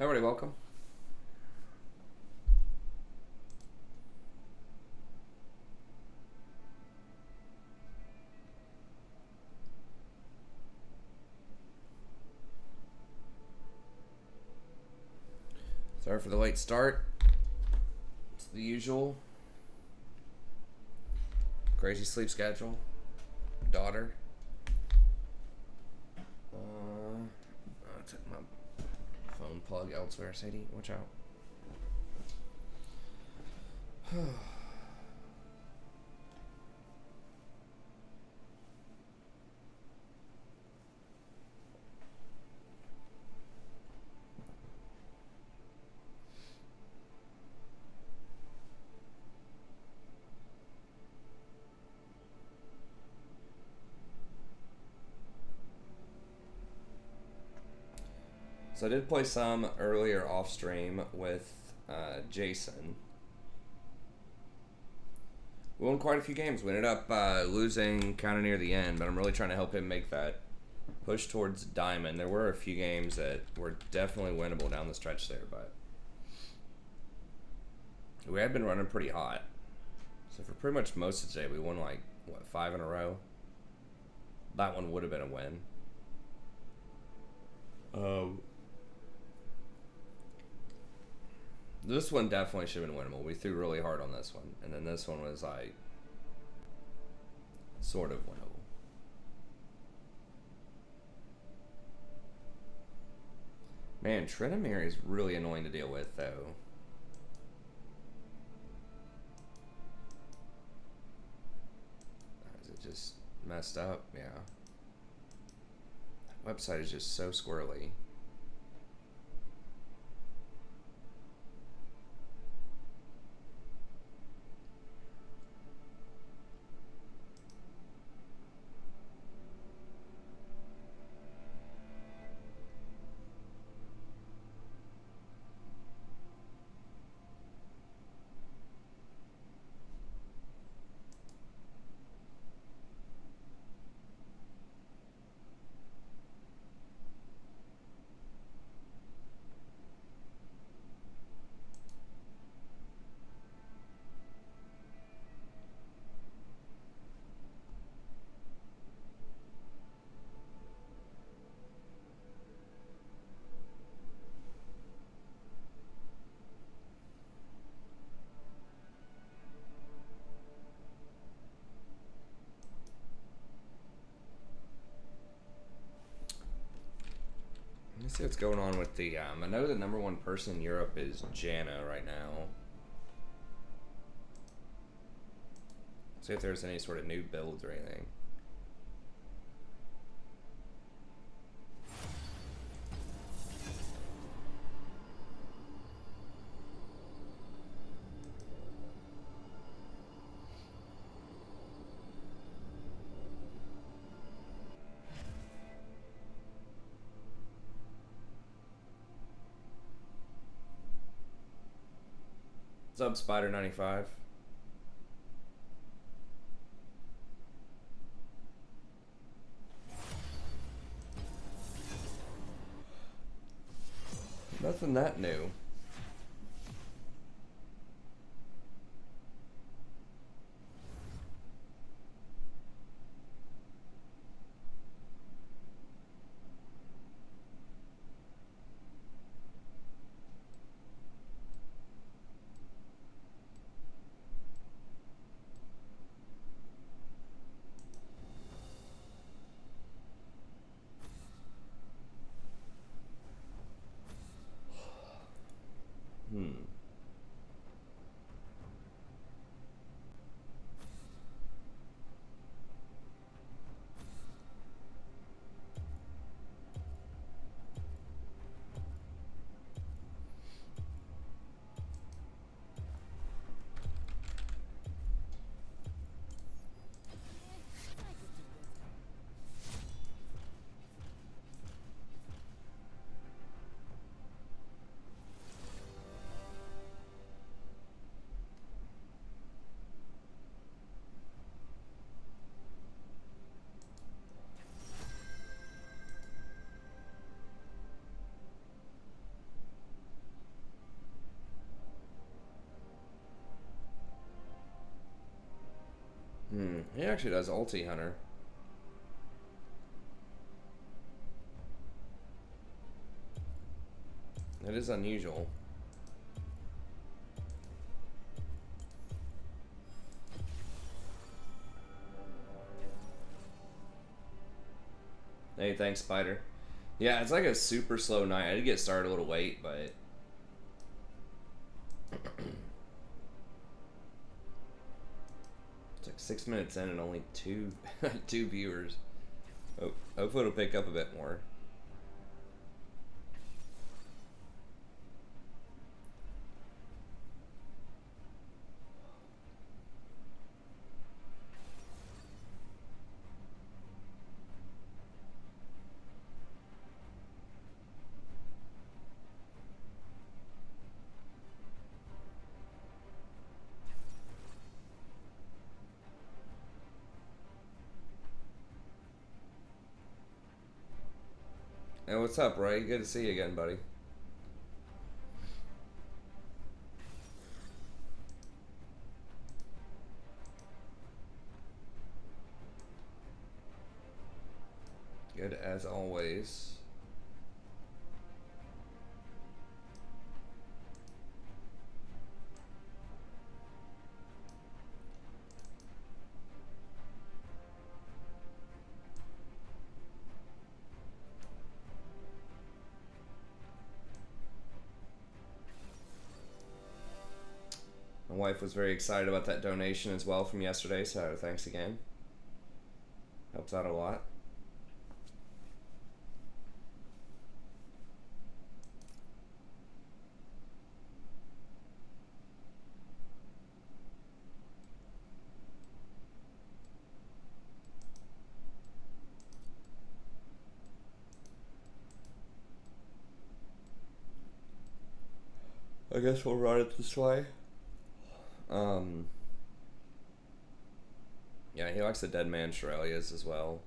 Everybody, welcome. Sorry for the late start. It's the usual. Crazy sleep schedule. Daughter. I took my phone plug elsewhere. Sadie, watch out. So I did play some earlier off stream with Jason. We won quite a few games. We ended up losing kind of near the end, but I'm really trying to help him make that push towards Diamond. There were a few games that were definitely winnable down the stretch there, but we had been running pretty hot. So for pretty much most of today, we won like, 5 in a row? That one would have been a win. This one definitely should have been winnable. We threw really hard on this one. And then this one was like, sort of winnable. Man, Trinomir is really annoying to deal with, though. Is it just messed up? Yeah. That website is just so squirrely. Let's see what's going on with the. I know the number one person in Europe is Jana right now. See if there's any sort of new builds or anything. What's up, Spider95? Nothing that new. He actually does ulti hunter. It is unusual. Hey, thanks, Spider. Yeah, it's like a super slow night. I did get started a little late, but it's like 6 minutes in and only two two viewers. Oh, hopefully it'll pick up a bit more. Hey, what's up, Ray? Good to see you again, buddy. Good as always. My wife was very excited about that donation as well from yesterday, so thanks again. Helps out a lot. I guess we'll run it this way. Yeah, he likes the Dead Man Shirelias as well.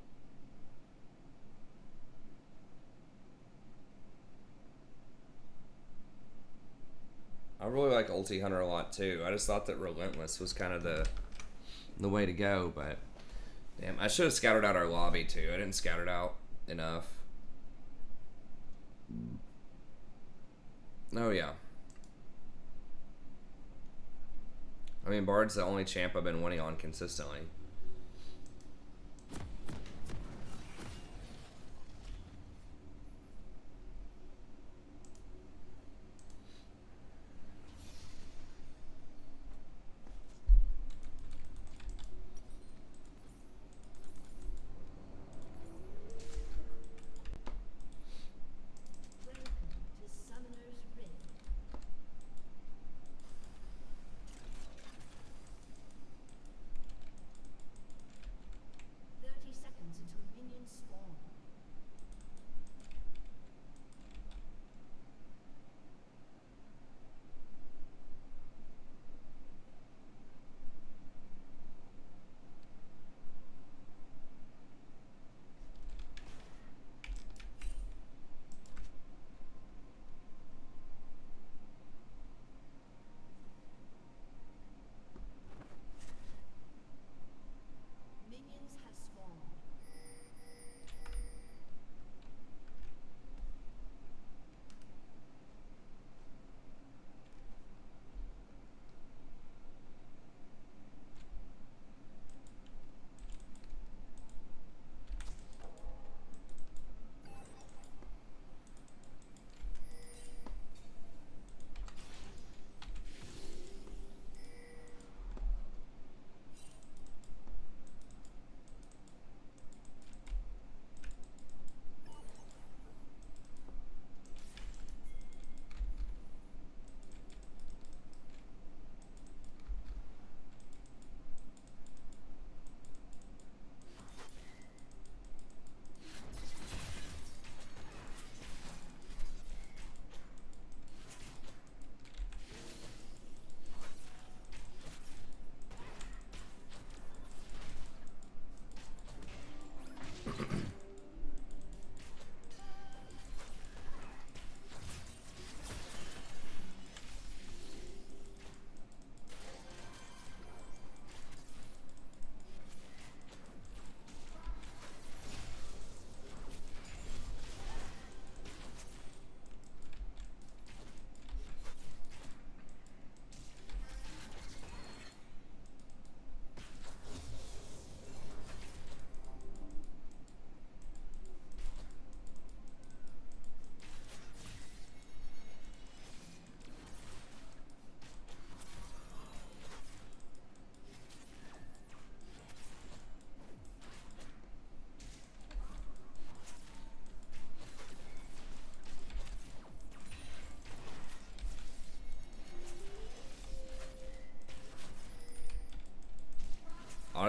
I really like Ulti Hunter a lot too. I just thought that Relentless was kind of the way to go, but damn, I should have scouted out our lobby too. I didn't scout it out enough. Oh yeah. I mean, Bard's the only champ I've been winning on consistently.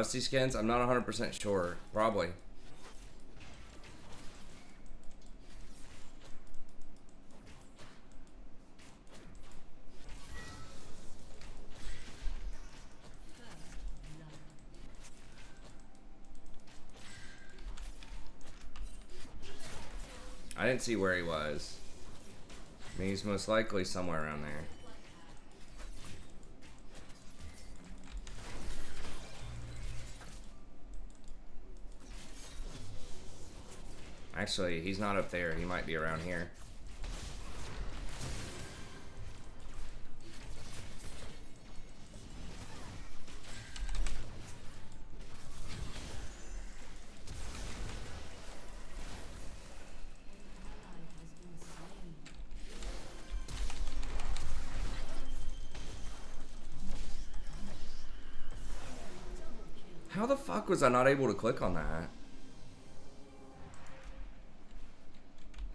Odyssey skins? I'm not 100% sure. Probably. I didn't see where he was. I mean, he's most likely somewhere around there. Actually, he's not up there. He might be around here. How the fuck was I not able to click on that?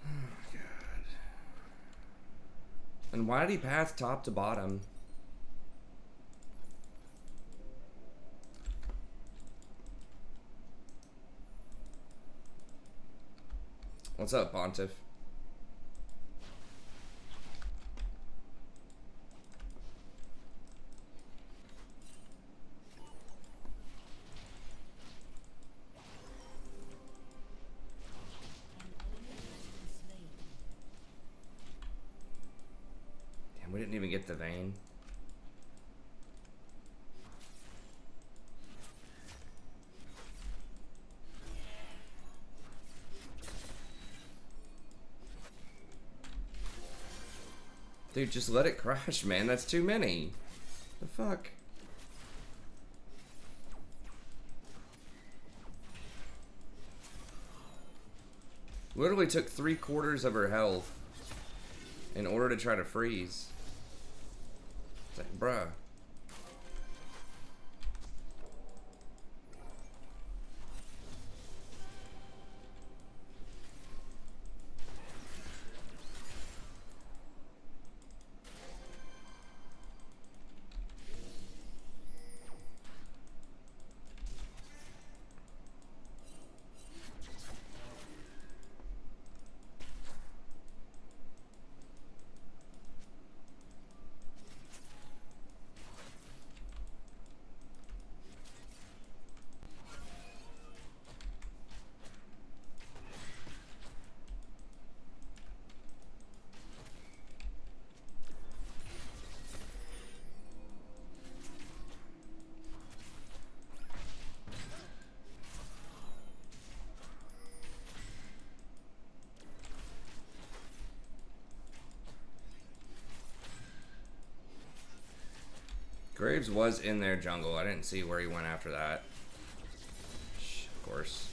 Oh, God. And why did he path top to bottom? What's up, Pontiff? Damn, we didn't even get the vein. Dude, just let it crash, man. That's too many. The fuck? Literally took 3/4 of her health in order to try to freeze. It's like, bruh. Graves was in their jungle. I didn't see where he went after that. Of course.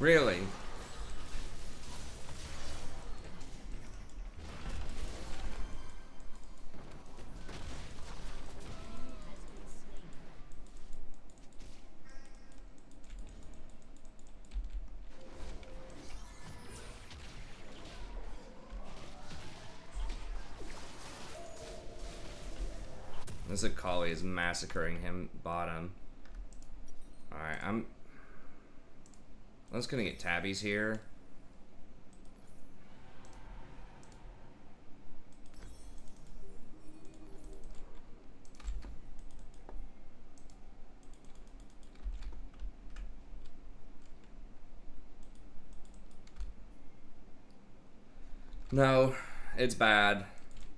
Really? This Akali is massacring him bottom. Alright, I'm just gonna get tabbies here. No, it's bad.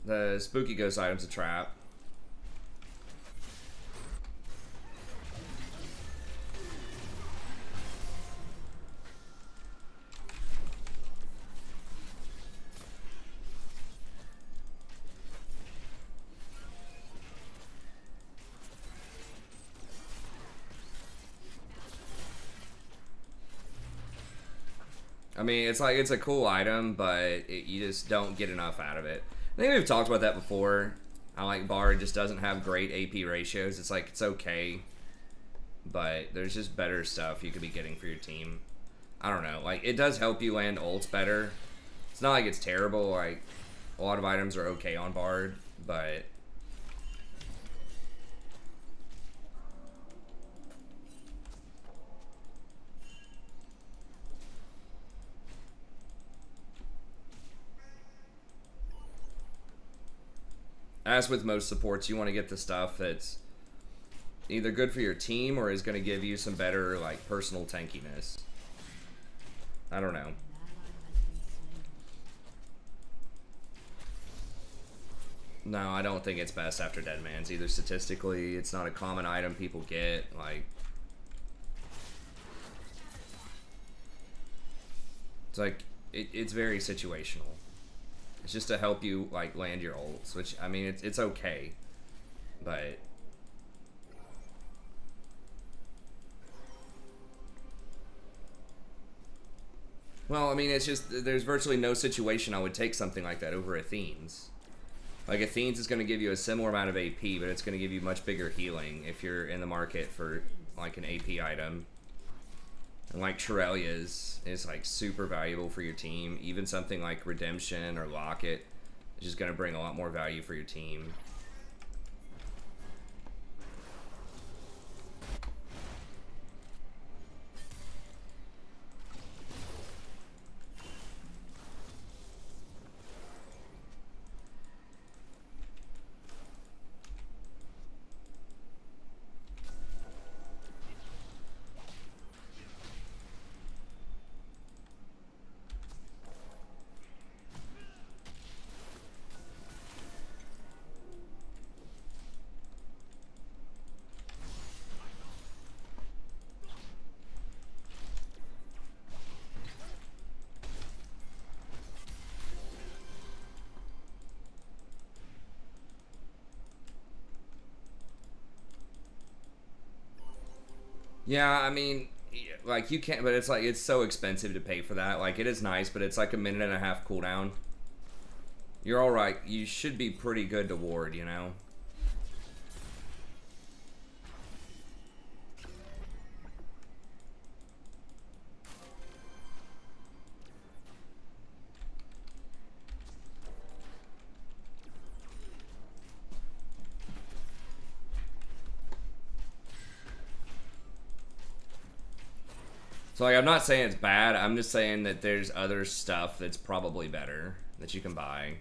The spooky ghost item's a trap. I mean, it's like, it's a cool item, but you just don't get enough out of it. I think we've talked about that before. How like Bard just doesn't have great AP ratios. It's like, it's okay, but there's just better stuff you could be getting for your team. I don't know. Like, it does help you land ults better. It's not like it's terrible. Like, a lot of items are okay on Bard, but as with most supports, you want to get the stuff that's either good for your team or is going to give you some better, like, personal tankiness. I don't know. No, I don't think it's best after Deadman's either. Statistically, it's not a common item people get. Like, it's like, it's very situational. It's just to help you, like, land your ults, which, I mean, it's okay, but well, I mean, it's just, there's virtually no situation I would take something like that over Athene's. Like, Athene's is going to give you a similar amount of AP, but it's going to give you much bigger healing if you're in the market for, like, an AP item. And, like, Shirelia's is, like, super valuable for your team. Even something like Redemption or Locket is just going to bring a lot more value for your team. Yeah, I mean, like, you can't, but it's like, it's so expensive to pay for that. Like, it is nice, but it's like a minute and a half cooldown. You're alright. You should be pretty good to ward, you know? So, like, I'm not saying it's bad. I'm just saying that there's other stuff that's probably better that you can buy.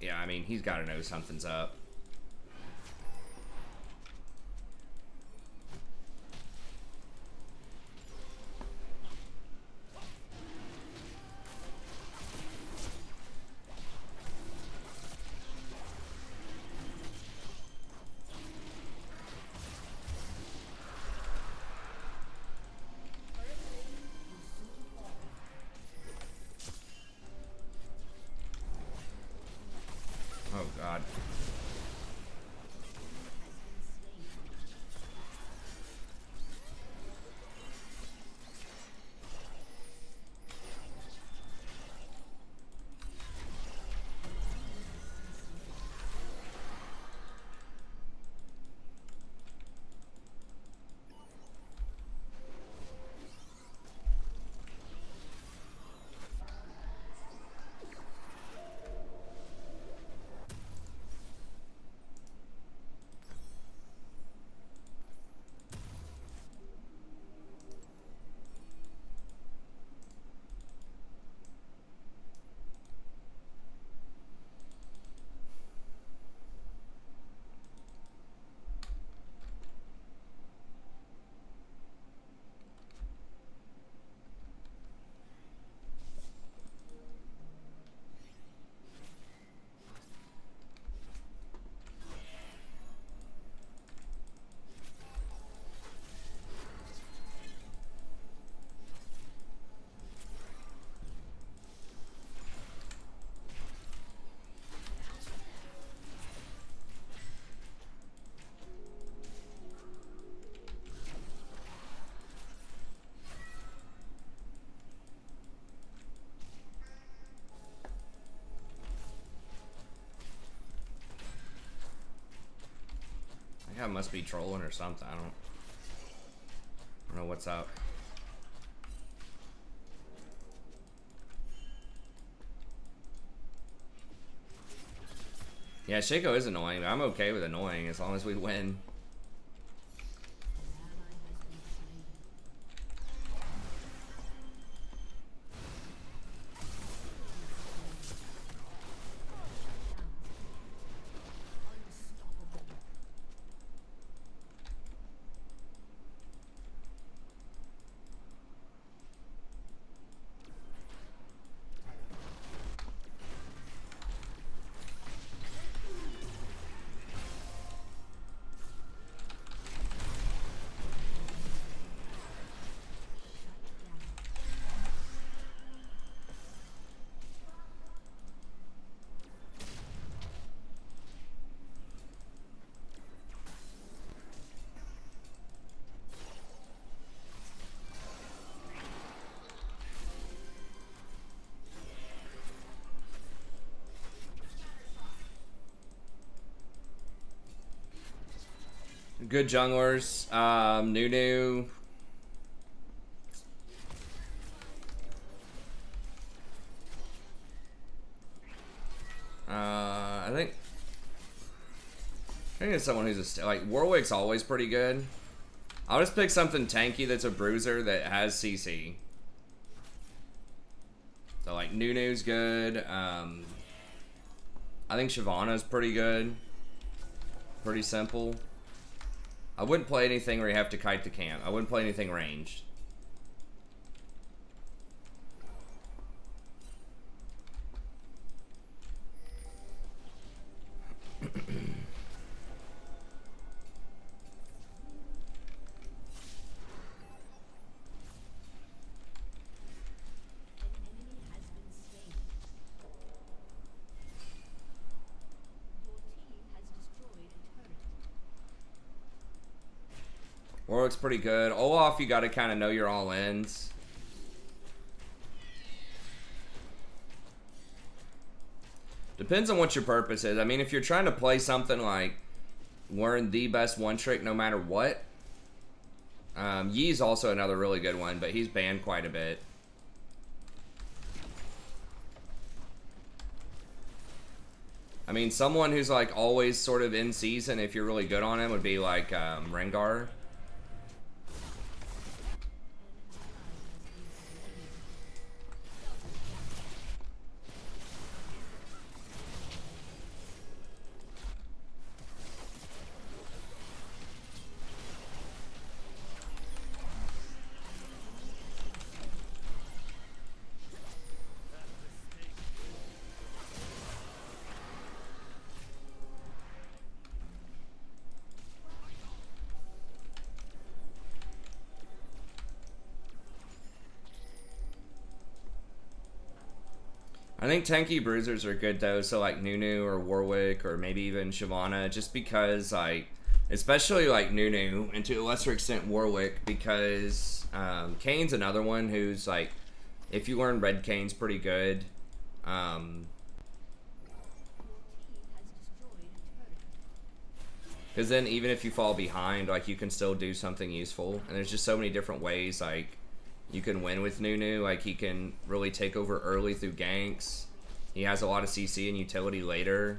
Yeah, I mean, he's got to know something's up. Oh, God. That guy must be trolling or something. I don't know what's up. Yeah, Shaco is annoying, but I'm okay with annoying as long as we win. Good junglers. Nunu. I think it's someone who's like Warwick's always pretty good. I'll just pick something tanky that's a bruiser that has CC. So like Nunu's good. I think Shyvana's pretty good. Pretty simple. I wouldn't play anything where you have to kite the camp. I wouldn't play anything ranged. Warwick's pretty good. Olaf, you got to kind of know your all-ins. Depends on what your purpose is. I mean, if you're trying to play something like learn the best one trick no matter what, Yi's also another really good one, but he's banned quite a bit. I mean, someone who's like always sort of in season, if you're really good on him, would be like Rengar. I think tanky bruisers are good though, so like Nunu or Warwick or maybe even Shyvana, just because like, especially like Nunu and to a lesser extent Warwick, because Kane's another one who's like, if you learn Red Kane's pretty good. Because then even if you fall behind, like you can still do something useful, and there's just so many different ways like you can win with Nunu. Like he can really take over early through ganks. He has a lot of CC and utility later.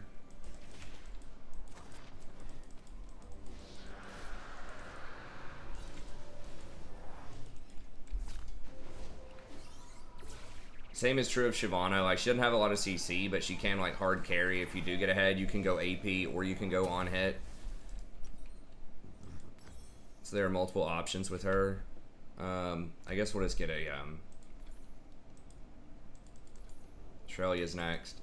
Same is true of Shyvana. Like she doesn't have a lot of CC, but she can like hard carry. If you do get ahead, you can go AP or you can go on hit. So there are multiple options with her. I guess we'll just get a Shrelia's next.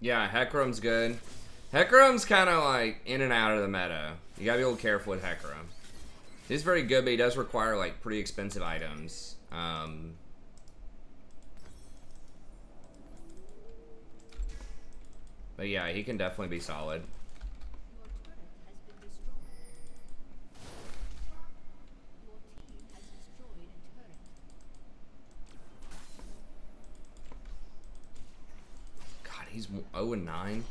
Yeah, Hecarim's good. Hecarim's kind of like in and out of the meta. You gotta be a little careful with Hecarim. He's very good, but he does require like pretty expensive items. But yeah, he can definitely be solid. God, he's 0-9.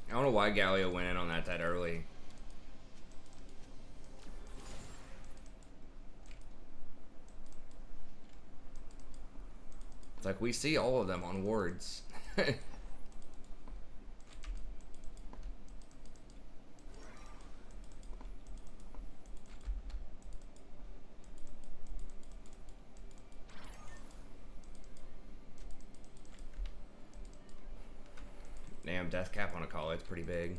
I don't know why Galio went in on that early. It's like we see all of them on wards. Damn, death cap on a call, it's pretty big.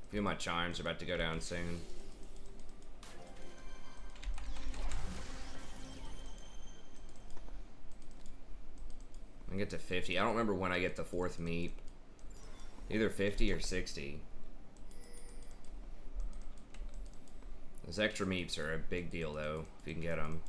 A few of my chimes are about to go down soon. can get to 50. I don't remember when I get the 4th meep. Either 50 or 60. Those extra meeps are a big deal, though, if you can get them.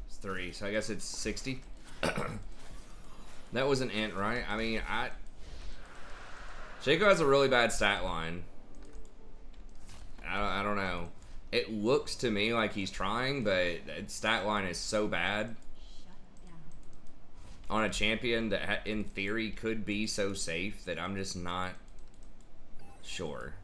It's 3, so I guess it's 60. That was an int, right? I mean, Shaco has a really bad stat line. I don't know. It looks to me like he's trying, but its stat line is so bad on a champion that in theory could be so safe that I'm just not sure.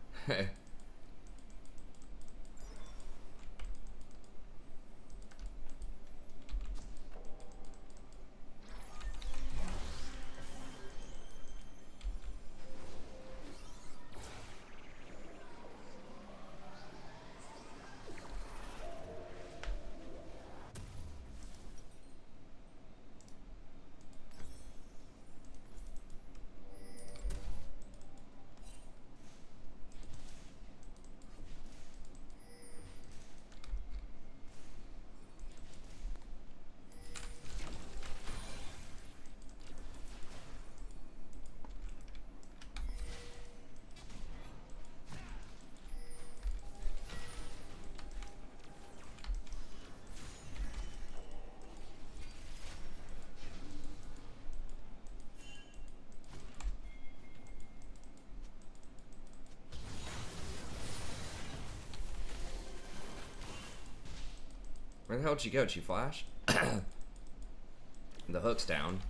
Where the hell did she go? Did she flash? The hook's down.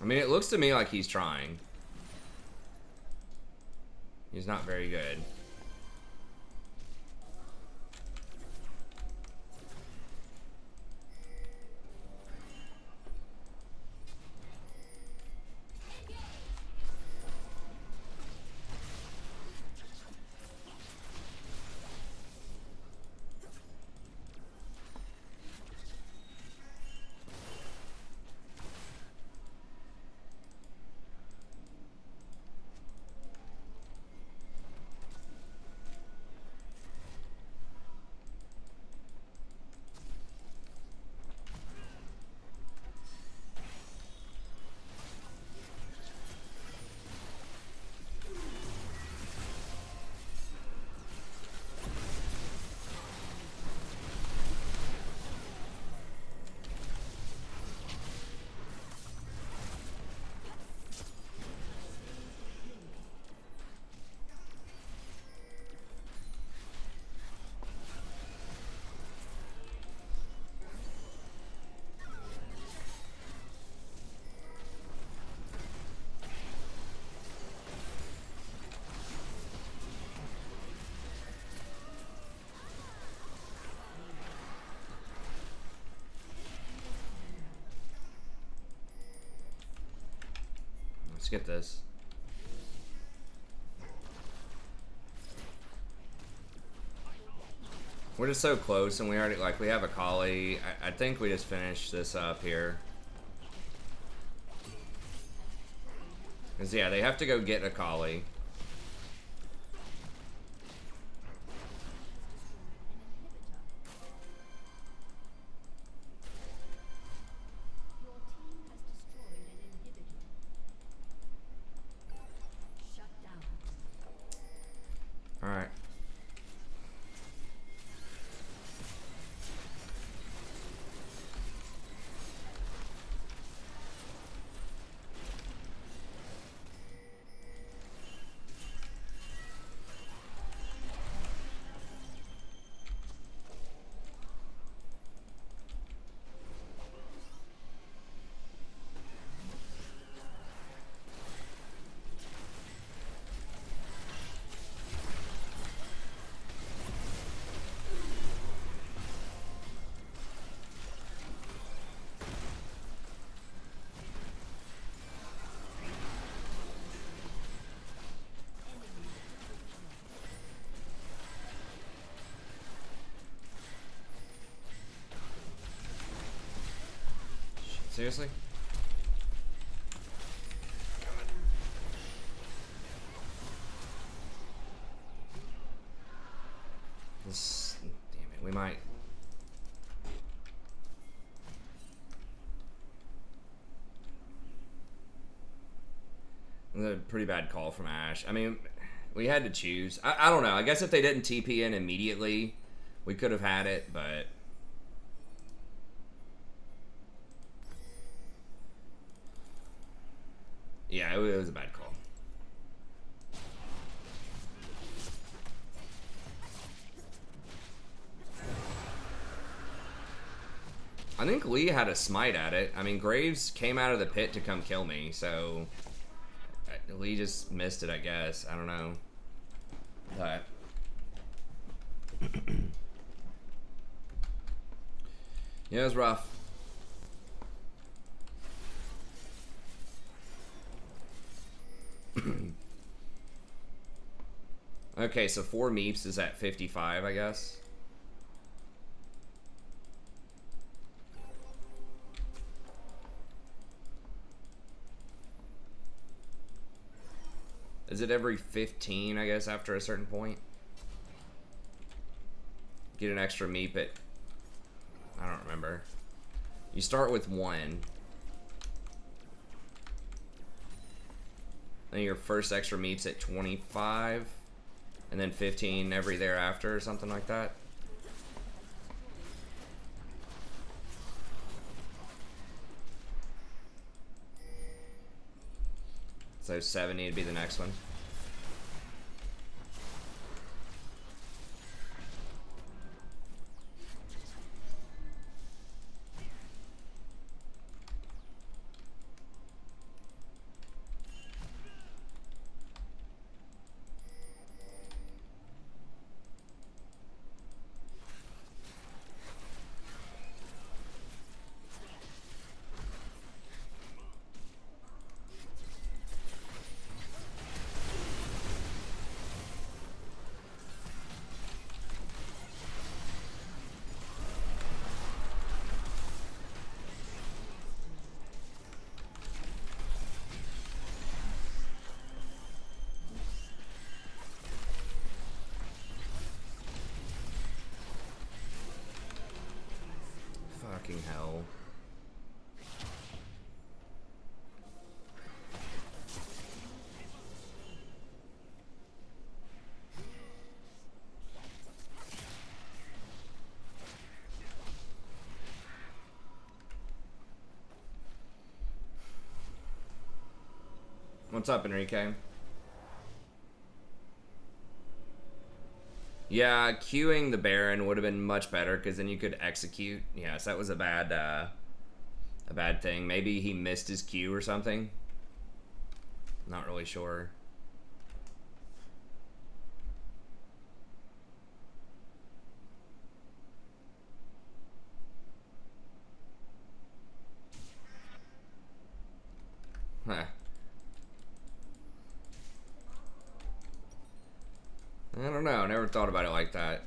I mean, it looks to me like he's trying. He's not very good. Let's get this. We're just so close, and we already, like, we have a collie. I think we just finished this up here. Because, yeah, they have to go get a collie. Alright. Seriously? This, damn it, we might. A pretty bad call from Ashe. I mean, we had to choose. I don't know. I guess if they didn't TP in immediately, we could have had it, but. Yeah, it was a bad call. I think Lee had a smite at it. I mean, Graves came out of the pit to come kill me, so Lee just missed it, I guess. I don't know. But yeah, it was rough. Okay, so 4 meeps is at 55, I guess. Is it every 15, I guess, after a certain point? Get an extra meep at... I don't remember. You start with 1. Then your first extra meep's at 25. And then 15 every thereafter or something like that. So 70 would be the next one. Fucking hell. What's up, Enrique? Yeah, queuing the Baron would have been much better because then you could execute. Yes, that was a bad thing. Maybe he missed his queue or something. Not really sure. Huh. I don't know. Never thought about it like that.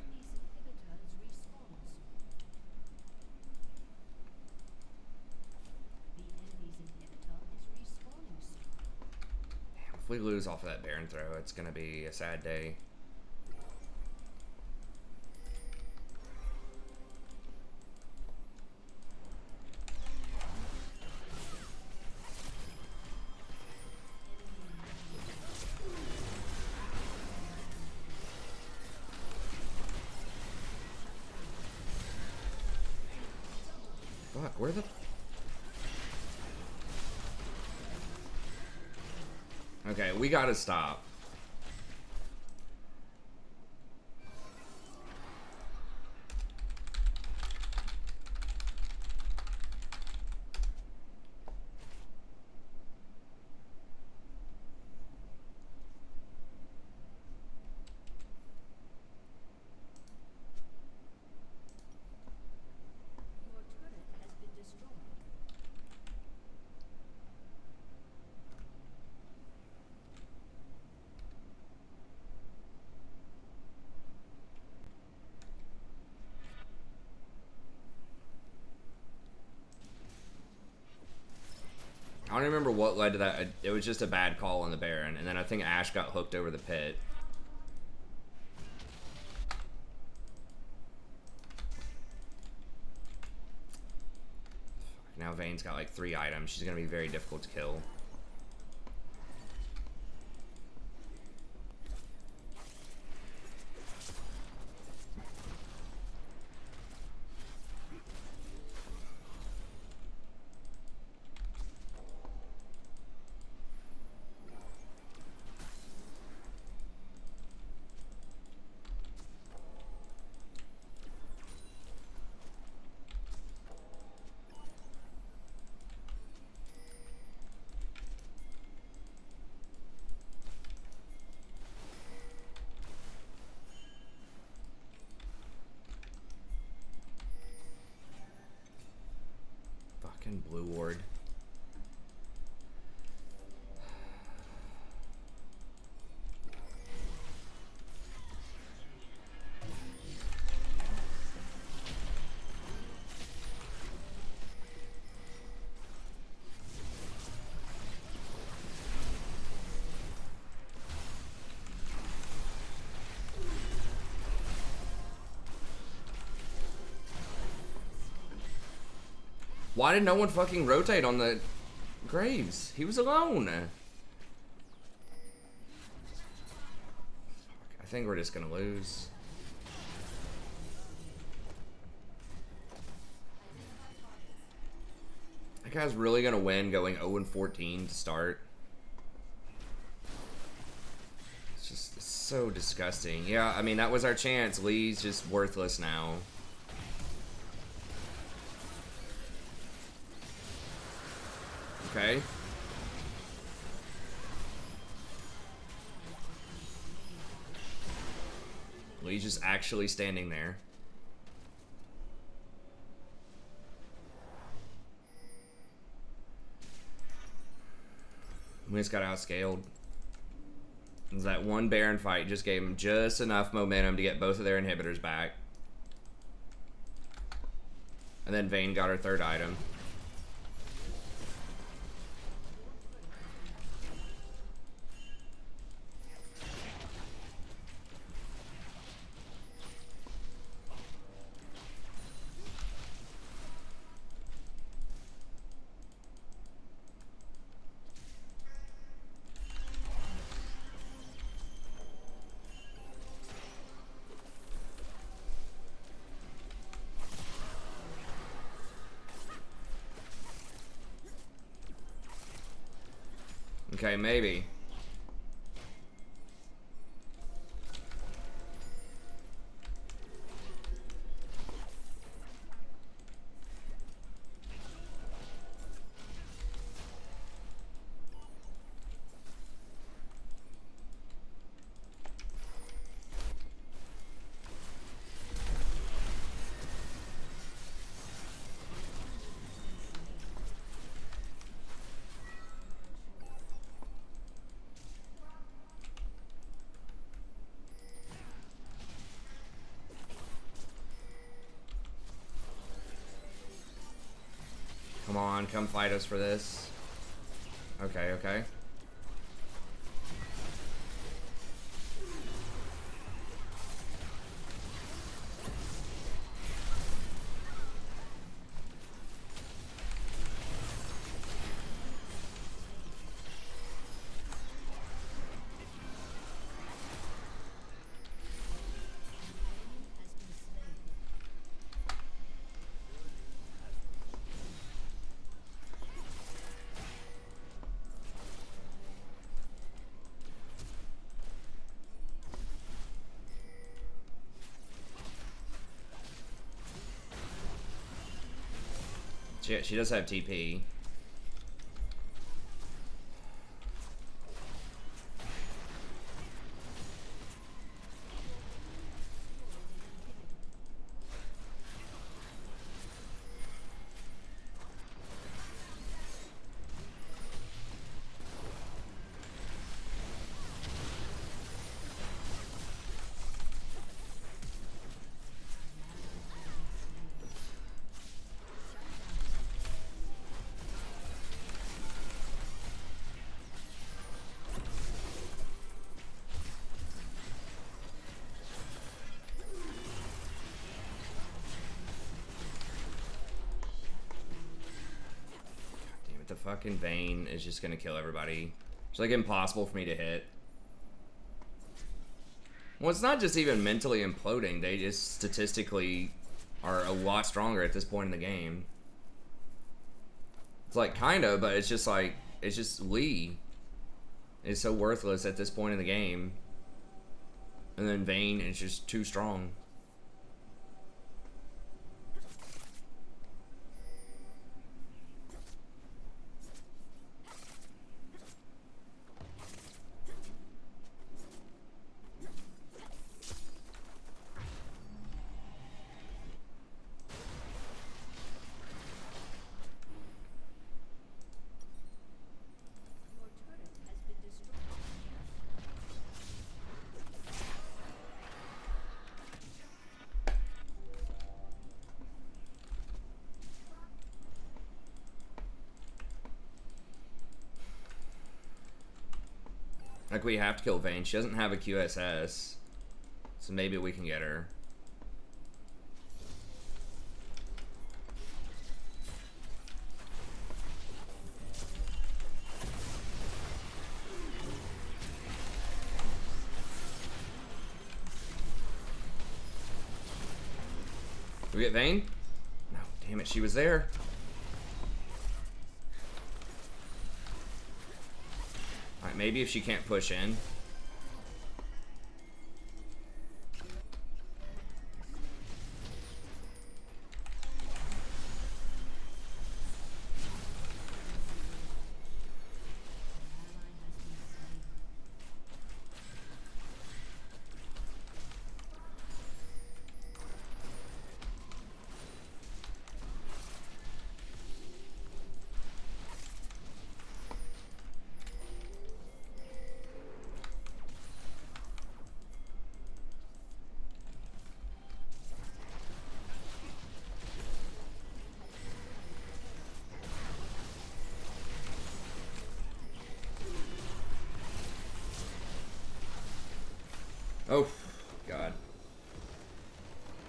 If we lose off of that Baron throw, it's gonna be a sad day. Where the... Okay, we gotta stop. I don't remember what led to that. It was just a bad call on the Baron, and then I think Ashe got hooked over the pit. Now Vayne's got like 3 items. She's gonna be very difficult to kill. Blue ward. Why did no one fucking rotate on the Graves? He was alone. I think we're just gonna lose. That guy's really gonna win going 0-14 to start. It's just so disgusting. Yeah, I mean, that was our chance. Lee's just worthless now. Okay. Lee's just actually standing there. We just got outscaled. That one Baron fight just gave him just enough momentum to get both of their inhibitors back. And then Vayne got her 3rd item. Okay, maybe. Come on, come fight us for this. Okay, okay. She does have TP. The fucking Vayne is just gonna kill everybody. It's like impossible for me to hit. Well, it's not just even mentally imploding. They just statistically are a lot stronger at this point in the game. It's like kinda, but it's just like it's just Lee is so worthless at this point in the game, and then Vayne is just too strong. Like, we have to kill Vayne. She doesn't have a QSS. So maybe we can get her. Do we get Vayne? No, damn it, she was there. Alright, maybe if she can't push in. Oh, God.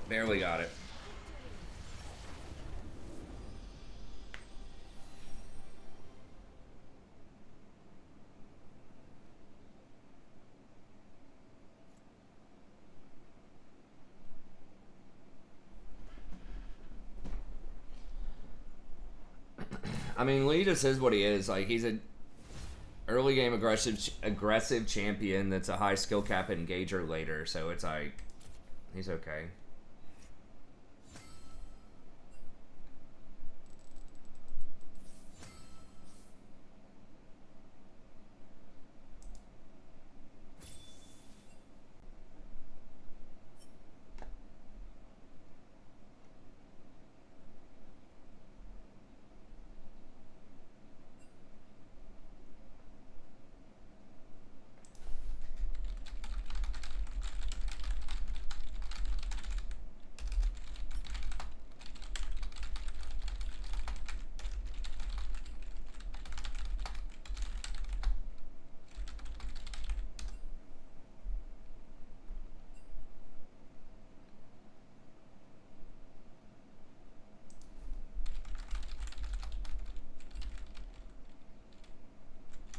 Barely got it. I mean, Lee just is what he is. Like, he's a early game aggressive champion that's a high skill cap engager later, so it's like he's okay.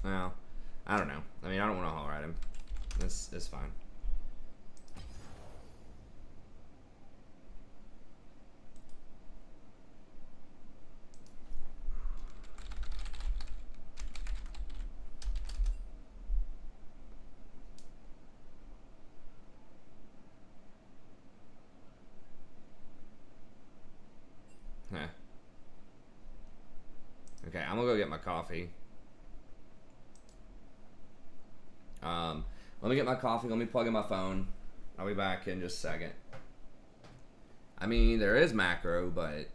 Well, I don't know. I mean, I don't want to holler at him. This is fine. Yeah. get my coffee. Let me get my coffee. Let me plug in my phone. I'll be back in just a second. I mean, there is macro, but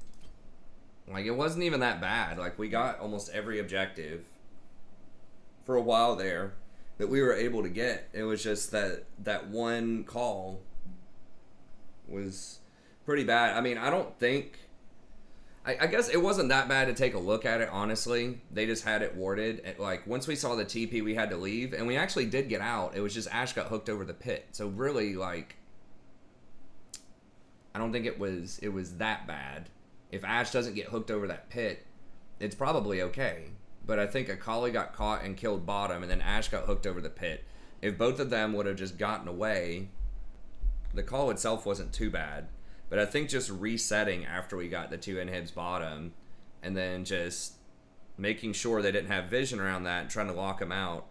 like it wasn't even that bad. Like we got almost every objective for a while there that we were able to get. It was just that one call was pretty bad. I mean, I don't think. I guess it wasn't that bad to take a look at it, honestly. They just had it warded. Like, once we saw the TP, we had to leave. And we actually did get out. It was just Ash got hooked over the pit. So, really, like, I don't think it was that bad. If Ash doesn't get hooked over that pit, it's probably okay. But I think Akali got caught and killed bottom, and then Ash got hooked over the pit. If both of them would have just gotten away, the call itself wasn't too bad. But I think just resetting after we got the 2 inhibs bottom and then just making sure they didn't have vision around that and trying to lock them out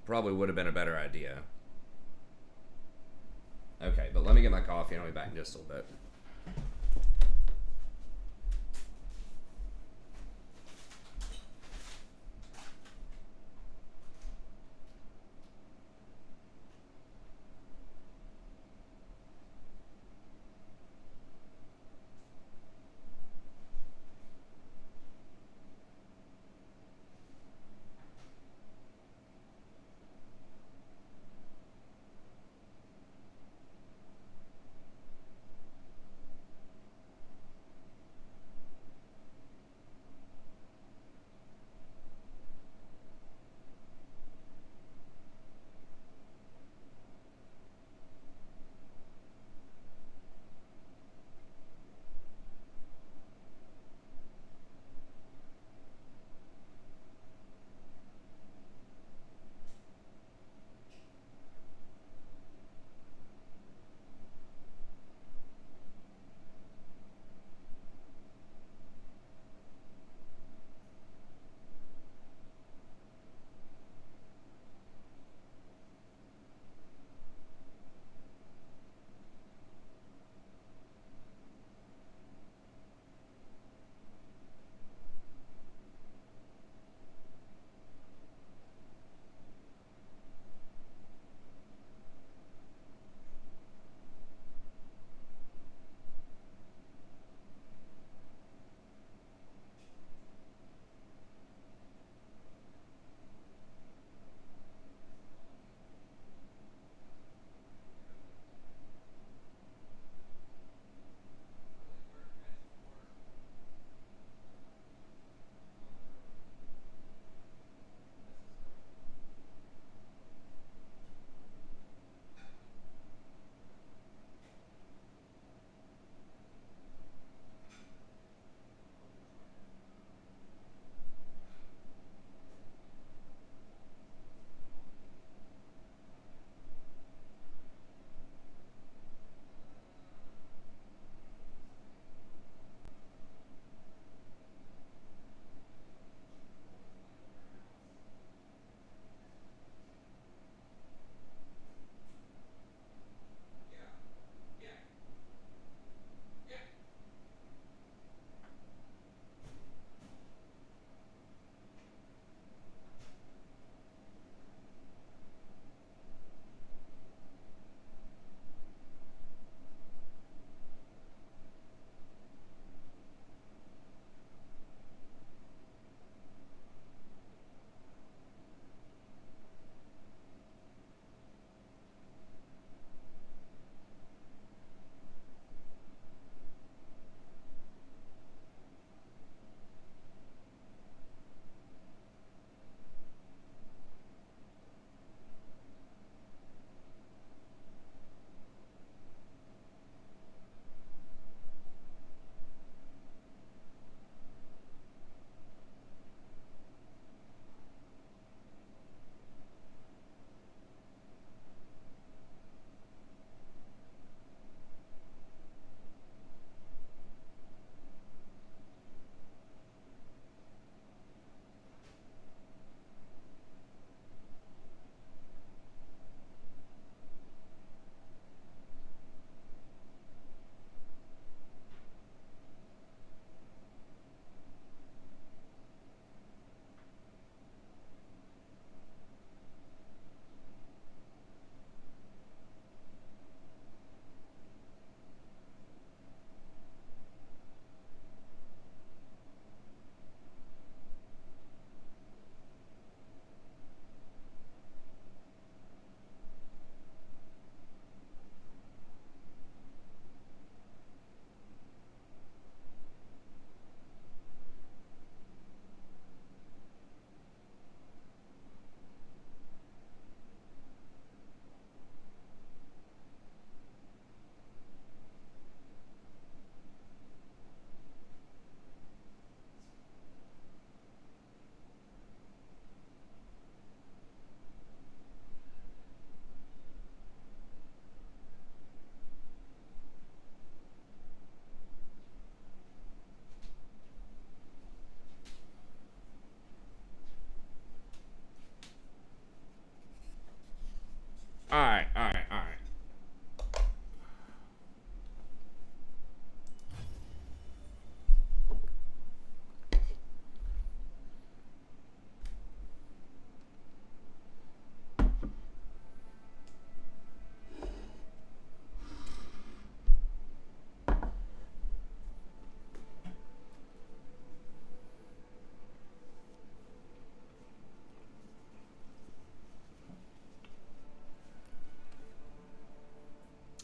probably would have been a better idea. Okay, but let me get my coffee and I'll be back in just a little bit.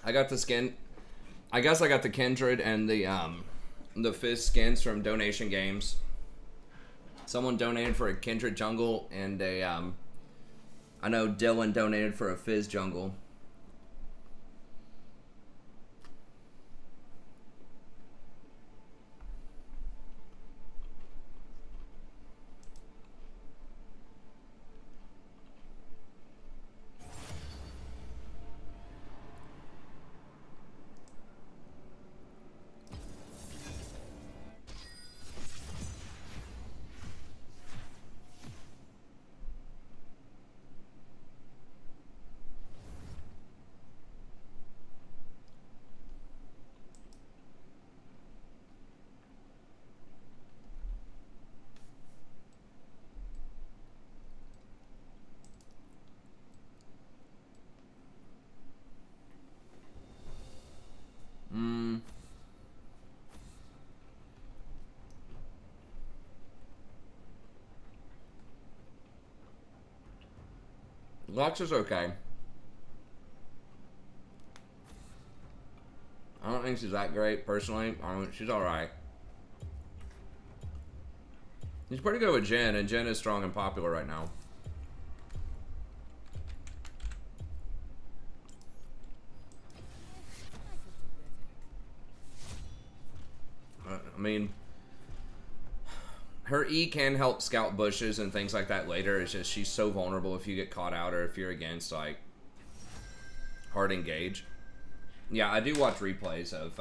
I got the skin. I guess I got the Kindred and the Fizz skins from Donation Games. Someone donated for a Kindred jungle and a I know Dylan donated for a Fizz jungle. Lux is okay. I don't think she's that great, personally. She's alright. He's pretty good with Jhin, and Jhin is strong and popular right now. I mean, her E can help scout bushes and things like that later. It's just she's so vulnerable if you get caught out or if you're against, like, hard engage. Yeah, I do watch replays of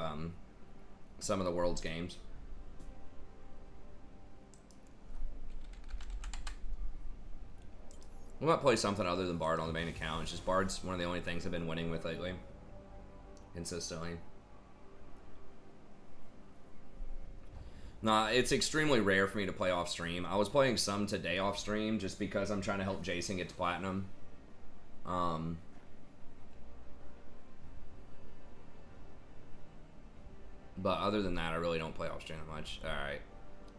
some of the world's games. We might play something other than Bard on the main account. It's just Bard's one of the only things I've been winning with lately. Consistently. Nah, it's extremely rare for me to play off stream. I was playing some today off stream just because I'm trying to help Jason get to platinum. But other than that, I really don't play off stream much. Alright.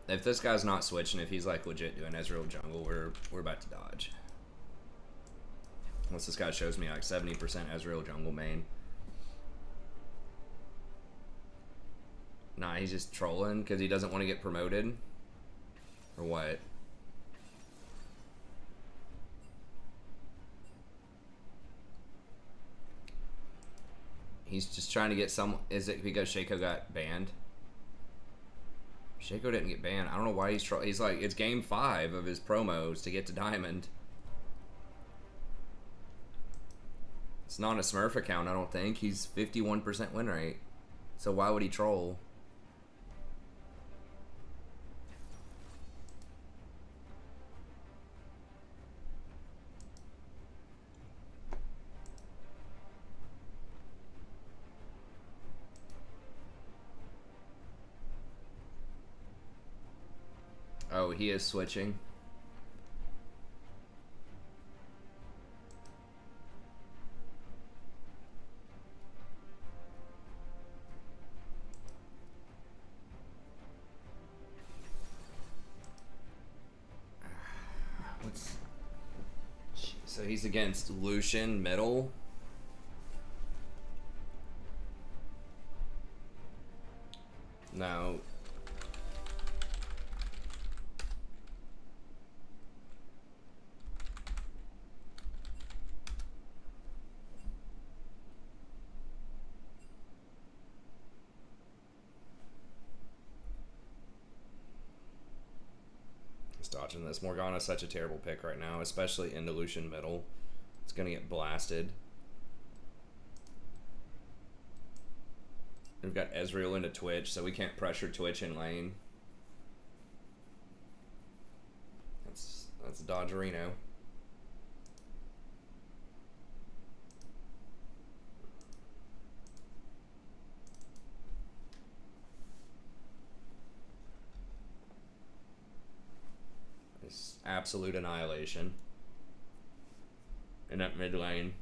If this guy's not switching, if he's like legit doing Ezreal jungle, we're about to dodge. Unless this guy shows me like 70% Ezreal jungle main. Nah, he's just trolling because he doesn't want to get promoted? Or what? He's just trying to get some... Is it because Shaco got banned? Shaco didn't get banned. I don't know why he's trolling. He's like, it's game 5 of his promos to get to Diamond. It's not a Smurf account, I don't think. He's 51% win rate. So why would he troll? Oh, he is switching. So he's against Lucian middle. No. Dodging this. Morgana's such a terrible pick right now, especially into Lucian middle. It's gonna get blasted. We've got Ezreal into Twitch, so we can't pressure Twitch in lane. That's Dodgerino. Absolute annihilation in that mid lane.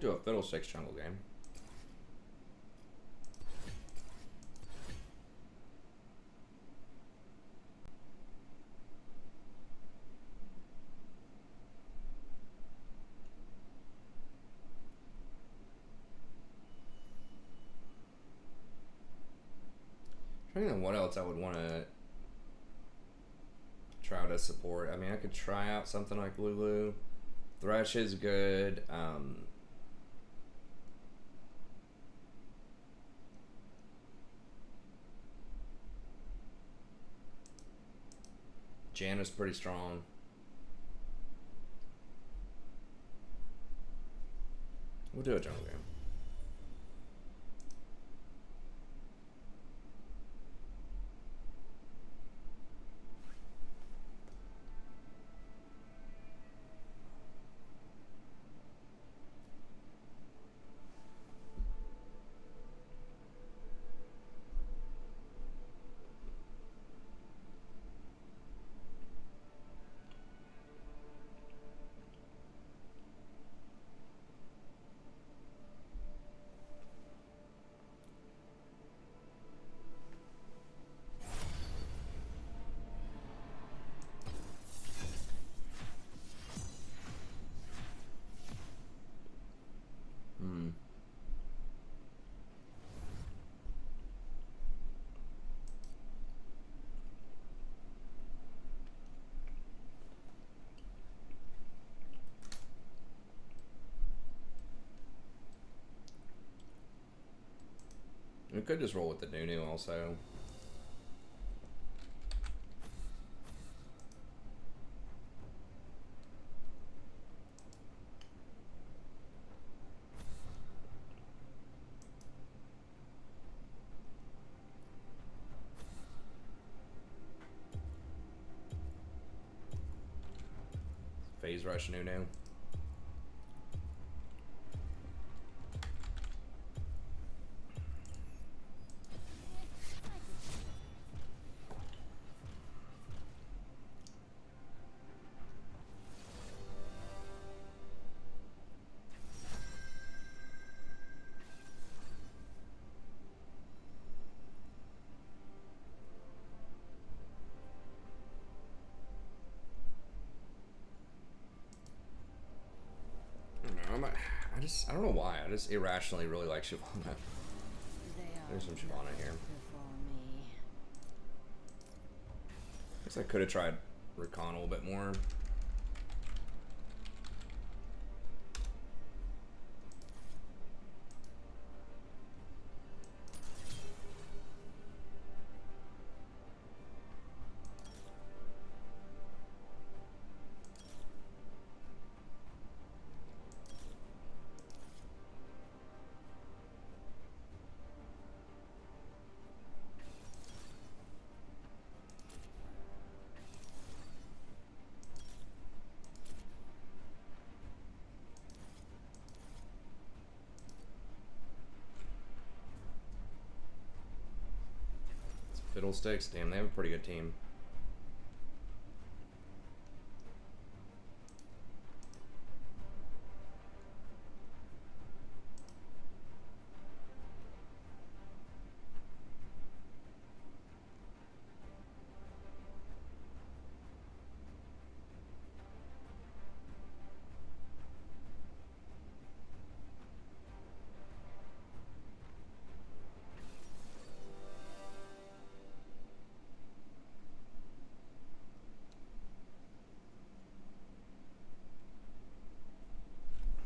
could do a Fiddlesticks jungle game. I don't know what else I would want to try to support. I mean, I could try out something like Lulu. Thresh is good. Jan is pretty strong. We'll do a jungle game. We could just roll with the Nunu also. Phase rush Nunu. I don't know why. I just irrationally really like Shyvana. There's some Shyvana here. I guess I could have tried Rakan a little bit more. Fiddlesticks, damn, they have a pretty good team.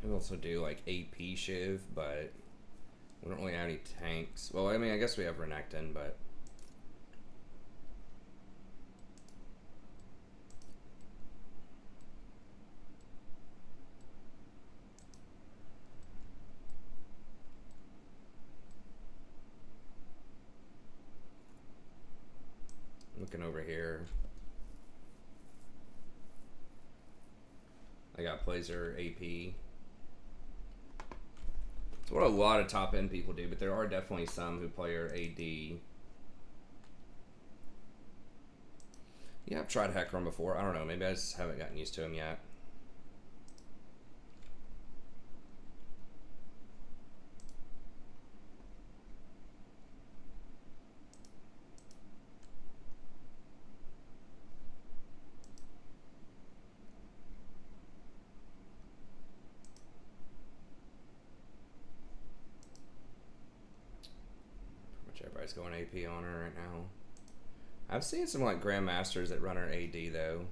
We also do like AP Shiv, but we don't really have any tanks. Well, I mean, I guess we have Renekton, but looking over here, I got Blazer AP. It's what a lot of top end people do, but there are definitely some who play our AD. Yeah, I've tried Hecarim before. I don't know. Maybe I just haven't gotten used to him yet. Which everybody's going AP on her right now. I've seen some like Grandmasters that run her AD though.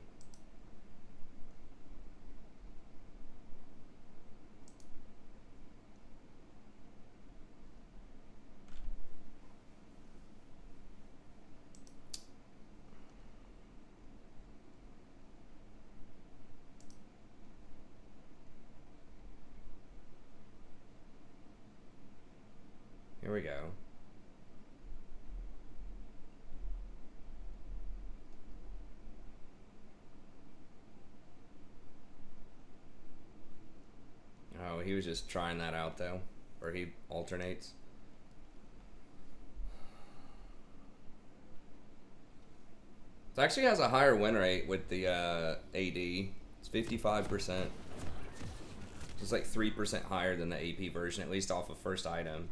Here we go. Oh, he was just trying that out though, or he alternates. It actually has a higher win rate with the AD. It's 55%. It's like 3% higher than the AP version, at least off of first item.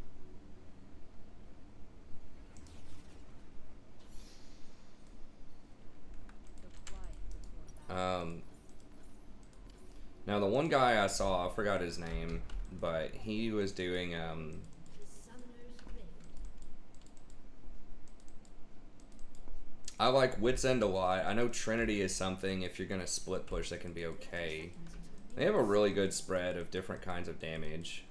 Now the one guy I saw, I forgot his name, but he was doing I like Wit's End a lot. I know Trinity is something, if you're gonna split push, that can be okay. They have a really good spread of different kinds of damage.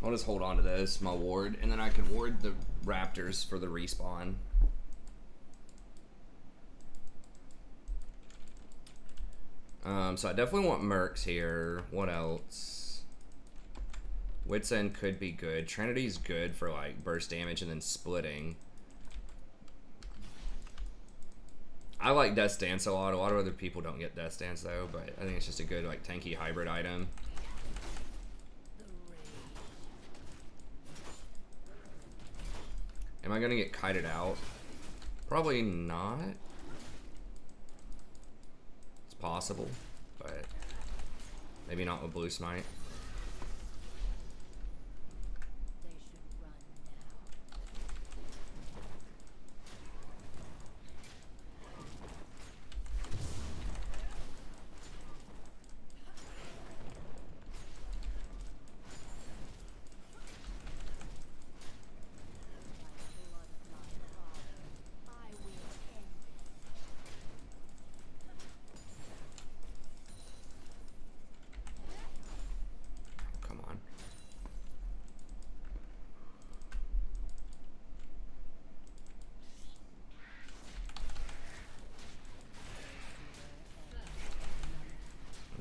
I'll just hold on to this, my ward, and then I can ward the raptors for the respawn. So I definitely want Mercs here. What else? Wit's End could be good. Trinity's good for like burst damage and then splitting. I like Death's Dance a lot. A lot of other people don't get Death's Dance though, but I think it's just a good like tanky hybrid item. Am I gonna get kited out? Probably not. It's possible, but maybe not with Blue Smite.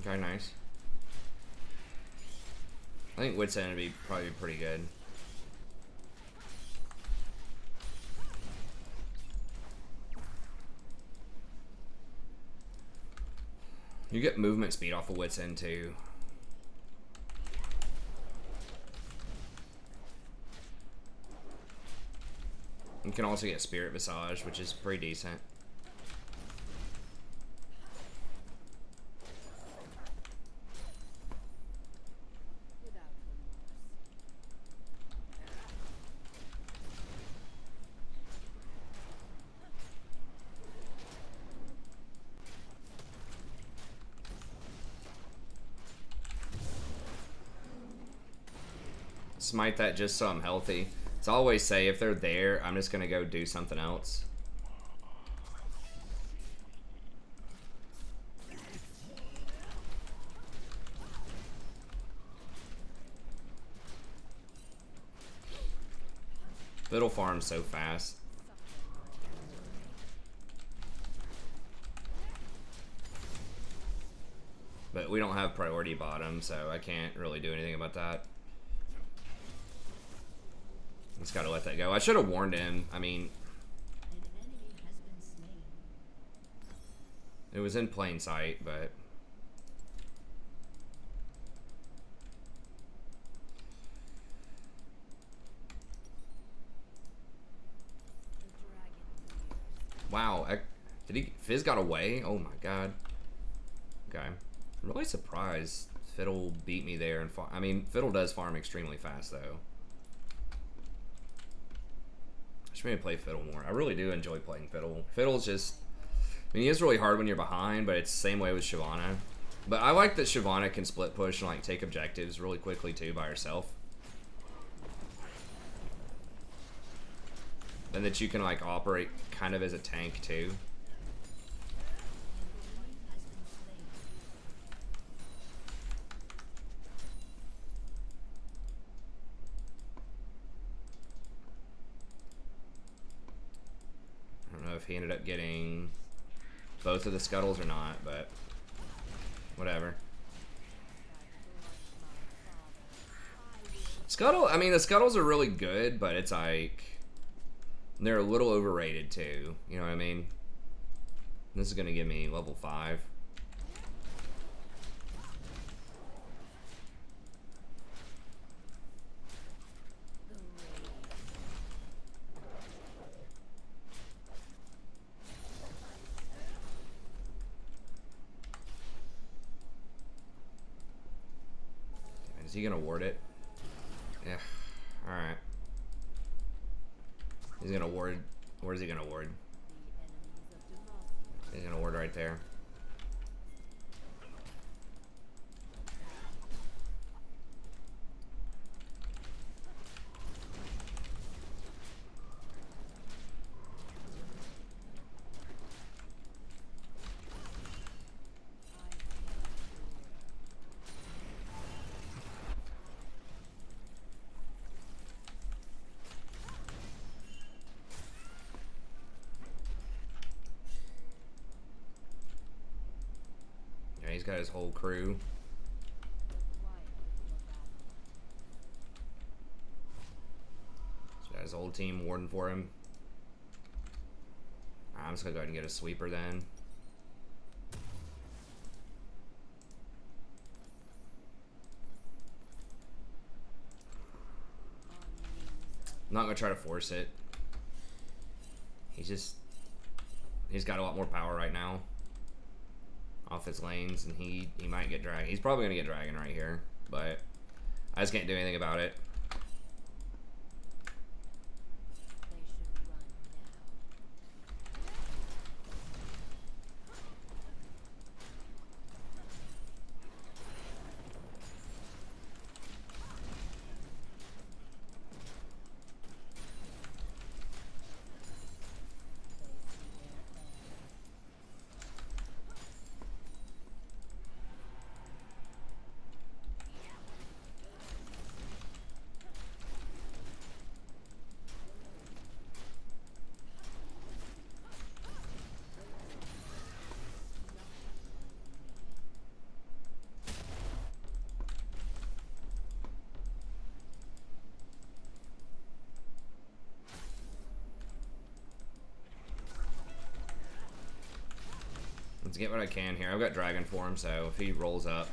Okay, nice. I think Wit's End would be probably pretty good. You get movement speed off of Wit's End too. You can also get Spirit Visage, which is pretty decent. Smite that just so I'm healthy. It's always say if they're there, I'm just gonna go do something else. Fiddle farms so fast. But we don't have priority bottom, so I can't really do anything about that. Just gotta let that go. I should have warned him. I mean, it was in plain sight, but wow. Did he? Fizz got away? Oh my god. Okay. I'm really surprised Fiddle beat me there. And I mean, Fiddle does farm extremely fast, though. I should maybe play Fiddle more. I really do enjoy playing Fiddle. Fiddle's just... I mean, he is really hard when you're behind, but it's the same way with Shyvana. But I like that Shyvana can split push and like take objectives really quickly, too, by herself. And that you can like operate kind of as a tank, too. I don't know if he ended up getting both of the scuttles or not, but whatever. Scuttle, I mean, the scuttles are really good, but it's like they're a little overrated too. You know what I mean? This is gonna give me level 5. Is he gonna ward it? Yeah. Alright. He's gonna ward. Where's he gonna ward? He's gonna ward right there. He's got his whole crew. He's got his whole team warding for him. I'm just gonna go ahead and get a sweeper then. I'm not gonna try to force it. He's got a lot more power right now off his lanes, and he might get dragon. He's probably gonna get dragon right here, but I just can't do anything about it. Let's get what I can here. I've got dragon for him, so if he rolls up,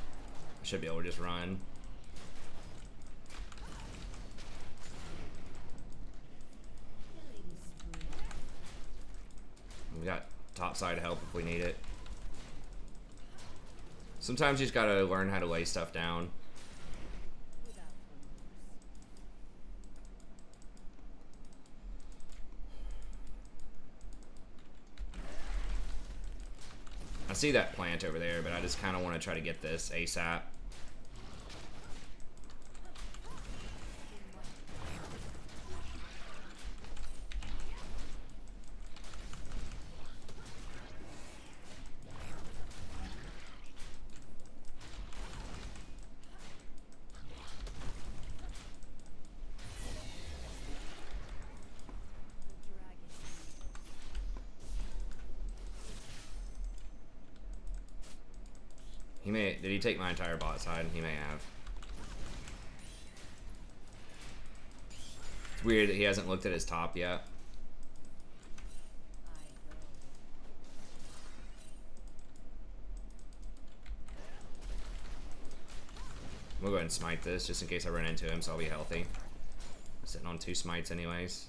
I should be able to just run. We got top side help if we need it. Sometimes you just gotta learn how to lay stuff down. I see that plant over there, but I just kind of want to try to get this ASAP. He may... Did he take my entire bot side? He may have. It's weird that he hasn't looked at his top yet. We'll go ahead and smite this just in case I run into him, so I'll be healthy. I'm sitting on 2 smites anyways.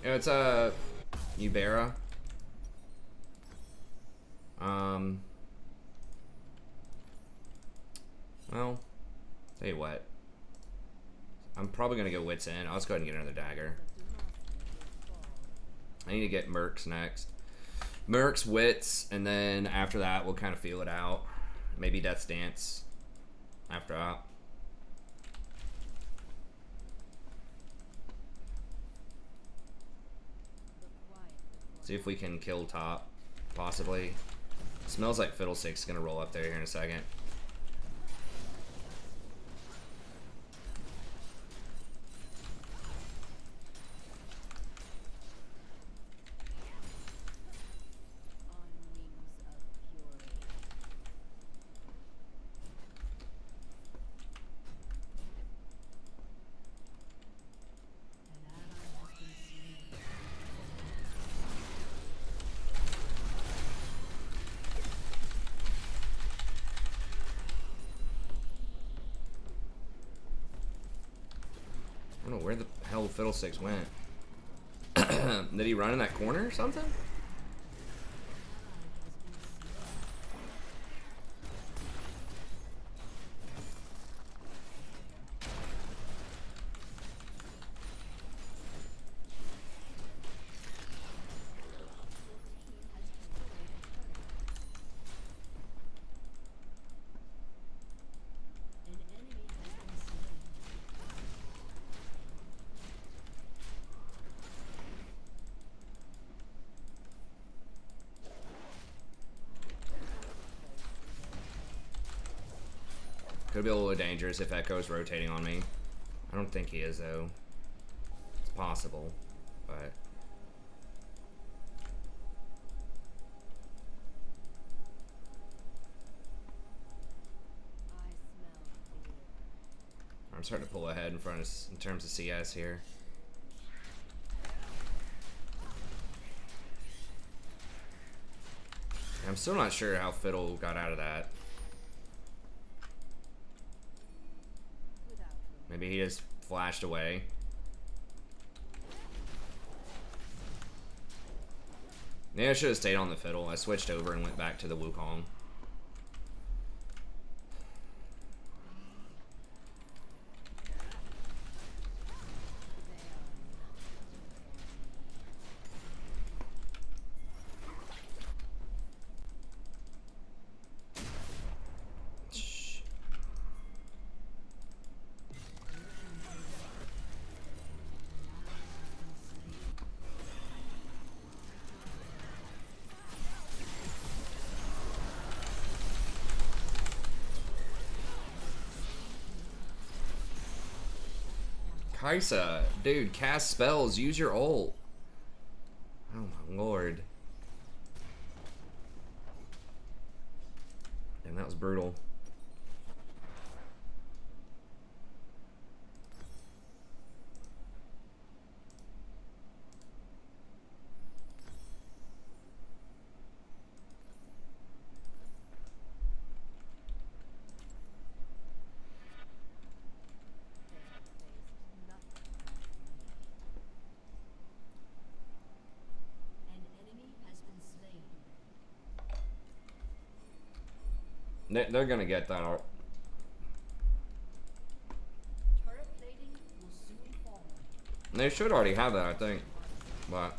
Yeah, it's Ubera. Well, tell you what. I'm probably gonna go Wits in. I'll just go ahead and get another dagger. I need to get Mercs next. Mercs, Wits, and then after that we'll kind of feel it out. Maybe Death's Dance after that. See if we can kill top, possibly. Smells like Fiddlestick's gonna roll up there here in a second. I don't know where the hell Fiddlesticks went. Did he run in that corner or something? Could be a little dangerous if Echo's rotating on me. I don't think he is, though. It's possible, but... I'm starting to pull ahead in front of us in terms of CS here. I'm still not sure how Fiddle got out of that. Maybe he just flashed away. Maybe I should have stayed on the Fiddle. I switched over and went back to the Wukong. Kaisa, dude, cast spells, use your ult. Oh my lord. And that was brutal. They're gonna get that art. They should already have that, I think. But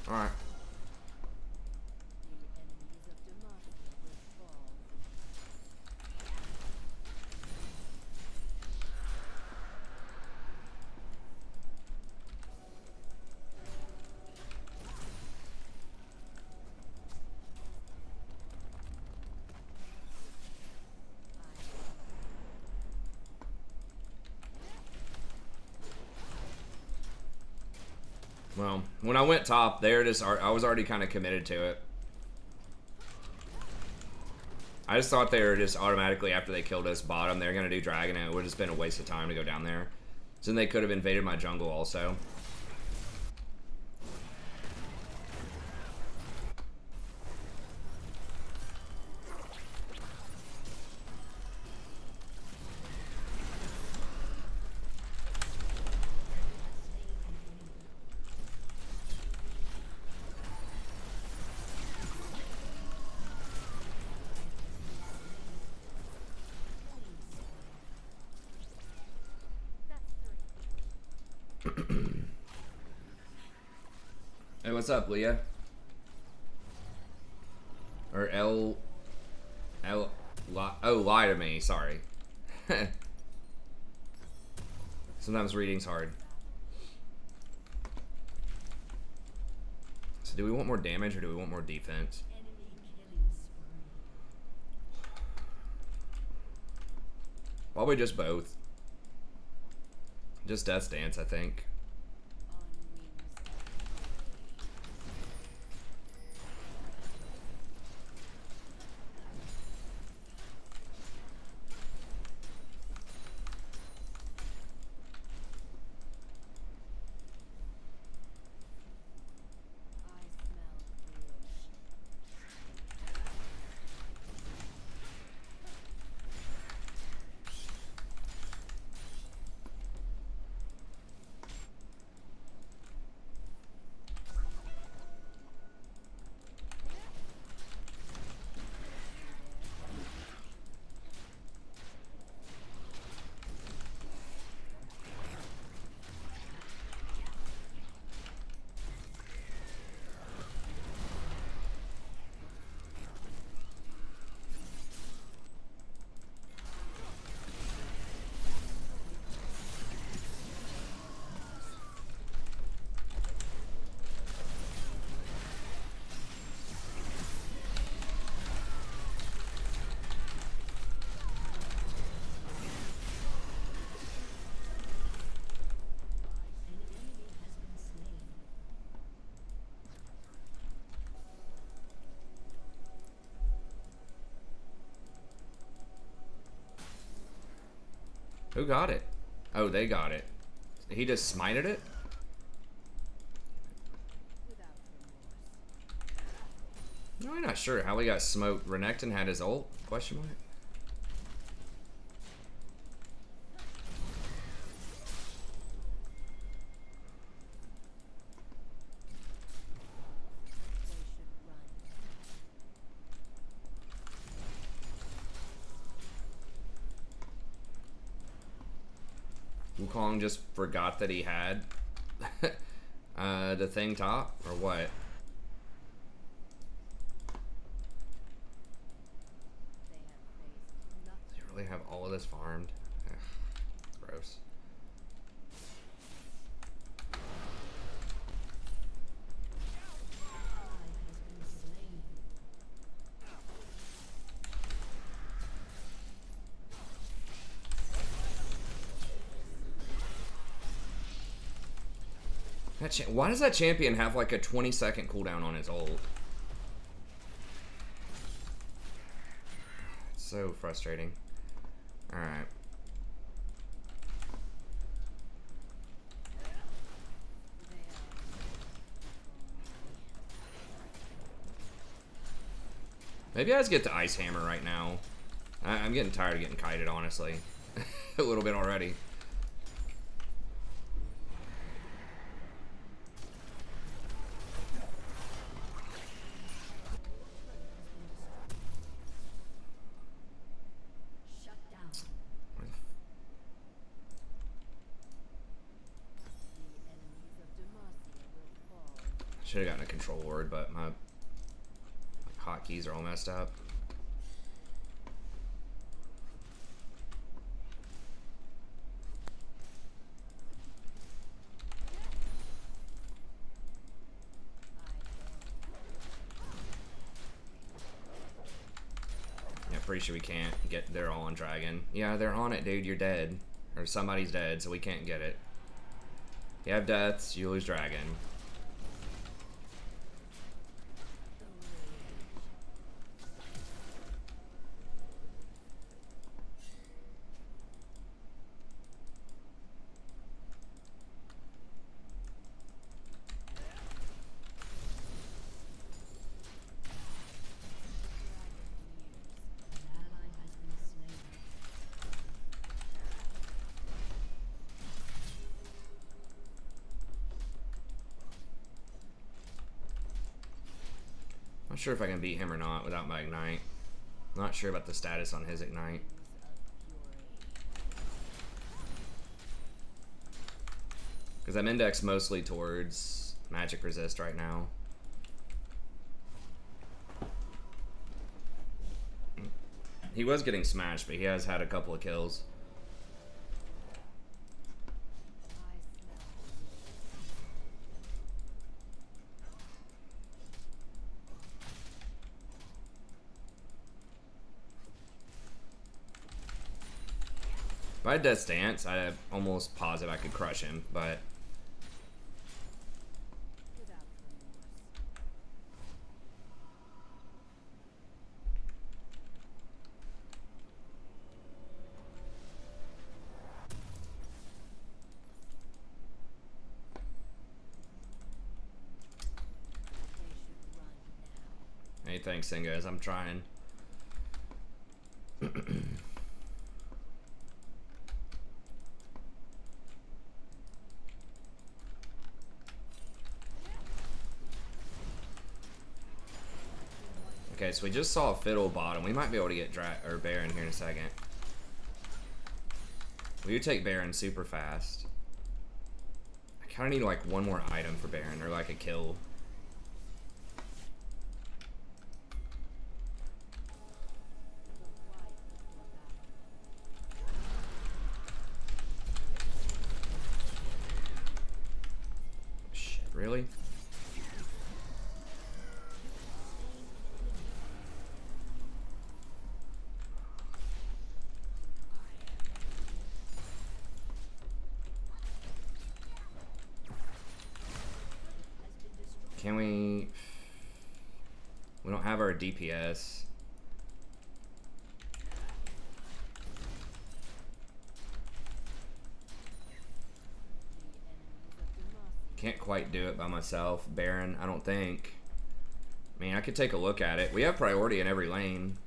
alright. Well, when I went top, I was already kind of committed to it. I just thought they were just automatically, after they killed us bottom, they're going to do dragon, and it would have just been a waste of time to go down there. So then they could have invaded my jungle also. Hey, what's up, Leah? Or lie to me, sorry. Sometimes reading's hard. So do we want more damage or do we want more defense? Probably just both. Just Death's Dance, I think. Who got it? Oh, they got it. He just smited it? No, I'm not sure how he got smoked. Renekton had his ult? Question mark? Wukong just forgot that he had the thing top, or what? Does he really have all of this farmed? Ugh, gross. Why does that champion have like a 20-second cooldown on his ult? It's so frustrating. Alright. Maybe I just get the Ice Hammer right now. I'm getting tired of getting kited, honestly. A little bit already. Should have gotten a control word, but my hotkeys are all messed up. Yeah, pretty sure we can't get. They're all on dragon. Yeah, they're on it, dude. You're dead, or somebody's dead, so we can't get it. You have deaths, you lose dragon. Not sure if I can beat him or not without my Ignite. Not sure about the status on his Ignite. Because I'm indexed mostly towards Magic Resist right now. He was getting smashed, but he has had a couple of kills. If I had Death Stance, I'm almost positive I could crush him, but... Hey, thanks, Singas. I'm trying. Okay, so we just saw a Fiddle bottom. We might be able to get Baron here in a second. We would take Baron super fast. I kind of need like one more item for Baron, or like a kill. Shit, really? Can we... We don't have our DPS. Can't quite do it by myself. Baron, I don't think. I mean, I could take a look at it. We have priority in every lane.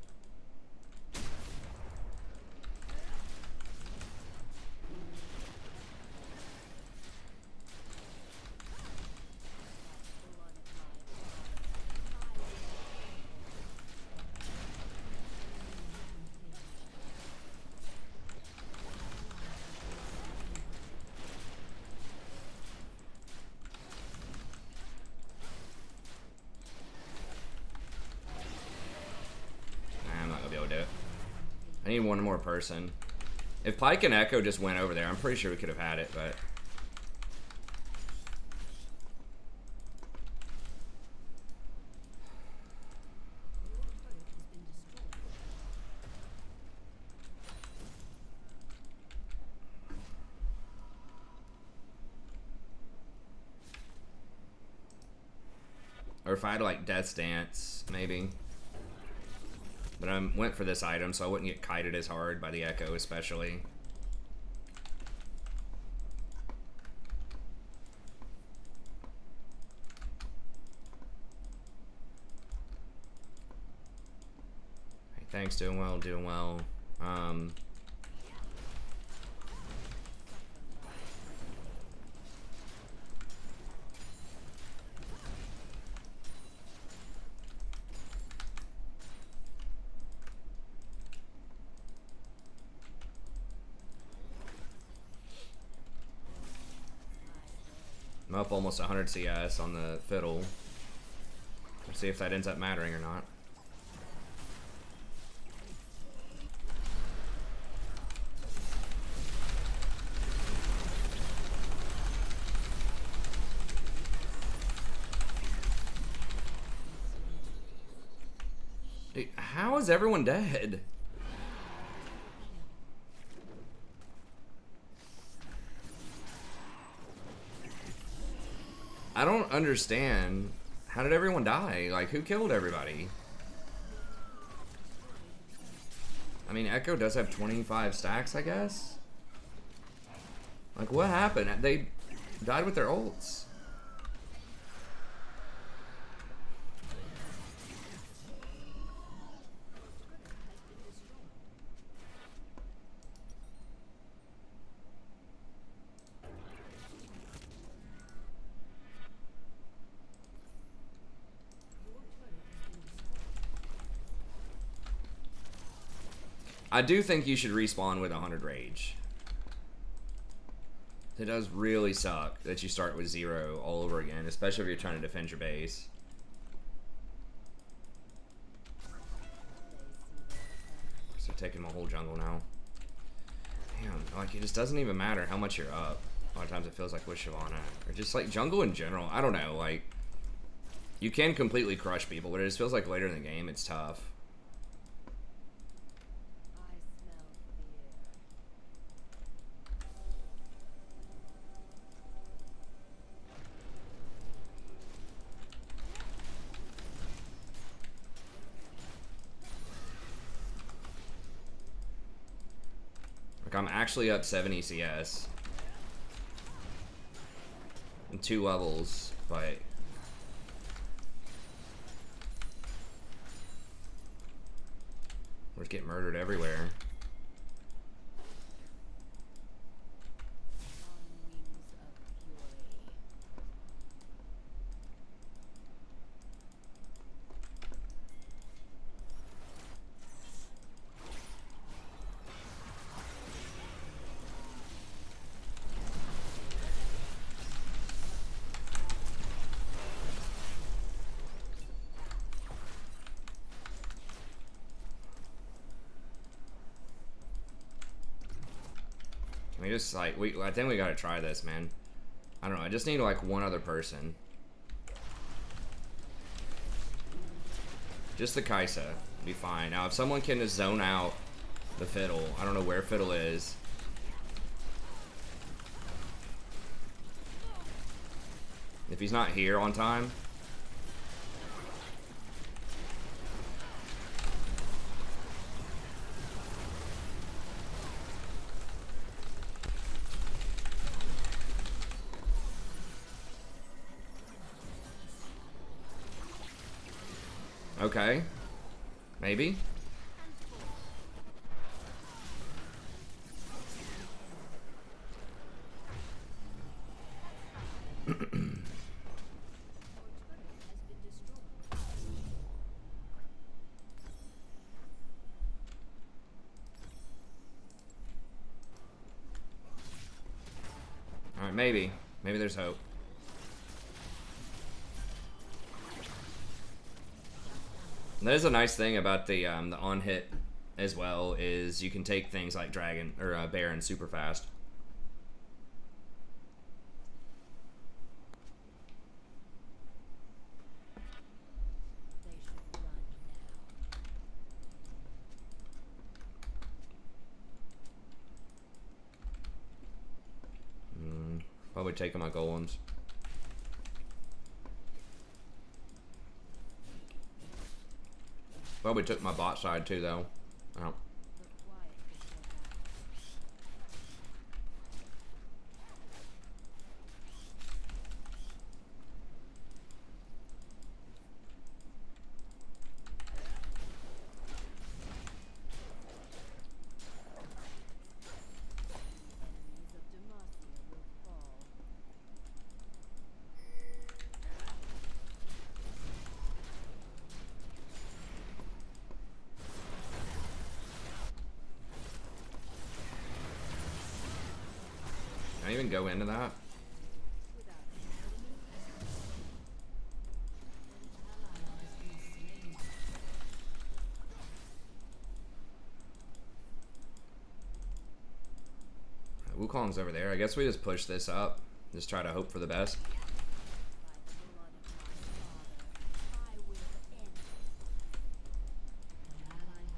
I need one more person. If Pyke and Echo just went over there, I'm pretty sure we could have had it, but... Or if I had like Death Stance, maybe. But I went for this item, so I wouldn't get kited as hard by the Echo, especially. Hey, thanks, doing well, doing well. I'm up almost 100 CS on the Fiddle. Let's see if that ends up mattering or not. Dude, how is everyone dead? I don't understand. How did everyone die? Like, who killed everybody? I mean, Echo does have 25 stacks, I guess? Like, what happened? They died with their ults. I do think you should respawn with 100 rage. It does really suck that you start with 0 all over again, especially if you're trying to defend your base. So taking my whole jungle now. Damn, like it just doesn't even matter how much you're up. A lot of times it feels like with Shyvana. Or just like jungle in general. I don't know, like you can completely crush people, but it just feels like later in the game it's tough. Like I'm actually up 7 ECS. In 2 levels, but we're getting murdered everywhere. We just like I think we gotta try this, man. I don't know. I just need like one other person. Just the Kaisa, be fine. Now, if someone can just zone out the Fiddle, I don't know where Fiddle is. If he's not here on time. Okay. Maybe. Alright, maybe. Maybe there's hope. And that is a nice thing about the on hit as well, is you can take things like Dragon or Baron super fast. Probably taking my golems. Probably took my bot side too, though. Oh. Can I even go into that? Wukong's over there. I guess we just push this up. Just try to hope for the best.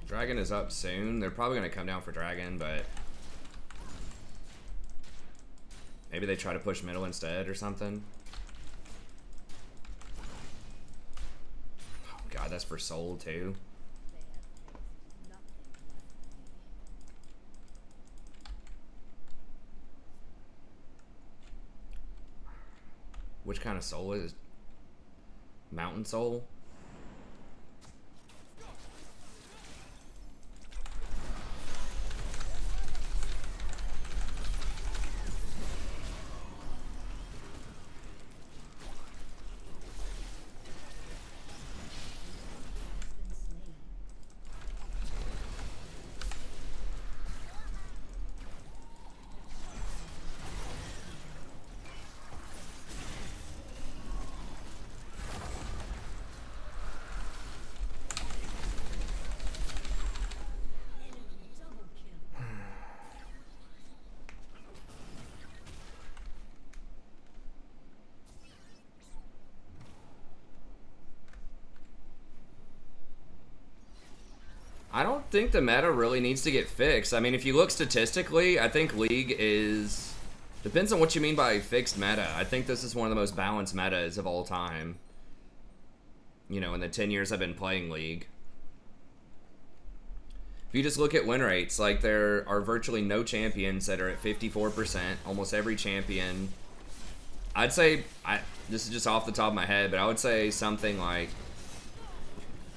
Dragon is up soon. They're probably going to come down for Dragon, but maybe they try to push middle instead or something. Oh god, that's for soul too. Which kind of soul is it? Mountain soul? I don't think the meta really needs to get fixed. I mean, if you look statistically, I think League is... Depends on what you mean by fixed meta. I think this is one of the most balanced metas of all time. You know, in the 10 years I've been playing League. If you just look at win rates, like there are virtually no champions that are at 54%. Almost every champion... I'd say... this is just off the top of my head, but I would say something like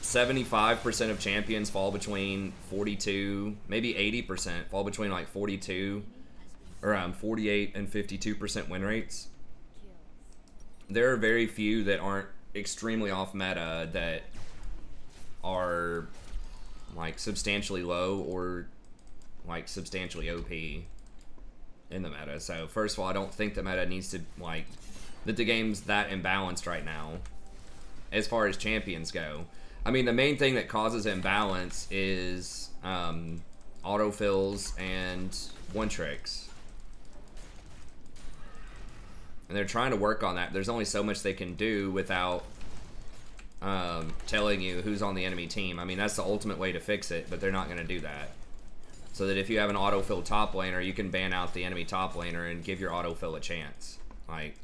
75% of champions fall between 42, maybe 80% fall between like 42, around 48 and 52% win rates. There are very few that aren't extremely off meta that are like substantially low or like substantially OP in the meta. So first of all, I don't think the meta needs to like that the game's that imbalanced right now as far as champions go. I mean, the main thing that causes imbalance is autofills and one tricks. And they're trying to work on that. There's only so much they can do without telling you who's on the enemy team. I mean, that's the ultimate way to fix it, but they're not going to do that. So that if you have an autofill top laner, you can ban out the enemy top laner and give your autofill a chance. Like,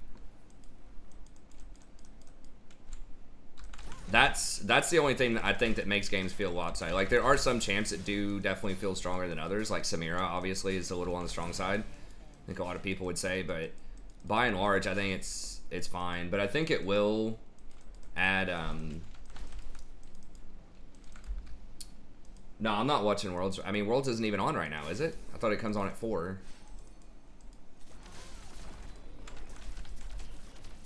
that's the only thing that I think that makes games feel lopsided. Like, there are some champs that do definitely feel stronger than others. Like Samira, obviously, is a little on the strong side. I think a lot of people would say, but by and large, I think it's fine. But I think it will add. No, I'm not watching Worlds. I mean, Worlds isn't even on right now, is it? I thought it comes on at 4.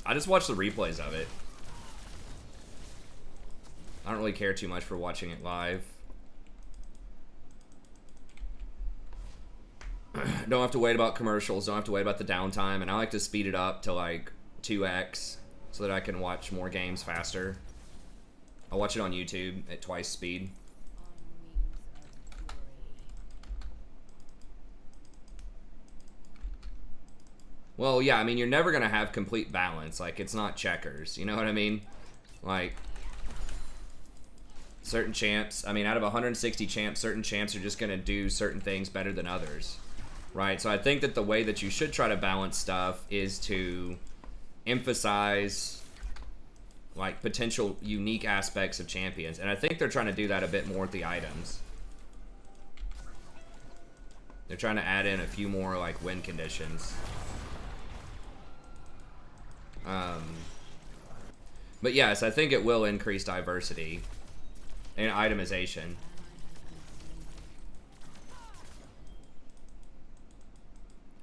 I just watched the replays of it. I don't really care too much for watching it live. Don't have to wait about commercials. Don't have to wait about the downtime. And I like to speed it up to like 2x so that I can watch more games faster. I watch it on YouTube at twice speed. Well, yeah, I mean, you're never going to have complete balance. Like, it's not checkers. You know what I mean? Like, certain champs, I mean, out of 160 champs, certain champs are just going to do certain things better than others. Right? So I think that the way that you should try to balance stuff is to emphasize, like, potential unique aspects of champions. And I think they're trying to do that a bit more with the items. They're trying to add in a few more, like, win conditions. But yes, I think it will increase diversity and itemization.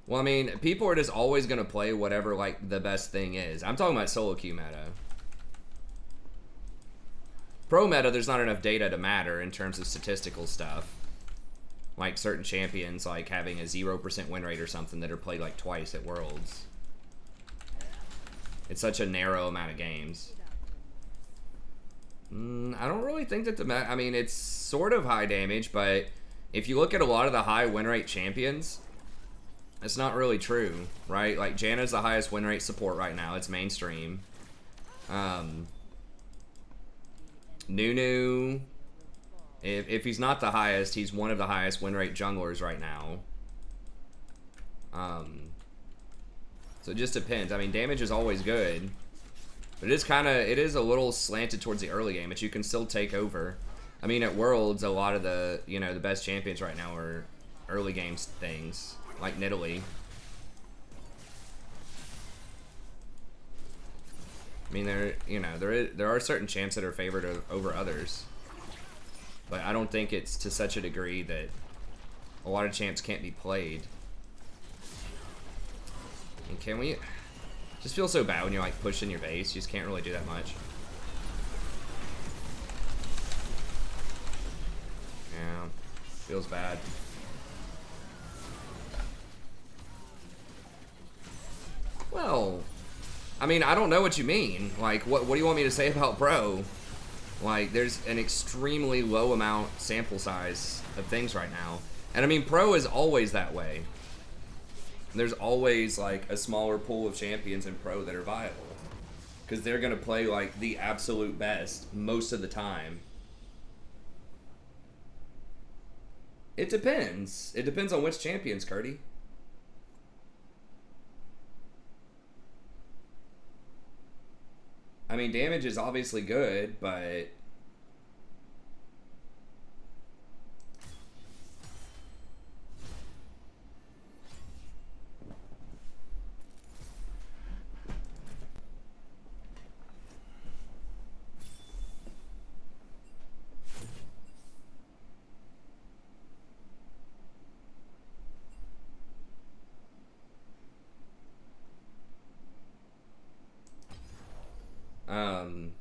Well, I mean, people are just always going to play whatever, like, the best thing is. I'm talking about solo queue meta. Pro meta, there's not enough data to matter in terms of statistical stuff. Like certain champions, like, having a 0% win rate or something that are played, like, twice at Worlds. It's such a narrow amount of games. I don't really think that I mean, it's sort of high damage, but if you look at a lot of the high win rate champions, it's not really true, right? Like, Janna's the highest win rate support right now. It's mainstream. Nunu, if he's not the highest, he's one of the highest win rate junglers right now. So it just depends. I mean, damage is always good. But it is a little slanted towards the early game, but you can still take over. I mean, at Worlds, a lot of the, you know, the best champions right now are early game things, like Nidalee. I mean, there are certain champs that are favored over others. But I don't think it's to such a degree that a lot of champs can't be played. And can we... Just feels so bad when you're like pushing your base. You just can't really do that much. Yeah, feels bad. Well, I mean, I don't know what you mean. Like, what do you want me to say about Pro? Like, there's an extremely low amount sample size of things right now. And I mean, Pro is always that way. There's always, like, a smaller pool of champions in Pro that are viable. Because they're going to play, like, the absolute best most of the time. It depends. It depends on which champions, Curdy. I mean, damage is obviously good, but um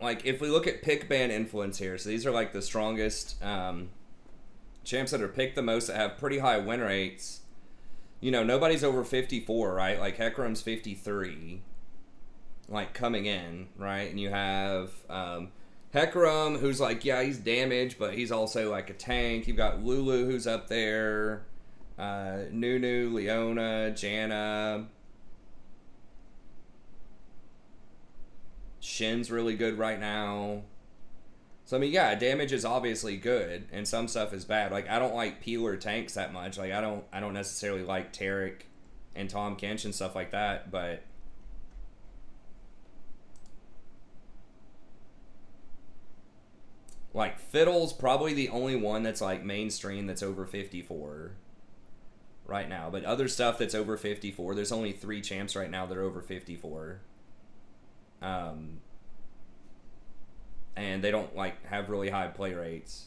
like if we look at pick ban influence here, so these are like the strongest champs that are picked the most that have pretty high win rates. You know, nobody's over 54, right? Like Hecarim's 53, like coming in, right? And you have Hecarim, who's like, yeah, he's damaged, but he's also like a tank. You've got Lulu, who's up there, Nunu, Leona, Janna. Shin's really good right now. So I mean, yeah, damage is obviously good, and some stuff is bad. Like I don't like peeler tanks that much. Like I don't necessarily like Tarek and Tom Kench and stuff like that. But like Fiddle's probably the only one that's like mainstream that's over 54 right now. But other stuff that's over 54, there's only 3 champs right now that are over 54. And they don't like have really high play rates.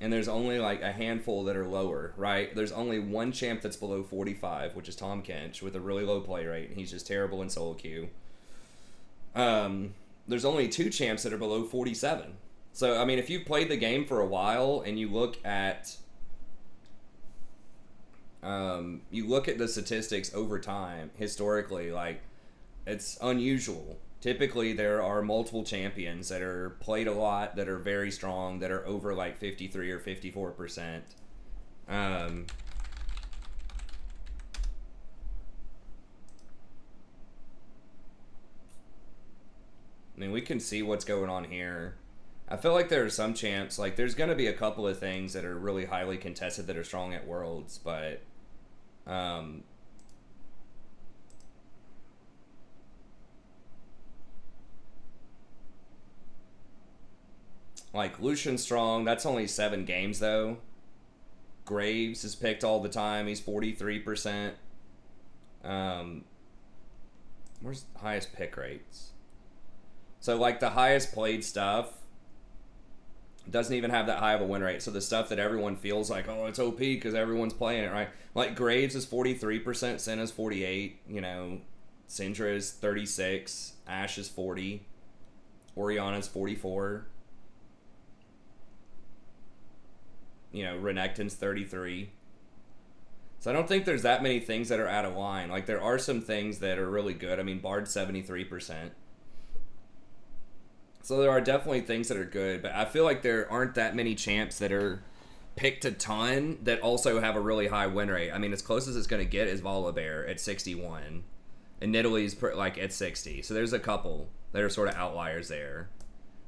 And there's only like a handful that are lower, right? There's only one champ that's below 45, which is Tom Kench with a really low play rate, and he's just terrible in solo queue. There's only 2 champs that are below 47. So I mean, if you've played the game for a while and you look at the statistics over time, historically, like it's unusual. Typically, there are multiple champions that are played a lot, that are very strong, that are over like 53 or 54%. I mean, we can see what's going on here. I feel like there are some champs, like there's going to be a couple of things that are really highly contested that are strong at Worlds, but like Lucian strong, that's only 7 games though. Graves is picked all the time, he's 43%. Where's the highest pick rates? So like the highest played stuff doesn't even have that high of a win rate. So the stuff that everyone feels like, oh, it's OP because everyone's playing it, right? Like Graves is 43%, Senna's 48, you know, Syndra is 36, Ashe is 40, Oriana's 44. You know, Renekton's 33. So I don't think there's that many things that are out of line. Like there are some things that are really good. I mean, Bard's 73%. So there are definitely things that are good, but I feel like there aren't that many champs that are picked a ton that also have a really high win rate. I mean, as close as it's going to get is Volibear at 61, and Nidalee's like at 60. So there's a couple that are sort of outliers there.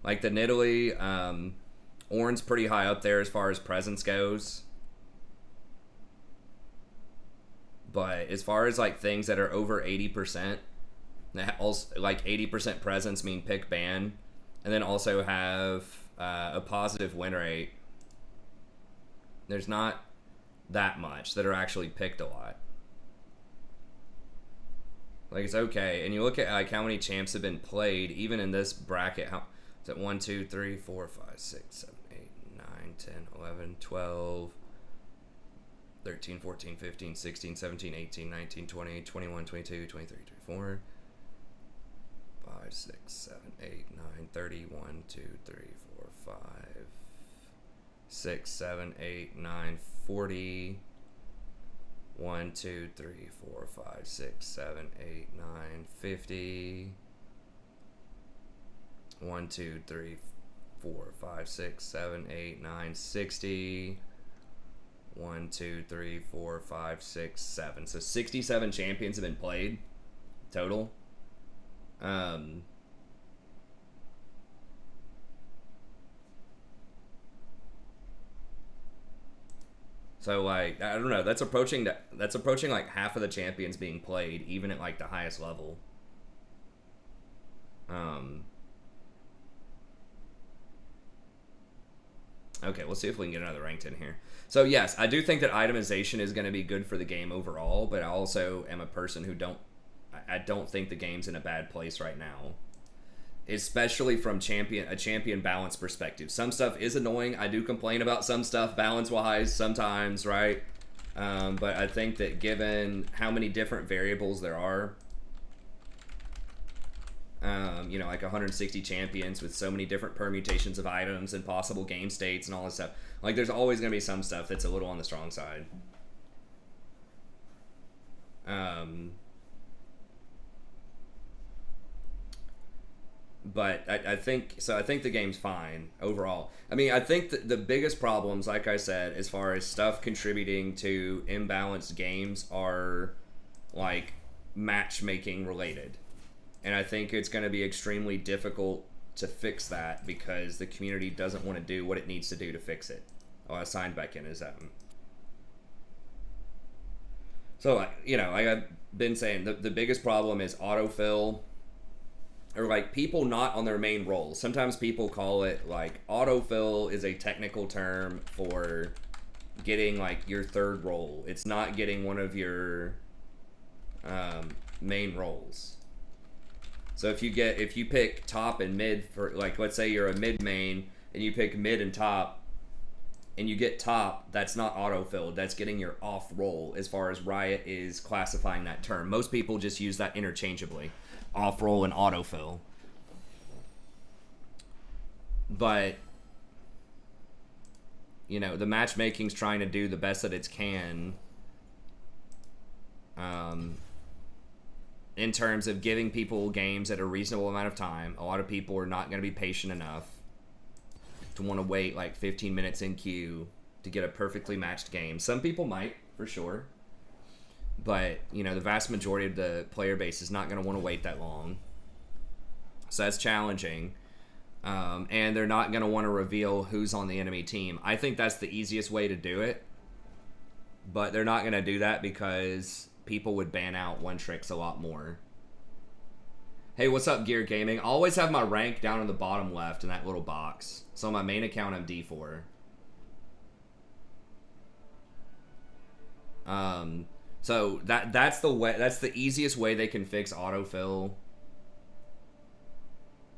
Like the Nidalee, Ornn's pretty high up there as far as presence goes. But as far as like things that are over 80%, that also like 80% presence mean pick ban, and then also have a positive win rate. There's not that much that are actually picked a lot. Like it's okay, and you look at like how many champs have been played, even in this bracket. How is it? 1, 2, 3, 4, 5, 6, 7, 8, 9, 10, 11, 12, 13, 14, 15, 16, 17, 18, 19, 20, 21, 22, 23, 24, 5, 6, 7, 8, 9, 30, 1, 2, 3, 4, 5, 6, 7, 8, 9, 40, 1, 2, 3, 4, 5, 6, 7, 8, 9, 50, 1, 2, 3, 4, 5, 6, 7, 8, 9, 60, 1, 2, 3, 4, 5, 6, 7. So 67 champions have been played total. So like I don't know, that's approaching like half of the champions being played, even at like the highest level. Okay, we'll see if we can get another ranked in here. So yes, I do think that itemization is going to be good for the game overall, but I also am a person who I don't think the game's in a bad place right now, especially from a champion balance perspective. Some stuff is annoying. I do complain about some stuff balance wise sometimes, right? But I think that given how many different variables there are, you know, like 160 champions with so many different permutations of items and possible game states and all this stuff. Like, there's always going to be some stuff that's a little on the strong side. But I think so. I think the game's fine overall. I mean, I think the biggest problems, like I said, as far as stuff contributing to imbalanced games, are like matchmaking related. And I think it's going to be extremely difficult to fix that because the community doesn't want to do what it needs to do to fix it. Oh, I signed back in as that. So, you know, like I've been saying, the biggest problem is autofill, or like people not on their main role. Sometimes people call it like autofill is a technical term for getting like your third role. It's not getting one of your main roles. So if you pick top and mid for, like, let's say you're a mid main and you pick mid and top and you get top, that's not autofilled. That's getting your off role as far as Riot is classifying that term. Most people just use that interchangeably, off role and autofill. But you know, the matchmaking's trying to do the best that it can. In terms of giving people games at a reasonable amount of time. A lot of people are not going to be patient enough to want to wait like 15 minutes in queue to get a perfectly matched game. Some people might, for sure. But, you know, the vast majority of the player base is not going to want to wait that long. So that's challenging. And they're not going to want to reveal who's on the enemy team. I think that's the easiest way to do it. But they're not going to do that because people would ban out one tricks a lot more. Hey, what's up, Gear Gaming? I always have my rank down in the bottom left in that little box. So on my main account, I'm D4. So that's the way. That's the easiest way they can fix autofill.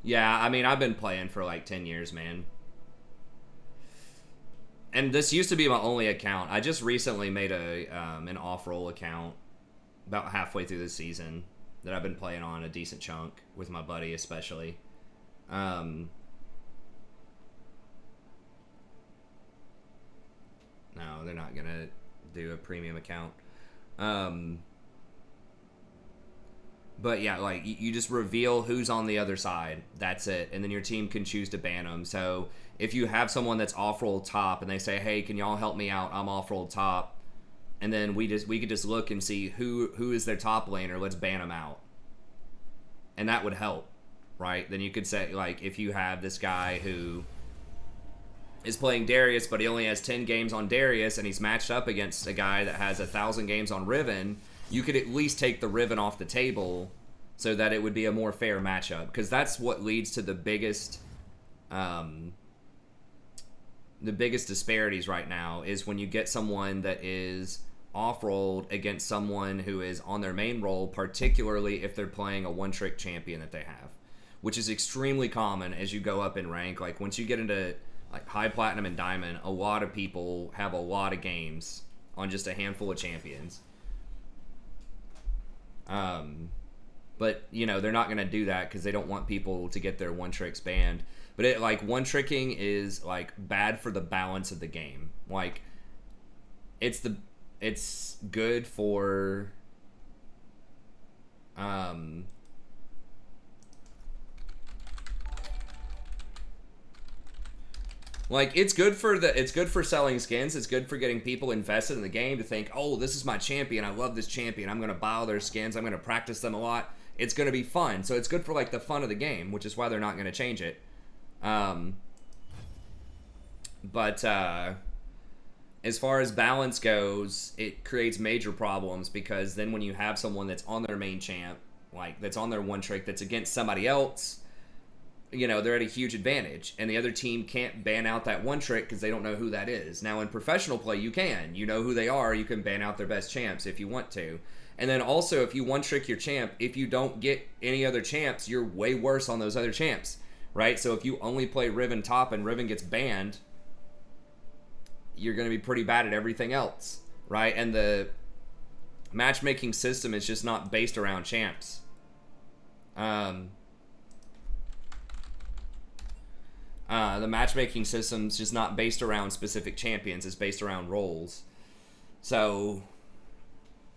Yeah, I mean, I've been playing for like 10 years, man. And this used to be my only account. I just recently made an off-roll account about halfway through the season that I've been playing on a decent chunk with my buddy, especially. No, they're not gonna do a premium account. But yeah, like you just reveal who's on the other side. That's it, and then your team can choose to ban them. So if you have someone that's off-roll top and they say, "Hey, can y'all help me out? I'm off-roll top," and then we could just look and see who is their top laner. Let's ban them out, and that would help, right? Then you could say, like, if you have this guy who is playing Darius, but he only has 10 games on Darius, and he's matched up against a guy that has 1,000 games on Riven, you could at least take the Riven off the table so that it would be a more fair matchup. Because that's what leads to the biggest disparities right now, is when you get someone that is off-rolled against someone who is on their main role, particularly if they're playing a one-trick champion that they have, which is extremely common as you go up in rank. Like, once you get into like high platinum and diamond, a lot of people have a lot of games on just a handful of champions. But you know, they're not going to do that because they don't want people to get their one tricks banned. But it, like, one tricking is like bad for the balance of the game. Like, it's good for Like it's good for selling skins. It's good for getting people invested in the game to think, oh, this is my champion. I love this champion. I'm gonna buy all their skins. I'm gonna practice them a lot. It's gonna be fun. So it's good for like the fun of the game, which is why they're not gonna change it. But as far as balance goes, it creates major problems because then when you have someone that's on their main champ, like that's on their one trick that's against somebody else, you know, they're at a huge advantage. And the other team can't ban out that one trick because they don't know who that is. Now in professional play, you can. You know who they are. You can ban out their best champs if you want to. And then also, if you one trick your champ, if you don't get any other champs, you're way worse on those other champs, right? So if you only play Riven top and Riven gets banned, you're going to be pretty bad at everything else, right? And the matchmaking system is just not based around champs. The matchmaking system's just not based around specific champions. It's based around roles. So,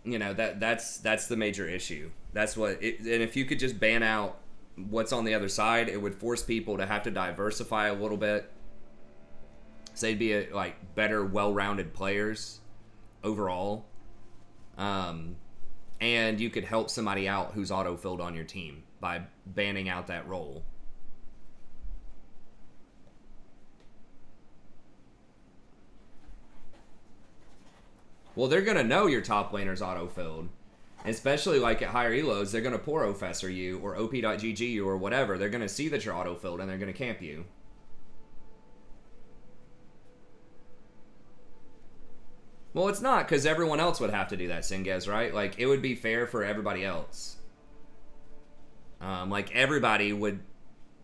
you know, that's the major issue. That's what it, and if you could just ban out what's on the other side, it would force people to have to diversify a little bit. So they'd be like better, well-rounded players overall. And you could help somebody out who's auto-filled on your team by banning out that role. Well, they're going to know your top laner's auto-filled. Especially like at higher elos, they're going to poor Professor you or op.gg you or whatever. They're going to see that you're auto-filled and they're going to camp you. Well, it's not, because everyone else would have to do that, Singez, right? Like, it would be fair for everybody else. Like, everybody would,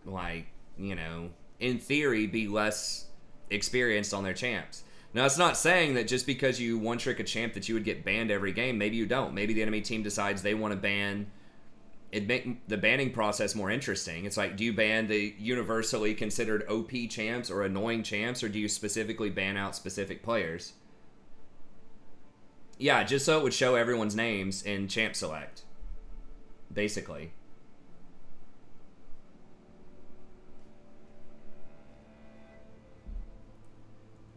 like, you know, in theory, be less experienced on their champs. Now, it's not saying that just because you one-trick a champ that you would get banned every game. Maybe you don't. Maybe the enemy team decides they want to ban... It'd make the banning process more interesting. It's like, do you ban the universally considered OP champs or annoying champs, or do you specifically ban out specific players? Yeah, just so it would show everyone's names in champ select. Basically.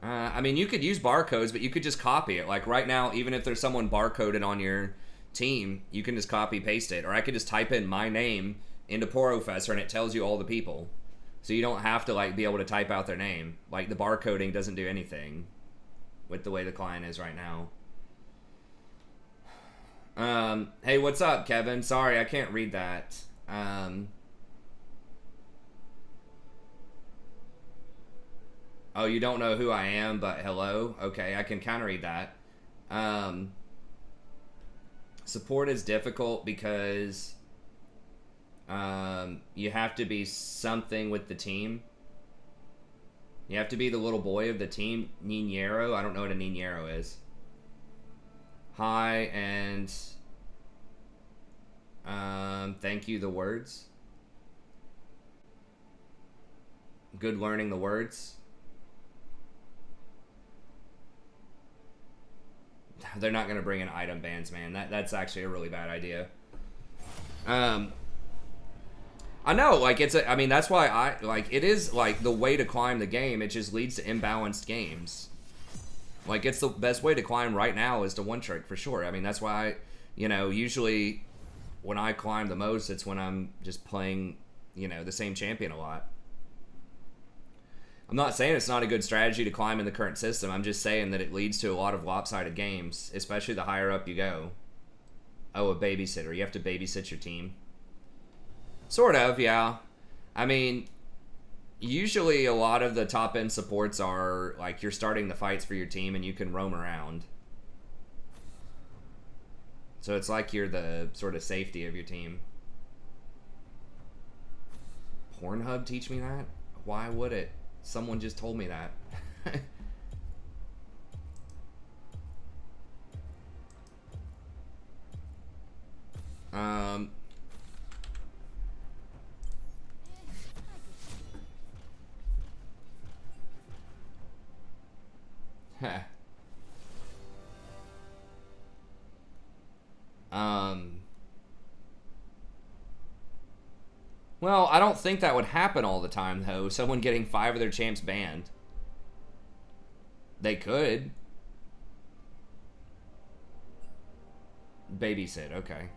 I mean, you could use barcodes, but you could just copy it. Like right now, even if there's someone barcoded on your team, you can just copy paste it. Or I could just type in my name into Professor and it tells you all the people. So you don't have to like be able to type out their name. Like the barcoding doesn't do anything with the way the client is right now. Hey, what's up, Kevin? Sorry, I can't read that. Oh, you don't know who I am, but hello? Okay, I can kind of read that. Support is difficult because you have to be something with the team. You have to be the little boy of the team. Niñero? I don't know what a Niñero is. Hi, and thank you, the words. Good learning the words. They're not going to bring in item bans, man. That's actually a really bad idea. I know, like, I mean, that's why it is, like, the way to climb the game. It just leads to imbalanced games. Like, it's the best way to climb right now is to one-trick, for sure. I mean, that's why, you know, usually when I climb the most, it's when I'm just playing, you know, the same champion a lot. I'm not saying it's not a good strategy to climb in the current system. I'm just saying that it leads to a lot of lopsided games, especially the higher up you go. Oh, a babysitter. You have to babysit your team. Sort of, yeah. I mean... Usually a lot of the top-end supports are, like, you're starting the fights for your team and you can roam around. So it's like you're the sort of safety of your team. Pornhub teach me that? Why would it? Someone just told me that. Well, I don't think that would happen all the time, though. Someone getting 5 of their champs banned. They could. Babysit, okay.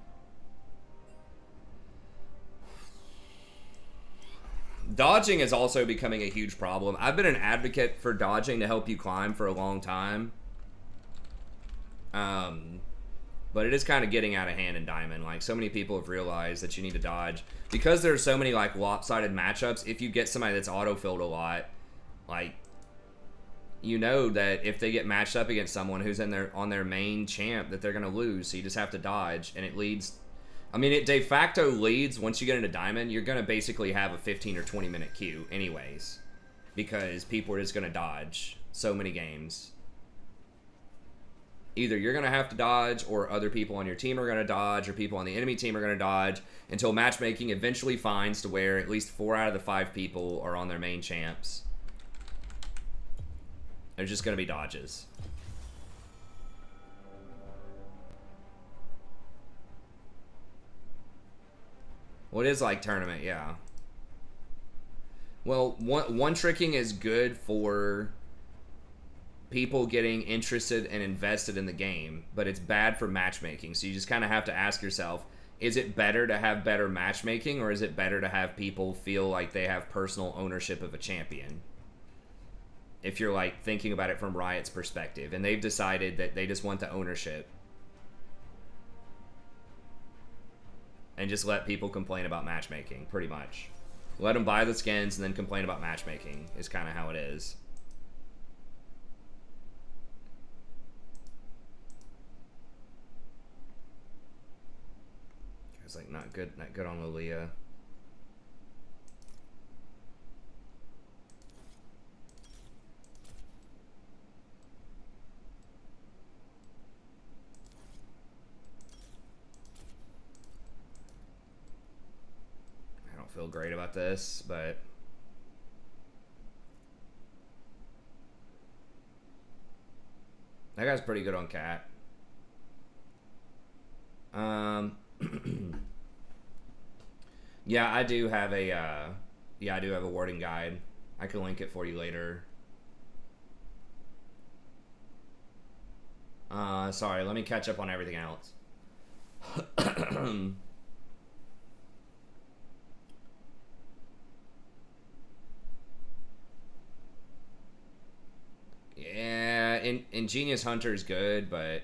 Dodging is also becoming a huge problem. I've been an advocate for dodging to help you climb for a long time. But it is kind of getting out of hand in Diamond. Like, so many people have realized that you need to dodge. Because there's so many, like, lopsided matchups, if you get somebody that's auto-filled a lot, like, you know that if they get matched up against someone who's on their main champ, that they're going to lose. So you just have to dodge, and it leads... I mean, it de facto leads, once you get into Diamond, you're going to basically have a 15 or 20 minute queue anyways. Because people are just going to dodge so many games. Either you're going to have to dodge, or other people on your team are going to dodge, or people on the enemy team are going to dodge, until matchmaking eventually finds to where at least 4 out of the 5 people are on their main champs. There's just going to be dodges. Well, it is like tournament, yeah. Well, one tricking is good for people getting interested and invested in the game, but it's bad for matchmaking. So you just kind of have to ask yourself, is it better to have better matchmaking, or is it better to have people feel like they have personal ownership of a champion? If you're like thinking about it from Riot's perspective, and they've decided that they just want the ownership. And just let people complain about matchmaking, pretty much. Let them buy the skins and then complain about matchmaking is kind of how it is. It's like not good on Lilia. Feel great about this, but that guy's pretty good on Cat. Yeah, I do have a wording guide. I can link it for you later. Sorry, let me catch up on everything else. Yeah, Ingenious Hunter is good, but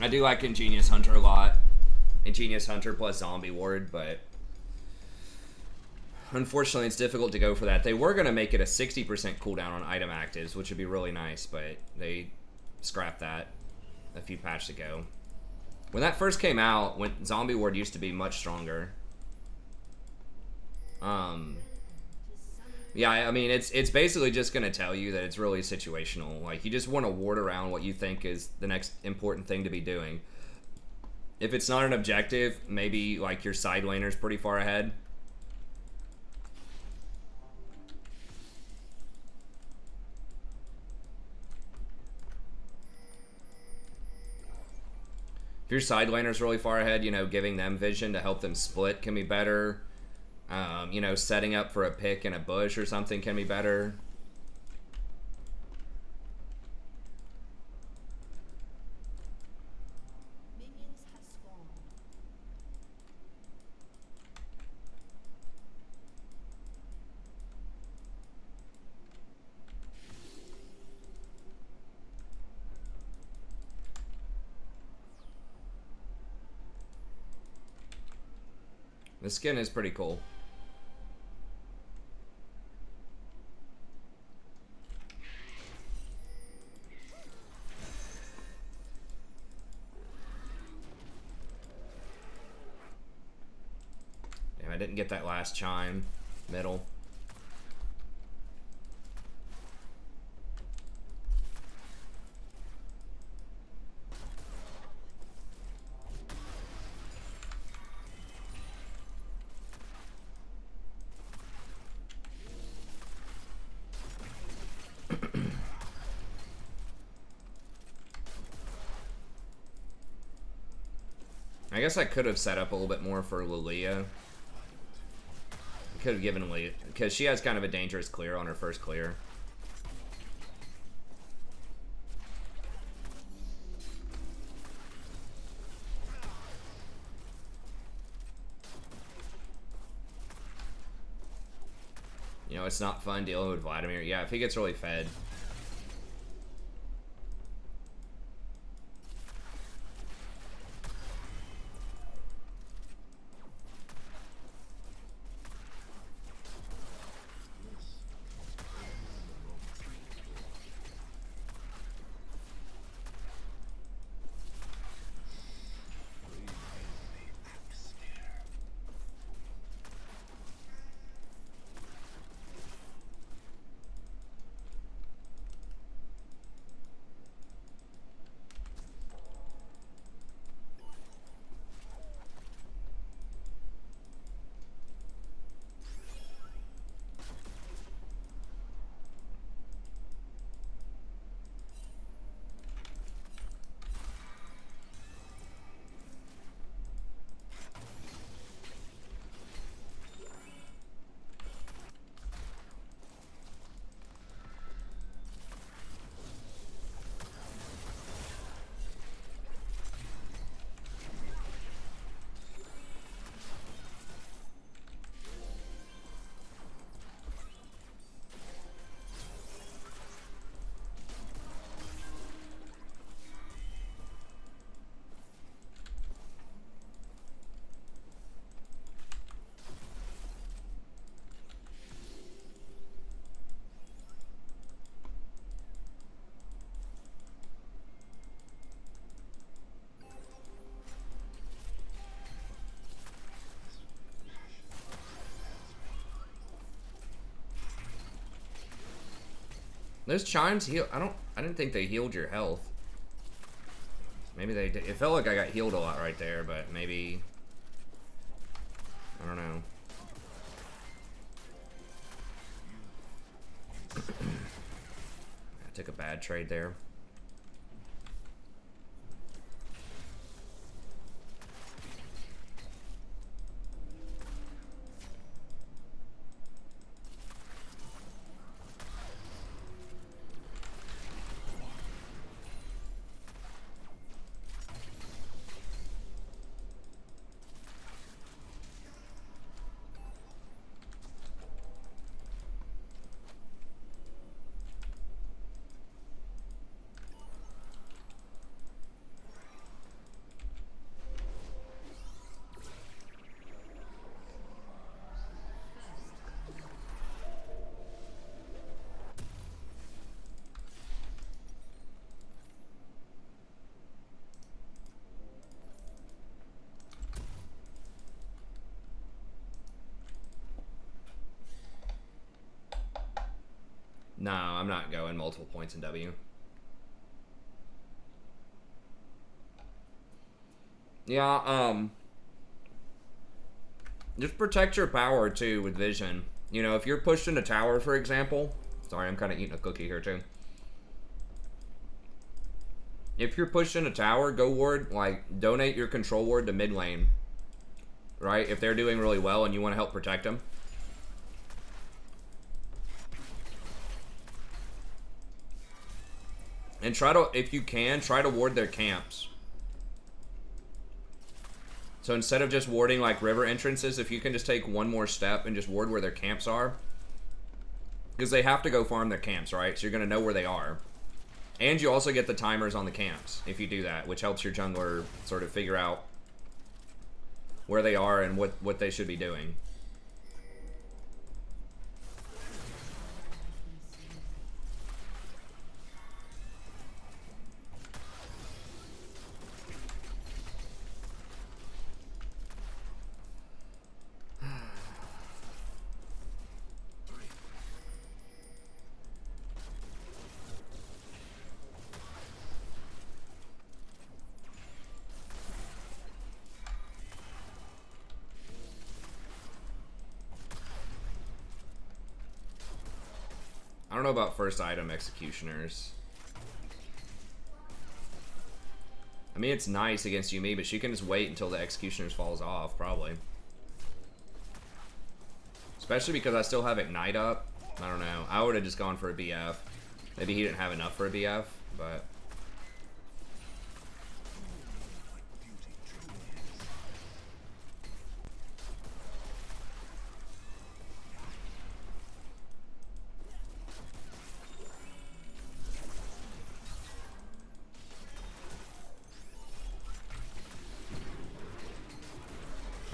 I do like Ingenious Hunter a lot. Ingenious Hunter plus Zombie Ward, but unfortunately it's difficult to go for that. They were going to make it a 60% cooldown on item actives, which would be really nice, but they scrapped that a few patches ago. When that first came out, when Zombie Ward used to be much stronger. Yeah, I mean, it's basically just going to tell you that it's really situational. Like, you just want to ward around what you think is the next important thing to be doing. If it's not an objective, maybe, like, your side laner's pretty far ahead. If your side laner's really far ahead, you know, giving them vision to help them split can be better. You know, setting up for a pick in a bush or something can be better. Minions have spawned. The skin is pretty cool. Damn, I didn't get that last chime. Middle. I guess I could have set up a little bit more for Lilia. Could have given away, because she has kind of a dangerous clear on her first clear. You know, it's not fun dealing with Vladimir. Yeah, if he gets really fed. Those chimes heal. I didn't think they healed your health. Maybe they did. It felt like I got healed a lot right there, but maybe, I don't know. I took a bad trade there. No, I'm not going multiple points in W. Yeah, just protect your power too with vision. You know, if you're pushed into tower, for example. Sorry, I'm kind of eating a cookie here too. If you're pushed into tower, go ward, like, donate your control ward to mid lane. Right? If they're doing really well and you want to help protect them. And try to, if you can, try to ward their camps. So instead of just warding like river entrances, if you can just take one more step and just ward where their camps are. Because they have to go farm their camps, right? So you're going to know where they are. And you also get the timers on the camps if you do that, which helps your jungler sort of figure out where they are and what they should be doing. I don't know about first item executioners. I mean, it's nice against Yumi, but she can just wait until the executioners falls off, probably. Especially because I still have Ignite up. I don't know. I would have just gone for a BF. Maybe he didn't have enough for a BF, but...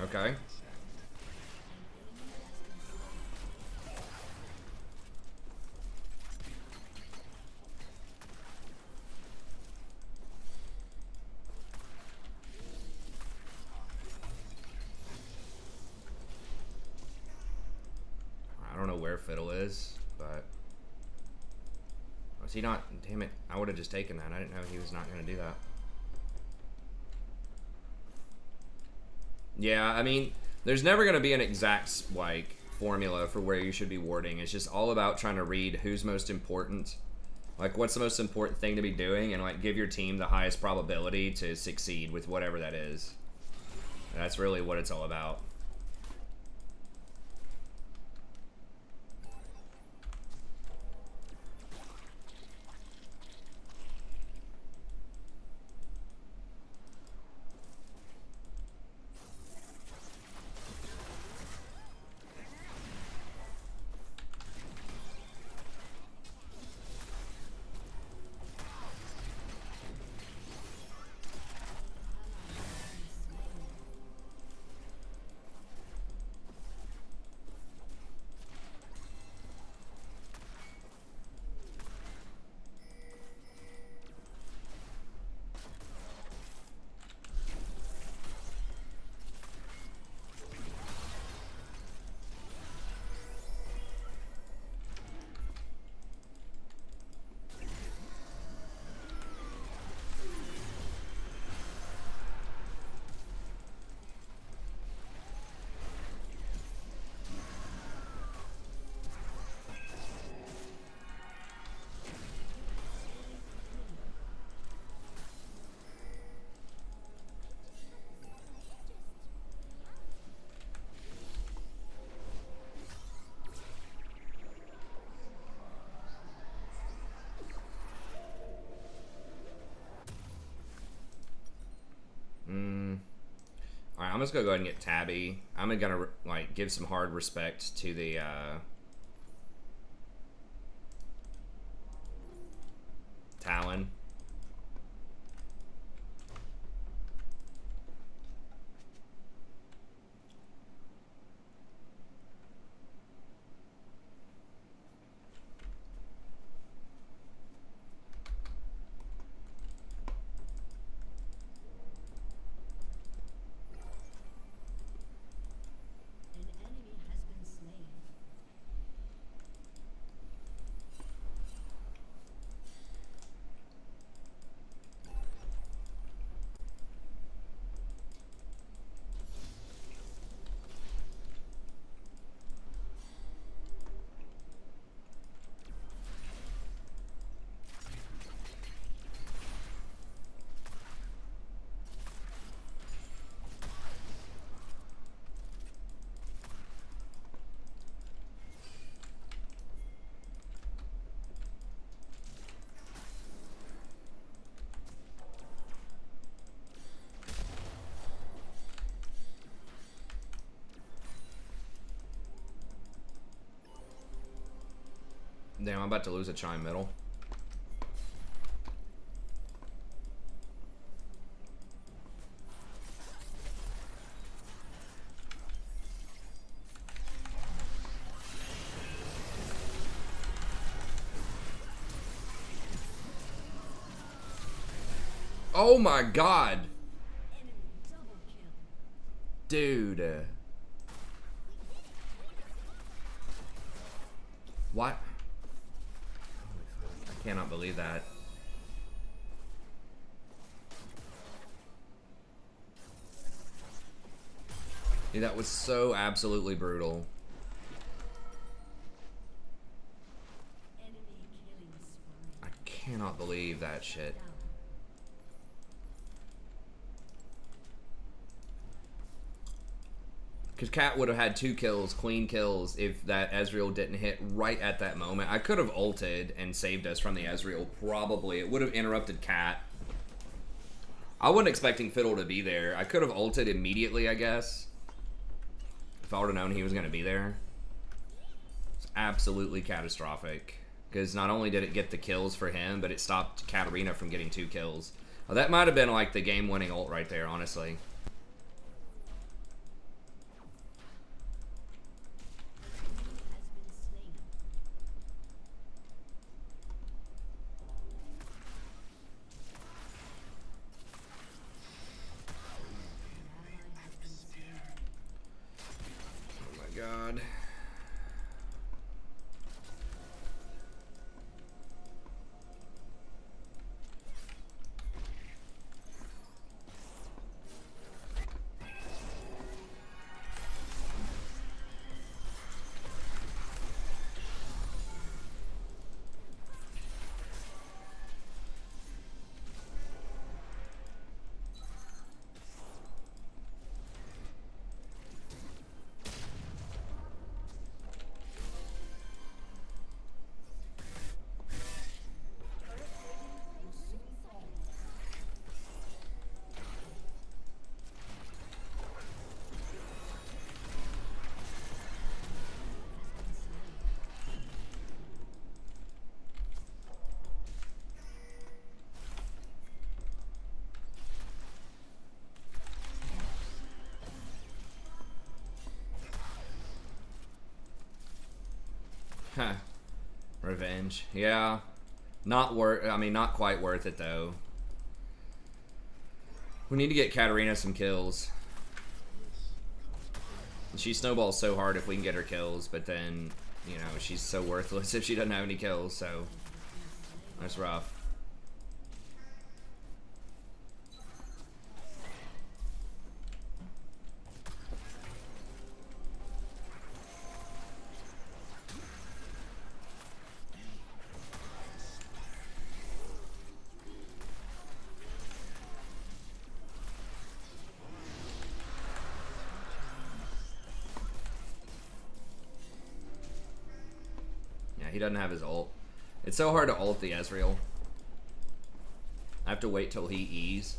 Okay. I don't know where Fiddle is, but... Was he not? Damn it. I would have just taken that. I didn't know he was not going to do that. Yeah, I mean, there's never going to be an exact, like, formula for where you should be warding. It's just all about trying to read who's most important. Like, what's the most important thing to be doing, and, like, give your team the highest probability to succeed with whatever that is. That's really what it's all about. Alright, I'm just gonna go ahead and get Tabby. I'm gonna, like, give some hard respect to the, Talon. An enemy has been slain. Damn, I'm about to lose a chime middle. Oh my god! Enemy double kill. Dude. What? I cannot believe that. Dude, that was so absolutely brutal. Enemy killing spree. I cannot believe that shit. Down. Because Cat would have had 2 kills, clean kills, if that Ezreal didn't hit right at that moment. I could have ulted and saved us from the Ezreal, probably. It would have interrupted Cat. I wasn't expecting Fiddle to be there. I could have ulted immediately, I guess. If I would have known he was going to be there. It's absolutely catastrophic. Because not only did it get the kills for him, but it stopped Katarina from getting 2 kills. Well, that might have been like the game-winning ult right there, honestly. Oh my god. Huh. Revenge. Yeah. Not worth. I mean, not quite worth it though. We need to get Katarina some kills. She snowballs so hard if we can get her kills, but then, you know, she's so worthless if she doesn't have any kills, so that's rough. He doesn't have his ult. It's so hard to ult the Ezreal. I have to wait till he E's.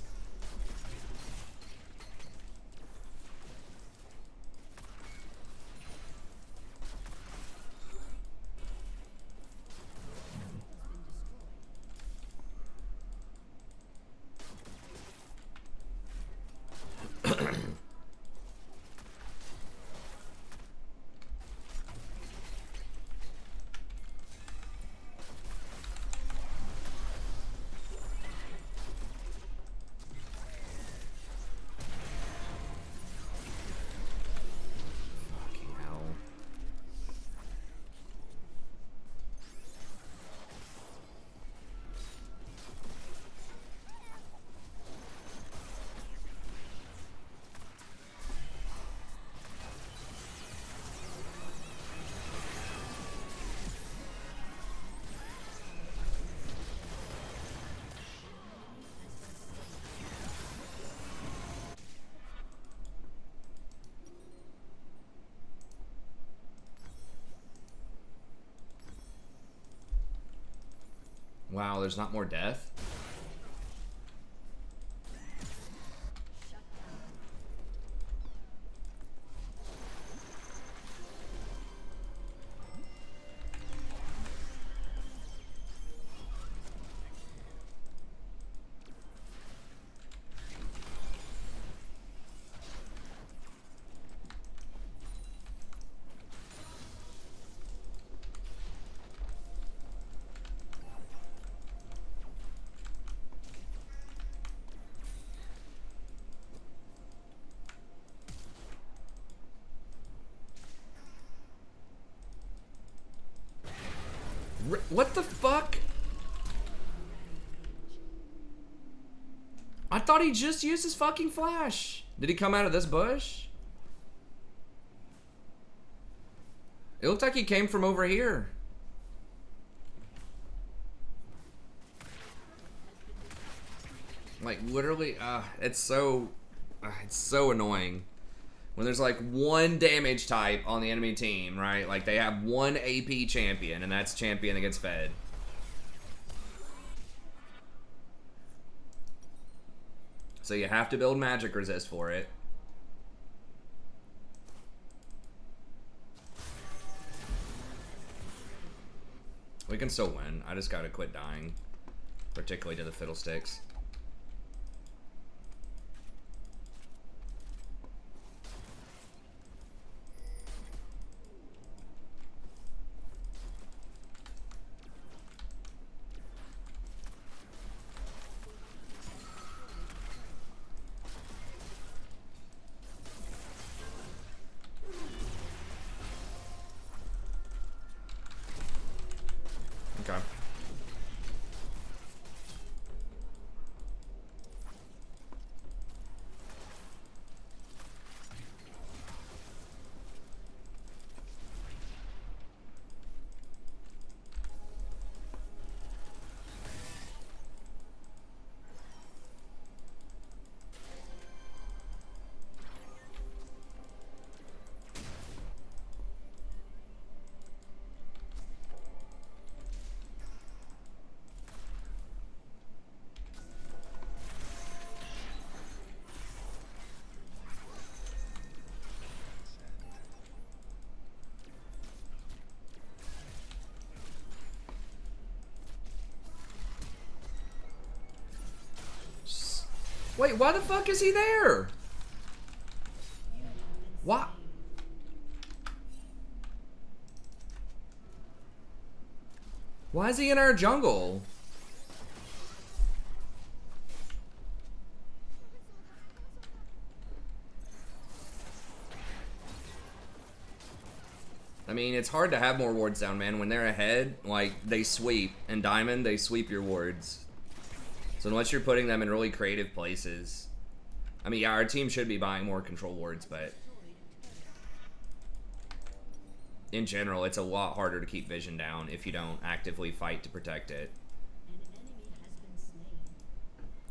Wow, there's not more death? What the fuck? I thought he just used his fucking flash. Did he come out of this bush? It looked like he came from over here. Like literally, it's so annoying. When there's like one damage type on the enemy team, right? Like they have one AP champion, and that's champion that gets fed. So you have to build magic resist for it. We can still win. I just gotta quit dying. Particularly to the fiddlesticks. Okay. Wait, why the fuck is he there? Why? Why is he in our jungle? I mean, it's hard to have more wards down, man. When they're ahead, like, they sweep. In Diamond, they sweep your wards. So unless you're putting them in really creative places... I mean, yeah, our team should be buying more control wards, but... in general, it's a lot harder to keep vision down if you don't actively fight to protect it.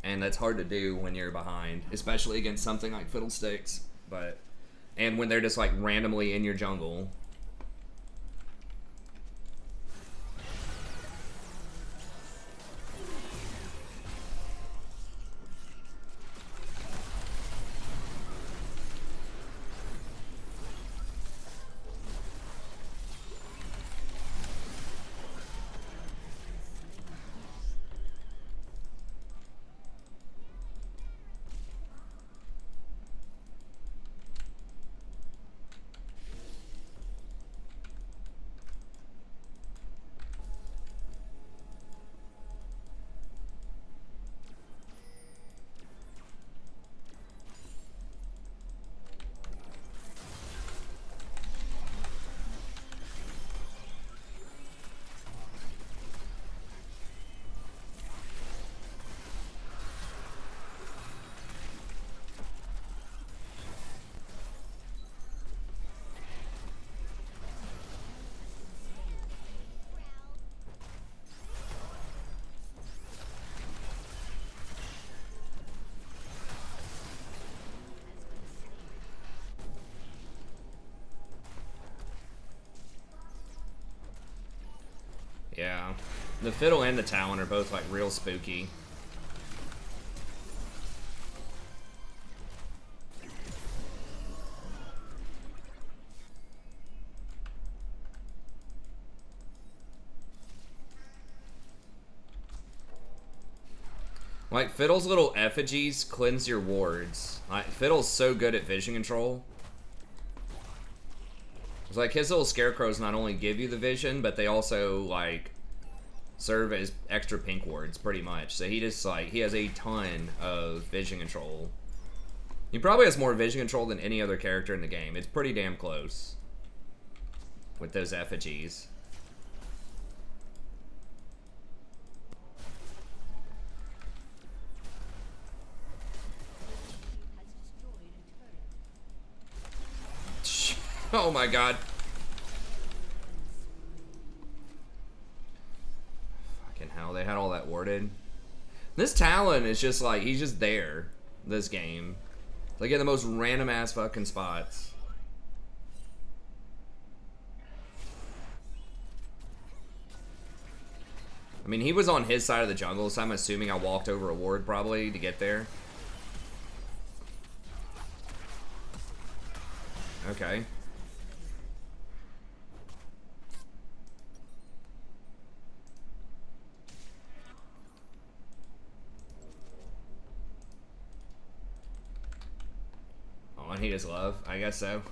And that's hard to do when you're behind, especially against something like Fiddlesticks. But... and when they're just, like, randomly in your jungle... Yeah. The Fiddle and the Talon are both, like, real spooky. Like, Fiddle's little effigies cleanse your wards. Like, Fiddle's so good at vision control. It's like his little scarecrows not only give you the vision, but they also, like, serve as extra pink wards, pretty much. So he just, like, he has a ton of vision control. He probably has more vision control than any other character in the game. It's pretty damn close with those effigies. Oh my god. Fucking hell, they had all that warded. This Talon is just like, he's just there, this game. Like in the most random ass fucking spots. I mean, he was on his side of the jungle, so I'm assuming I walked over a ward probably to get there. Okay. Oh, and he just love. I guess so.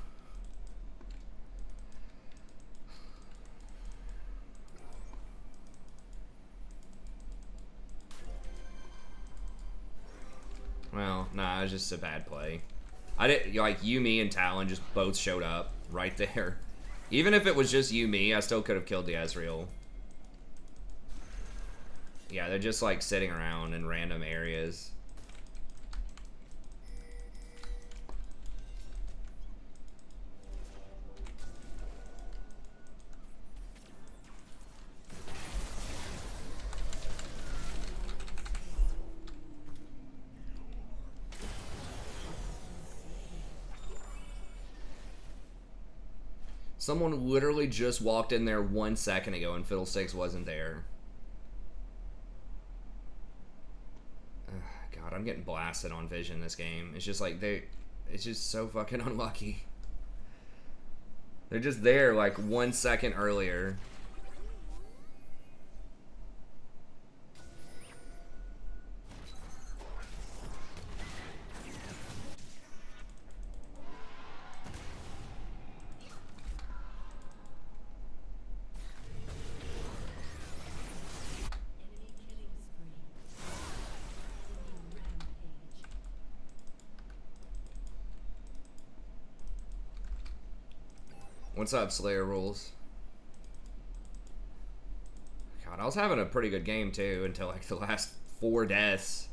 Well, nah, it was just a bad play. I didn't like Yumi and Talon just both showed up right there. Even if it was just Yumi, I still could have killed the Ezreal. Yeah, they're just like sitting around in random areas. Someone literally just walked in there 1 second ago and Fiddlesticks wasn't there. God, I'm getting blasted on vision this game. It's just like it's just so fucking unlucky. They're just there like 1 second earlier. What's up, Slayer Rules? God, I was having a pretty good game too until like the last 4 deaths.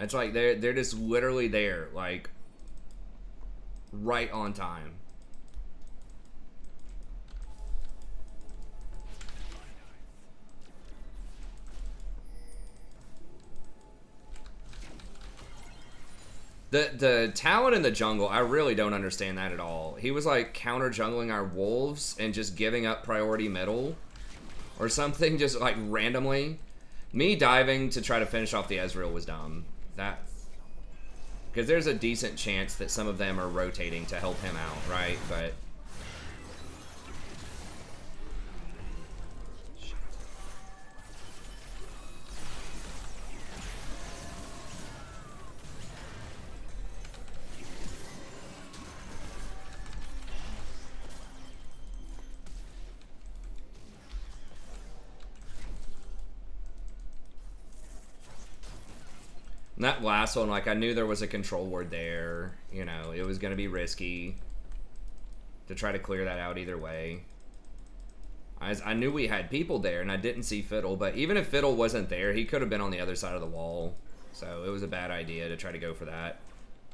It's like they're just literally there, like right on time. The Talon in the jungle, I really don't understand that at all. He was like counter jungling our wolves and just giving up priority middle or something, just like randomly. Me diving to try to finish off the Ezreal was dumb. That, because there's a decent chance that some of them are rotating to help him out, right? But and that last one, like, I knew there was a control ward there. You know, it was going to be risky to try to clear that out either way. I knew we had people there, and I didn't see Fiddle, but even if Fiddle wasn't there, he could have been on the other side of the wall. So it was a bad idea to try to go for that.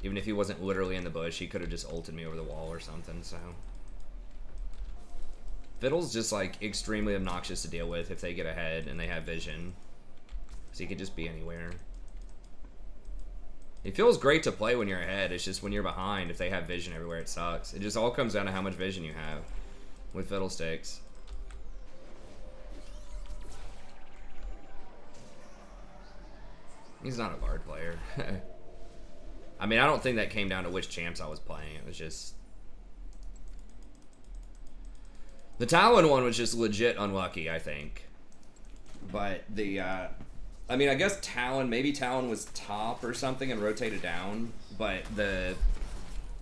Even if he wasn't literally in the bush, he could have just ulted me over the wall or something, so. Fiddle's just, like, extremely obnoxious to deal with if they get ahead and they have vision. So he could just be anywhere. It feels great to play when you're ahead. It's just when you're behind, if they have vision everywhere, it sucks. It just all comes down to how much vision you have with Fiddlesticks. He's not a Bard player. I mean, I don't think that came down to which champs I was playing. It was just... The Talon one was just legit unlucky, I think. But the, I mean, I guess Talon, maybe Talon was top or something and rotated down, but the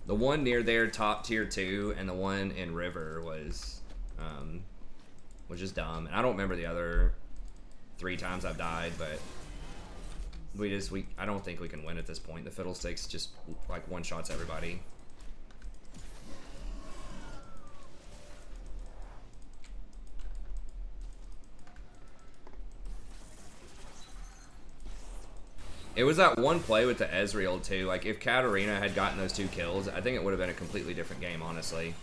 one near there, top tier 2, and the one in River was just dumb. And I don't remember the other 3 times I've died, but I don't think we can win at this point. The Fiddlesticks just, like, one-shots everybody. It was that one play with the Ezreal too. Like if Katarina had gotten those 2 kills, I think it would have been a completely different game, honestly.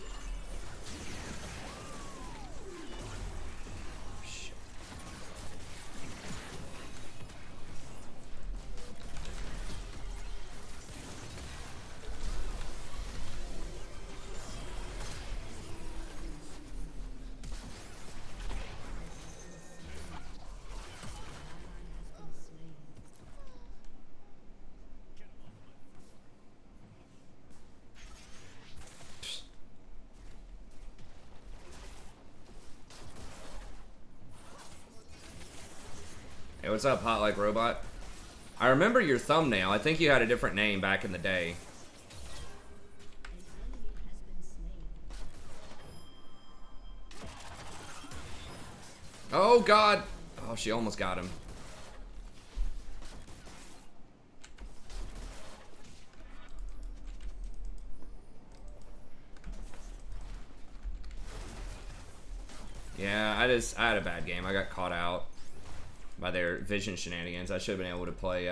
Hey, what's up, Hot Like Robot? I remember your thumbnail. I think you had a different name back in the day. Oh, God. Oh, she almost got him. Yeah, I had a bad game. I got caught out by their vision shenanigans. I should have been able to play,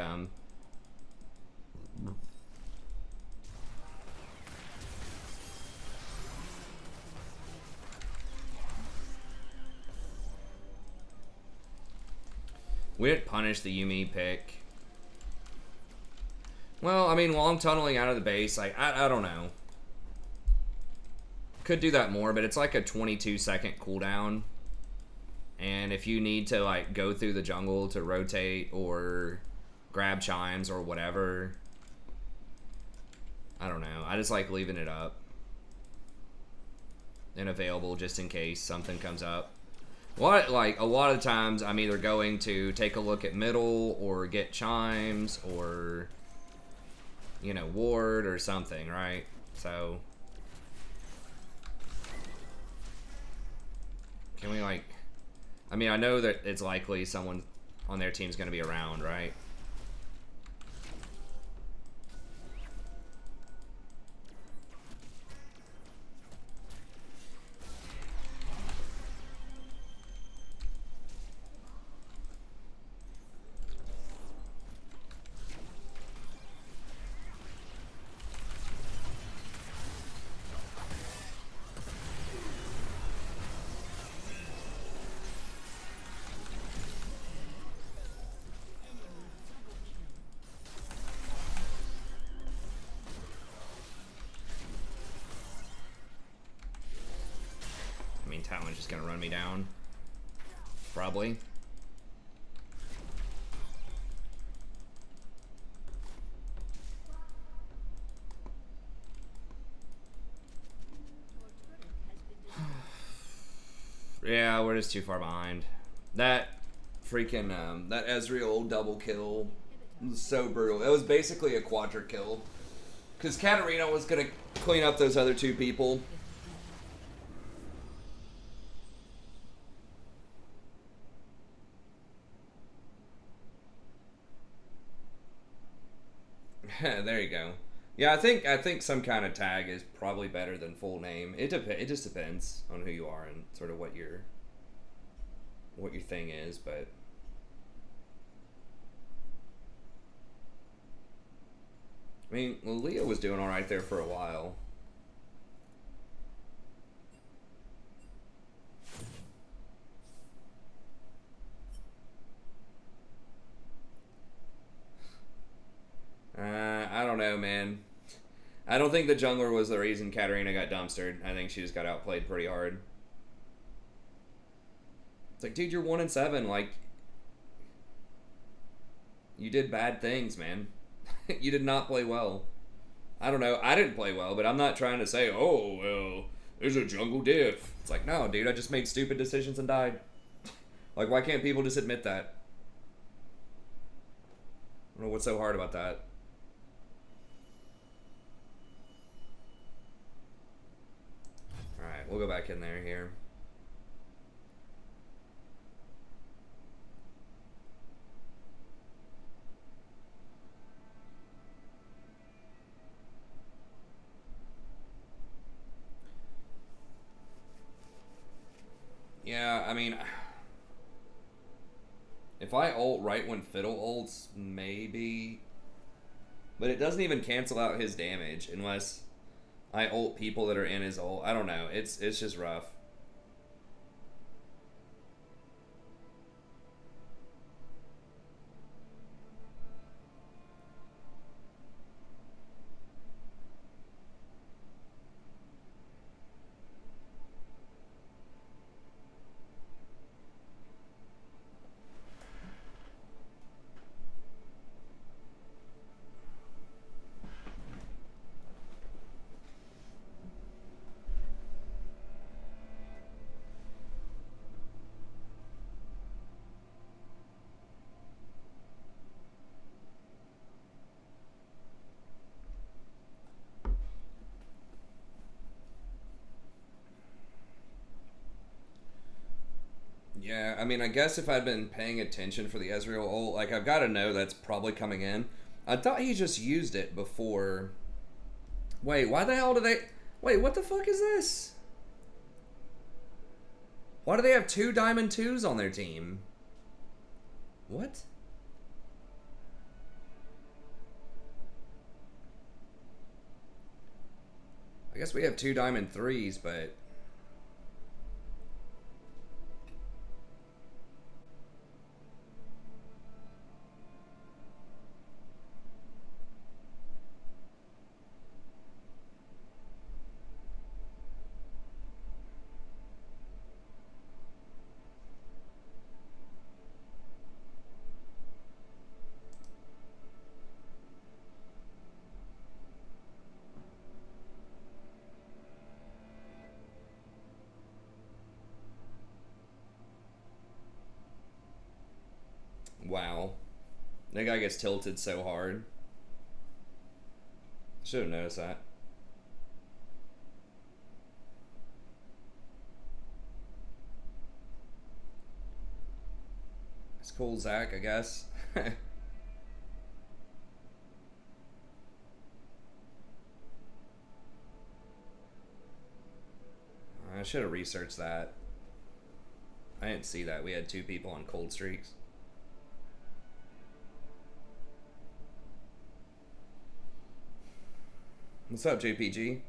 we didn't punish the Yumi pick. Well, I mean, long tunneling out of the base, like, I don't know. Could do that more, but it's like a 22-second cooldown. And if you need to, like, go through the jungle to rotate or grab chimes or whatever, I don't know. I just like leaving it up and available just in case something comes up. Like, a lot of times I'm either going to take a look at middle or get chimes or, you know, ward or something, right? So, can we, like... I mean, I know that it's likely someone on their team's going to be around, right? I mean, Talon's just gonna run me down. Probably. Yeah, we're just too far behind. That freaking, that Ezreal double kill was so brutal. It was basically a quadra kill. Because Katarina was gonna clean up those other 2 people. There you go. Yeah, I think some kind of tag is probably better than full name. It just depends on who you are and sort of what your thing is, but I mean, well, Leo was doing all right there for a while. I don't know, man. I don't think the jungler was the reason Katarina got dumpstered. I think she just got outplayed pretty hard. It's like, dude, you're 1-7. Like, you did bad things, man. You did not play well. I don't know. I didn't play well, but I'm not trying to say, oh, well, there's a jungle diff. It's like, no, dude, I just made stupid decisions and died. Like, why can't people just admit that? I don't know what's so hard about that. Alright, we'll go back in there here. Yeah, I mean, If I ult right when Fiddle ults, maybe. But it doesn't even cancel out his damage unless I ult people that are in his ult. I don't know. It's just rough. Yeah, I mean, I guess if I'd been paying attention for the Ezreal ult, like, I've got to know that's probably coming in. I thought he just used it before. Wait, why the hell do they. Wait, what the fuck is this? Why do they have two Diamond 2s on their team? What? I guess we have two Diamond 3s, but. Wow. That guy gets tilted so hard. Should have noticed that. It's cool, Zach, I guess. I should have researched that. I didn't see that. We had two people on cold streaks. What's up, JPG?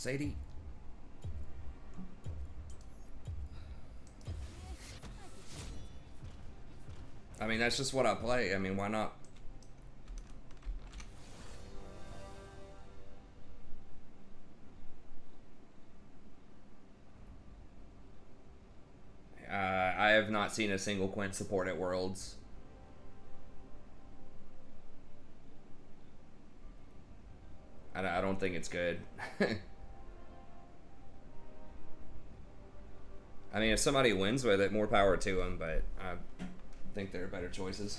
Sadie. I mean, that's just what I play. I mean, why not? I have not seen a single Quint support at Worlds. I don't think it's good. I mean, if somebody wins with it, more power to them, but I think there are better choices.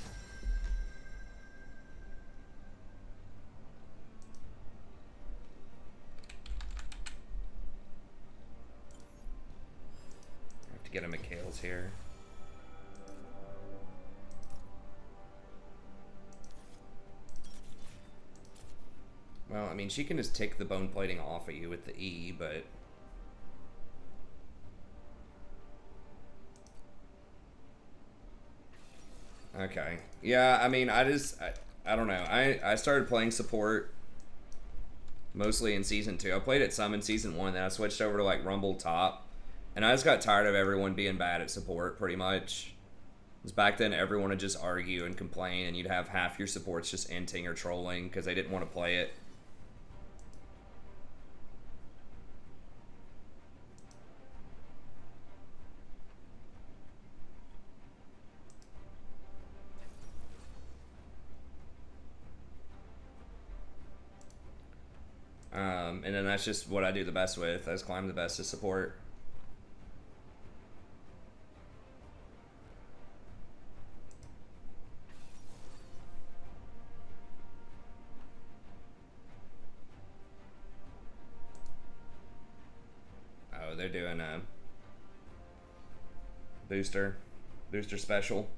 I have to get a McHale's here. Well, I mean, she can just take the bone plating off of you with the E, but... Okay. Yeah, I mean, I don't know. I started playing support mostly in Season 2. I played it some in Season 1, then I switched over to, like, Rumble Top. And I just got tired of everyone being bad at support, pretty much. Because back then, everyone would just argue and complain, and you'd have half your supports just inting or trolling because they didn't want to play it. And then that's just what I do the best with. I just climb the best to support. Oh, they're doing a booster special.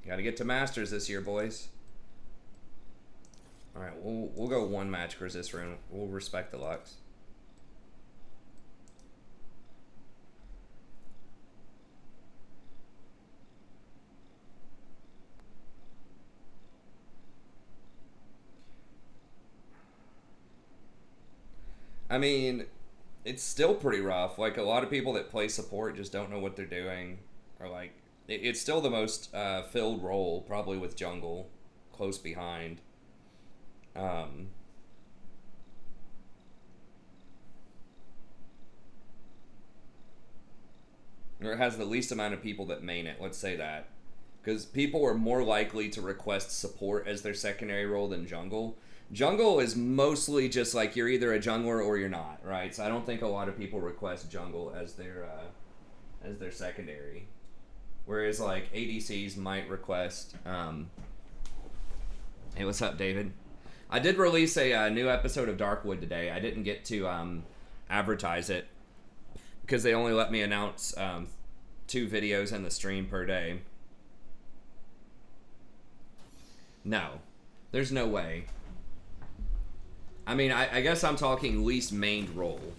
Got to get to Masters this year, boys. All right, we'll go one match cruise this room. We'll respect the Lux. I mean, it's still pretty rough. Like, a lot of people that play support just don't know what they're doing. Or, like, it's still the most filled role, probably with jungle, close behind. Or it has the least amount of people that main it, let's say that. Because people are more likely to request support as their secondary role than jungle. Jungle is mostly just like you're either a jungler or you're not, right? So I don't think a lot of people request jungle as their secondary. Whereas like ADCs might request. Hey, what's up, David? I did release a new episode of Darkwood today. I didn't get to advertise it because they only let me announce 2 videos in the stream per day. No, there's no way. I mean, I guess I'm talking least mained role.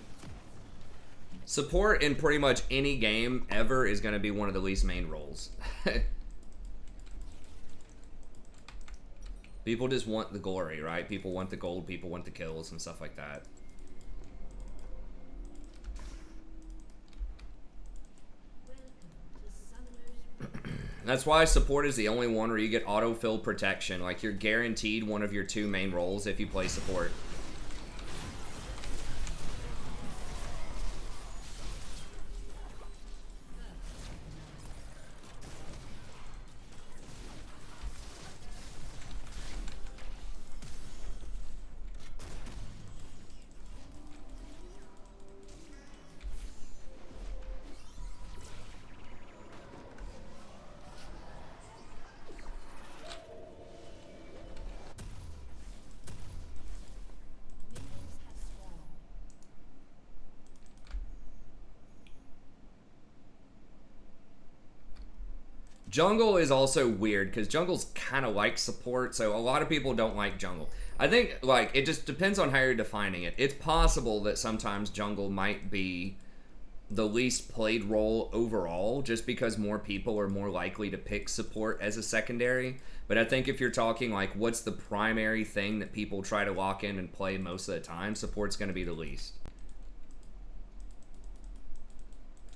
Support in pretty much any game ever is going to be one of the least main roles. People just want the glory, right? People want the gold, people want the kills and stuff like that. That's why support is the only one where you get autofill protection. Like, you're guaranteed one of your 2 main roles if you play support. jungle is also weird because jungle's kind of like support, so a lot of people don't like jungle. I think like it just depends on how you're defining it. It's possible that sometimes jungle might be the least played role overall, just because more people are more likely to pick support as a secondary. But I think if you're talking like what's the primary thing that people try to lock in and play most of the time, support's going to be the least.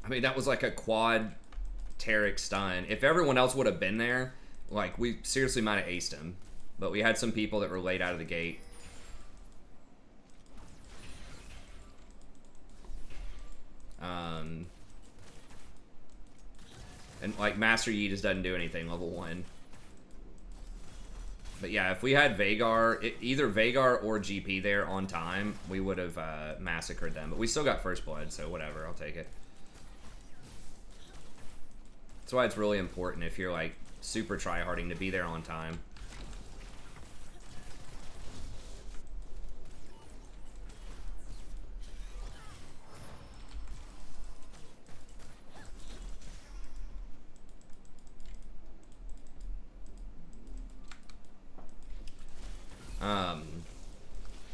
I mean, that was like a quad Tarek stun. If everyone else would have been there, like we seriously might have aced him. But we had some people that were late out of the gate. And like Master Yi just doesn't do anything level 1. But yeah, if we had Veigar, either Veigar or GP there on time, we would have massacred them. But we still got first blood, so whatever, I'll take it. That's why it's really important if you're like super tryharding to be there on time.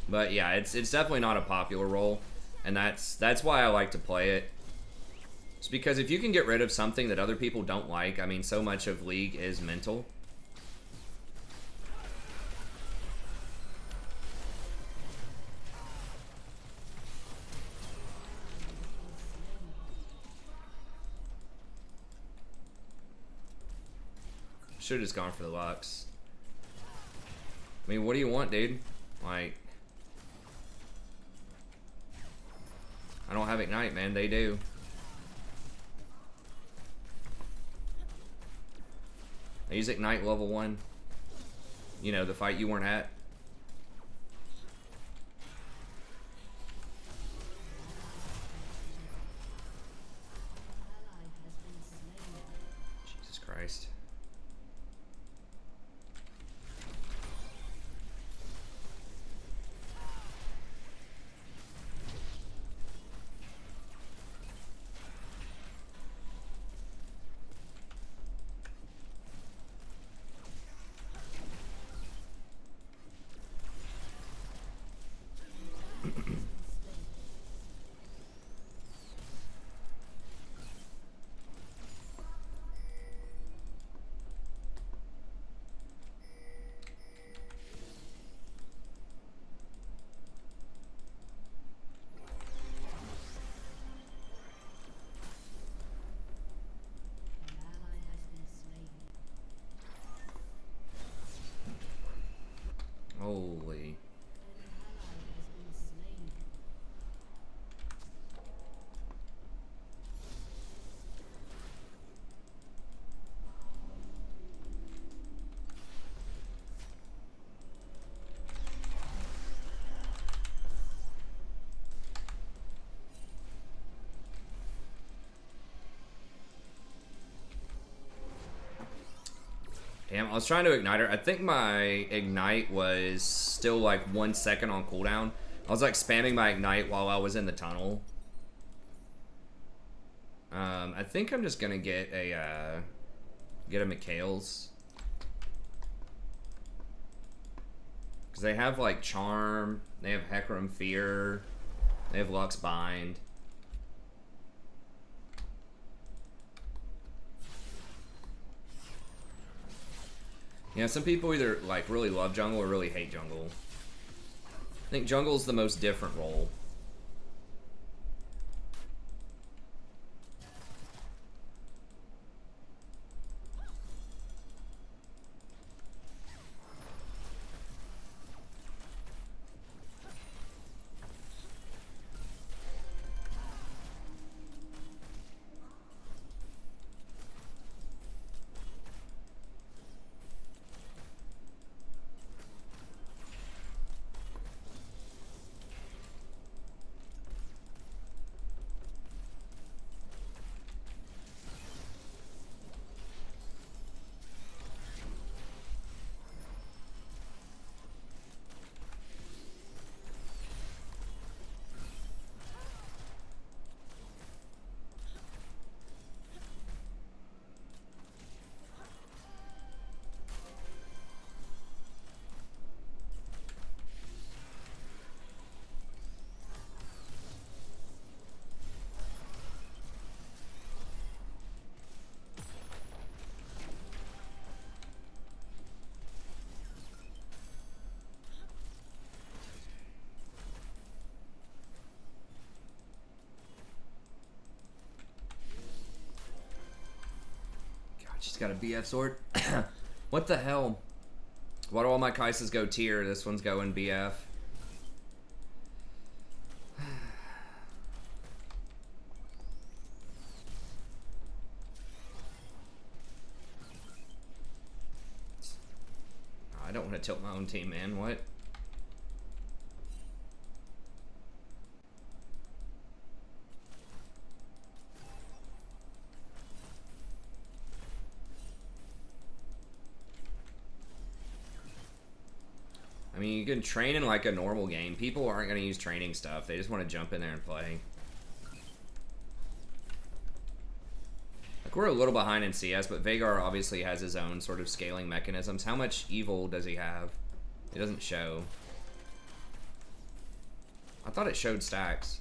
But yeah, it's definitely not a popular role, and that's why I like to play it. It's because if you can get rid of something that other people don't like, I mean, so much of League is mental. Should've just gone for the Lux. I mean, what do you want, dude? Like, I don't have Ignite, man. They do. I use Ignite level 1. You know, the fight you weren't at. Jesus Christ. Holy. Damn, I was trying to ignite her. I think my ignite was still like 1 second on cooldown. I was like spamming my ignite while I was in the tunnel. I think I'm just gonna get a Mikhail's. Because they have like Charm, they have Hecarim Fear, they have Lux Bind. Yeah, some people either like really love jungle or really hate jungle. I think jungle's the most different role. She's got a BF sword. What the hell? Why do all my Kaisas go tier? This one's going BF. I don't want to tilt my own team, man. What? I mean, you can train in like a normal game. People aren't going to use training stuff. They just want to jump in there and play. Like, we're a little behind in CS, but Vhagar obviously has his own sort of scaling mechanisms. How much evil does he have? It doesn't show. I thought it showed stacks.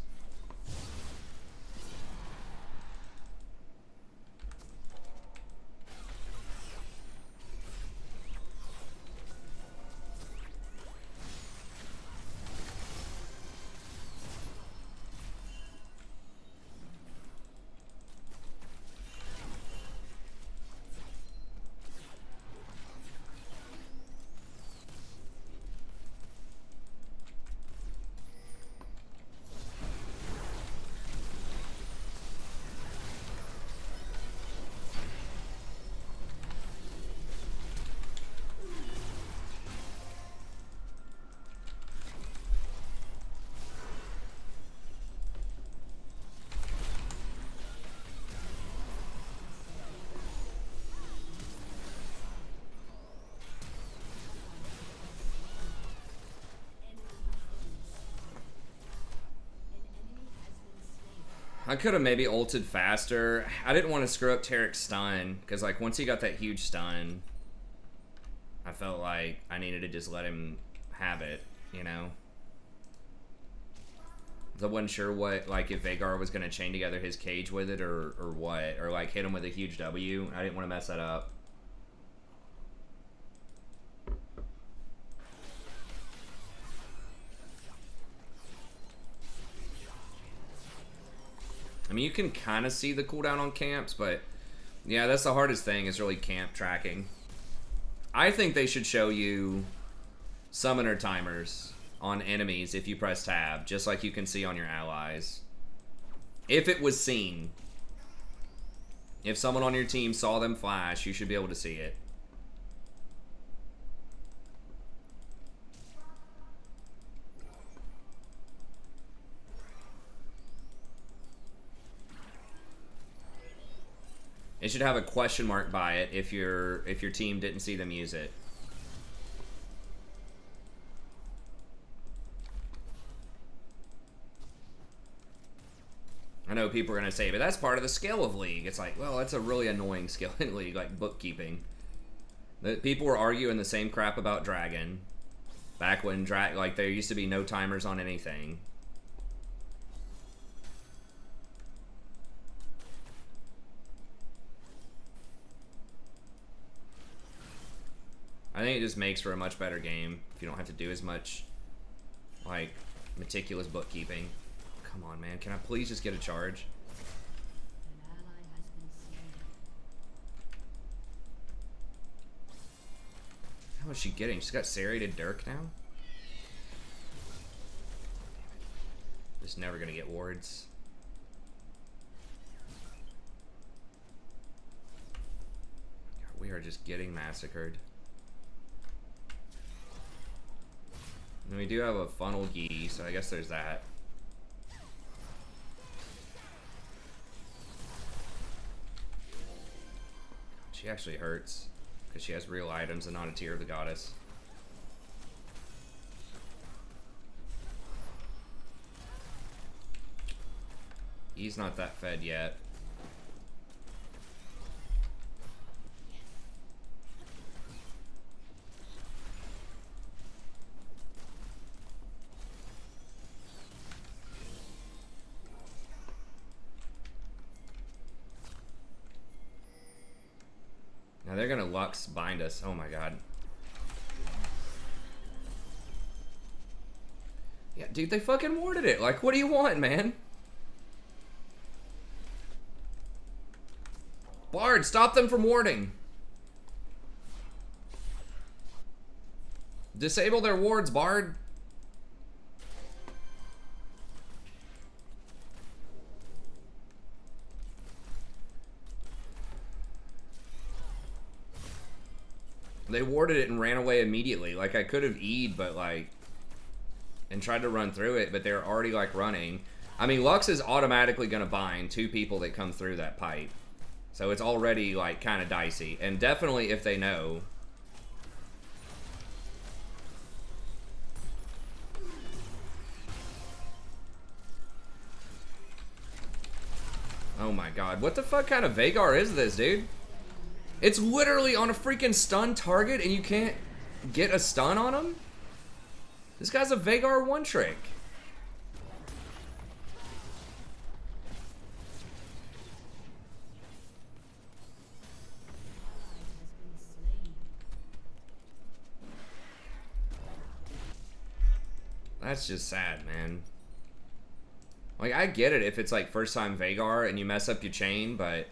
I could have maybe ulted faster. I didn't want to screw up Tarek's stun, because like once he got that huge stun, I felt like I needed to just let him have it, you know? I wasn't sure what, like if Vhagar was going to chain together his cage with it or what, or like hit him with a huge W. I didn't want to mess that up. I mean, you can kind of see the cooldown on camps, but yeah, that's the hardest thing is really camp tracking. I think they should show you summoner timers on enemies if you press tab, just like you can see on your allies. If it was seen. If someone on your team saw them flash, you should be able to see it. It should have a question mark by it if your team didn't see them use it. I know people are gonna say, but that's part of the skill of League. It's like, well, that's a really annoying skill in League, like bookkeeping. The people were arguing the same crap about Dragon. Back when like there used to be no timers on anything. I think it just makes for a much better game if you don't have to do as much, like, meticulous bookkeeping. Come on, man. Can I please just get a charge? An ally has been slain. How is she getting? She's got serrated Dirk now? Just never gonna get wards. God, we are just getting massacred. And we do have a funnel Yi, so I guess there's that. She actually hurts, because she has real items and not a tier of the goddess. He's not that fed yet. Now they're gonna Lux bind us. Oh my god. Yeah, dude, they fucking warded it. Like, what do you want, man? Bard, stop them from warding. Disable their wards, Bard. They warded it and ran away immediately. Like, I could have E'd, but like, and tried to run through it, but they're already like running. I mean, Lux is automatically gonna bind 2 people that come through that pipe. So it's already like kind of dicey. And definitely if they know. Oh my god, what the fuck kind of Vagar is this, dude? It's literally on a freaking stun target and you can't get a stun on him? This guy's a Vagar one-trick. That's just sad, man. Like, I get it if it's like first time Vagar and you mess up your chain, but...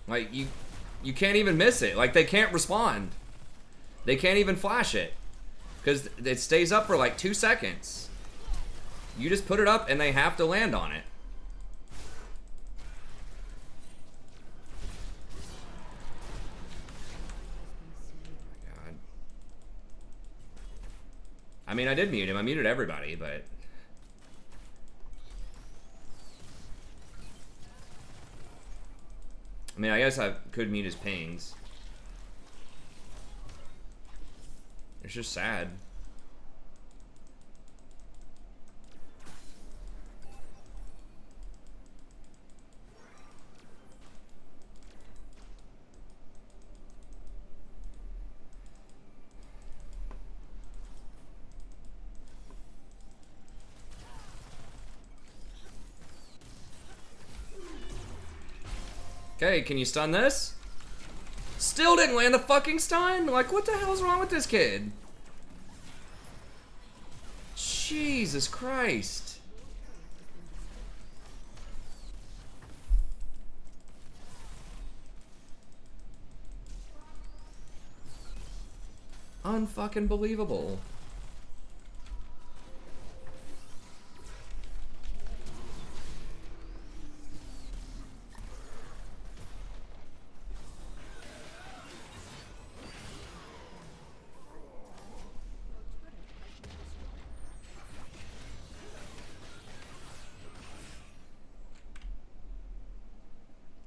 Like, you can't even miss it. Like, they can't respond. They can't even flash it. Because it stays up for like 2 seconds. You just put it up and they have to land on it. God. I mean, I did mute him. I muted everybody, but... I mean, I guess I could mute his pings. It's just sad. Okay, can you stun this? Still didn't land the fucking stun? Like, what the hell's wrong with this kid? Jesus Christ. Unfucking believable.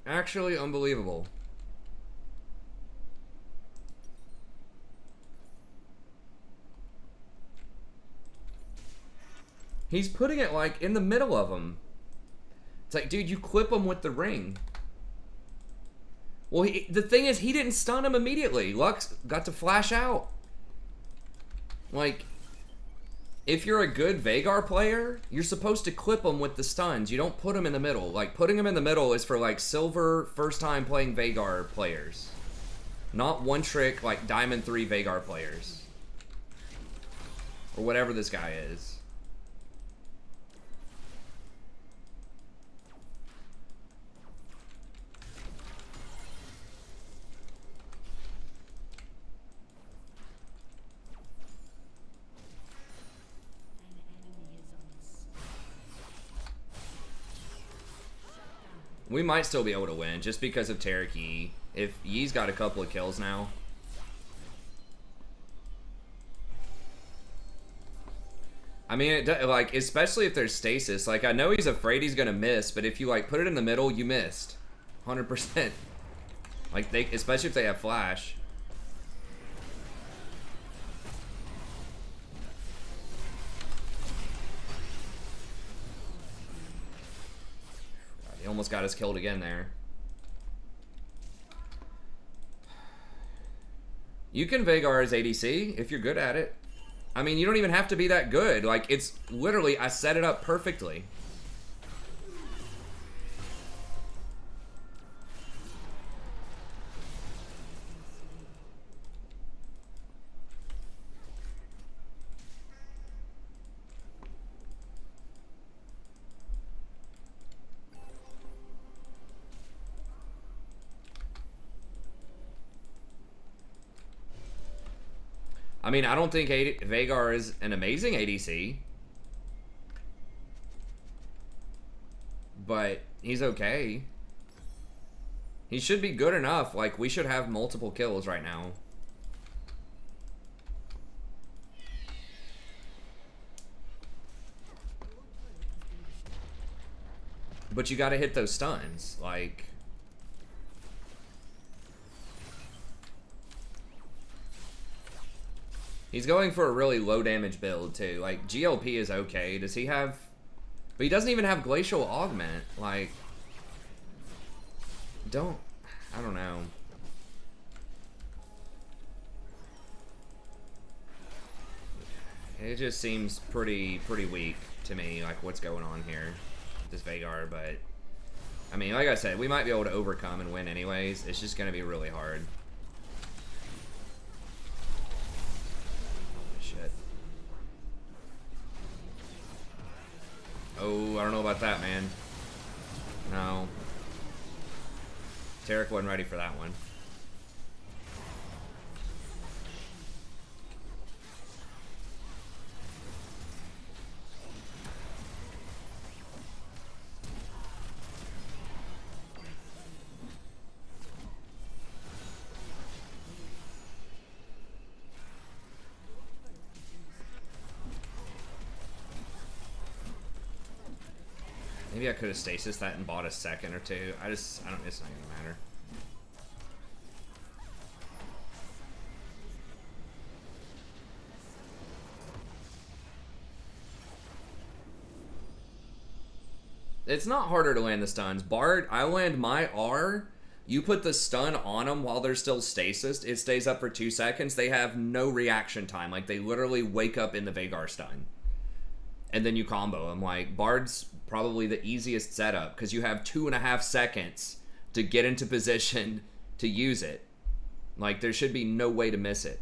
Actually unbelievable. He's putting it like in the middle of him. It's like, dude, you clip him with the ring. Well, the thing is, he didn't stun him immediately. Lux got to flash out. Like, if you're a good Vagar player, you're supposed to clip him with the stuns. You don't put him in the middle. Like, putting him in the middle is for, like, silver first-time playing Vagar players. Not one-trick, like, Diamond 3 Vagar players. Or whatever this guy is. We might still be able to win just because of Tarek Yi. If Yi's got a couple of kills now. I mean, like, especially if there's stasis. Like, I know he's afraid he's gonna miss, but if you, like, put it in the middle, you missed. 100%. Like, especially if they have flash. almost got us killed again there. You can Vagar as ADC if you're good at it. I mean, you don't even have to be that good. Like, it's literally, I set it up perfectly. I mean, I don't think Vagar is an amazing ADC. But he's okay. He should be good enough. Like, we should have multiple kills right now. But you gotta hit those stuns. Like... He's going for a really low damage build, too. Like, GLP is okay. Does he have... But he doesn't even have Glacial Augment. Like... I don't know. It just seems pretty weak to me, like, what's going on here with this Vagar, but... I mean, like I said, we might be able to overcome and win anyways. It's just gonna be really hard. Oh, I don't know about that, man. No. Tarek wasn't ready for that one. Maybe I could have stasis that and bought a second or two. I don't, it's not gonna matter. It's not harder to land the stuns. Bard, I land my R, you put the stun on them while they're still stasis, it stays up for 2 seconds, they have no reaction time. Like, they literally wake up in the Vagar stun. And then you combo them. Like, Bard's probably the easiest setup because you have 2.5 seconds to get into position to use it. Like, there should be no way to miss it.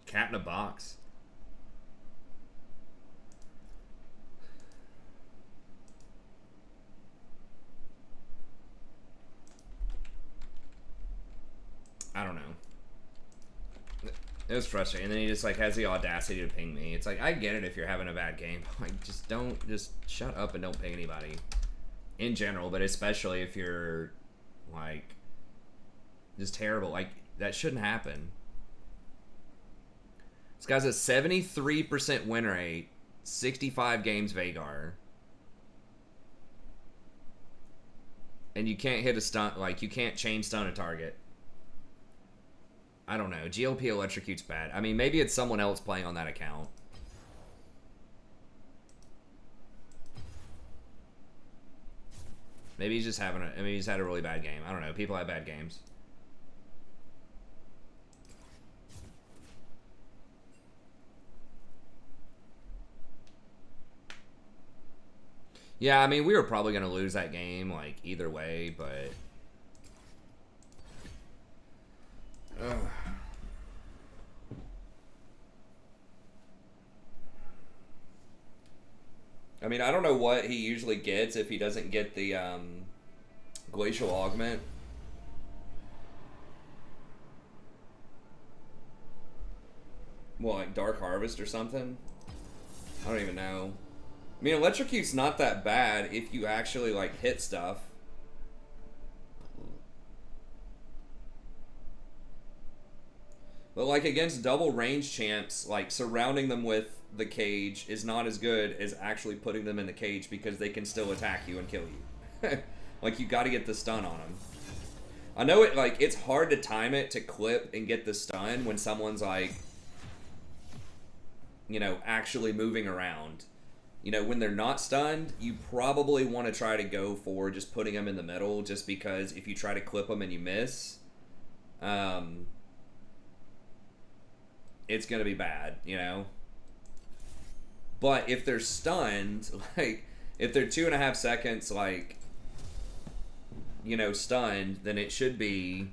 Cat in a box. I don't know. It was frustrating. And then he just like has the audacity to ping me. It's like, I get it if you're having a bad game. Like, just shut up and don't ping anybody. In general, but especially if you're like just terrible. Like, that shouldn't happen. This guy's a 73% win rate, 65 games Vagar. And you can't hit a stun, like, you can't chain stun a target. I don't know. GLP electrocutes bad. I mean, maybe it's someone else playing on that account. Maybe he's just having a, I mean, he's had a really bad game. I don't know. People have bad games. Yeah, I mean, we were probably going to lose that game, like, either way, but... Ugh. I mean, I don't know what he usually gets if he doesn't get the glacial augment. Well, like Dark Harvest or something? I don't even know. I mean, Electrocute's not that bad if you actually, like, hit stuff. But, like, against double range champs, like, surrounding them with the cage is not as good as actually putting them in the cage because they can still attack you and kill you. Like, you gotta get the stun on them. I know it, like, it's hard to time it to clip and get the stun when someone's, like, you know, actually moving around. You know, when they're not stunned, you probably want to try to go for just putting them in the middle, just because if you try to clip them and you miss, it's going to be bad, you know? But if they're stunned, like, if they're 2.5 seconds, like, you know, stunned, then it should be,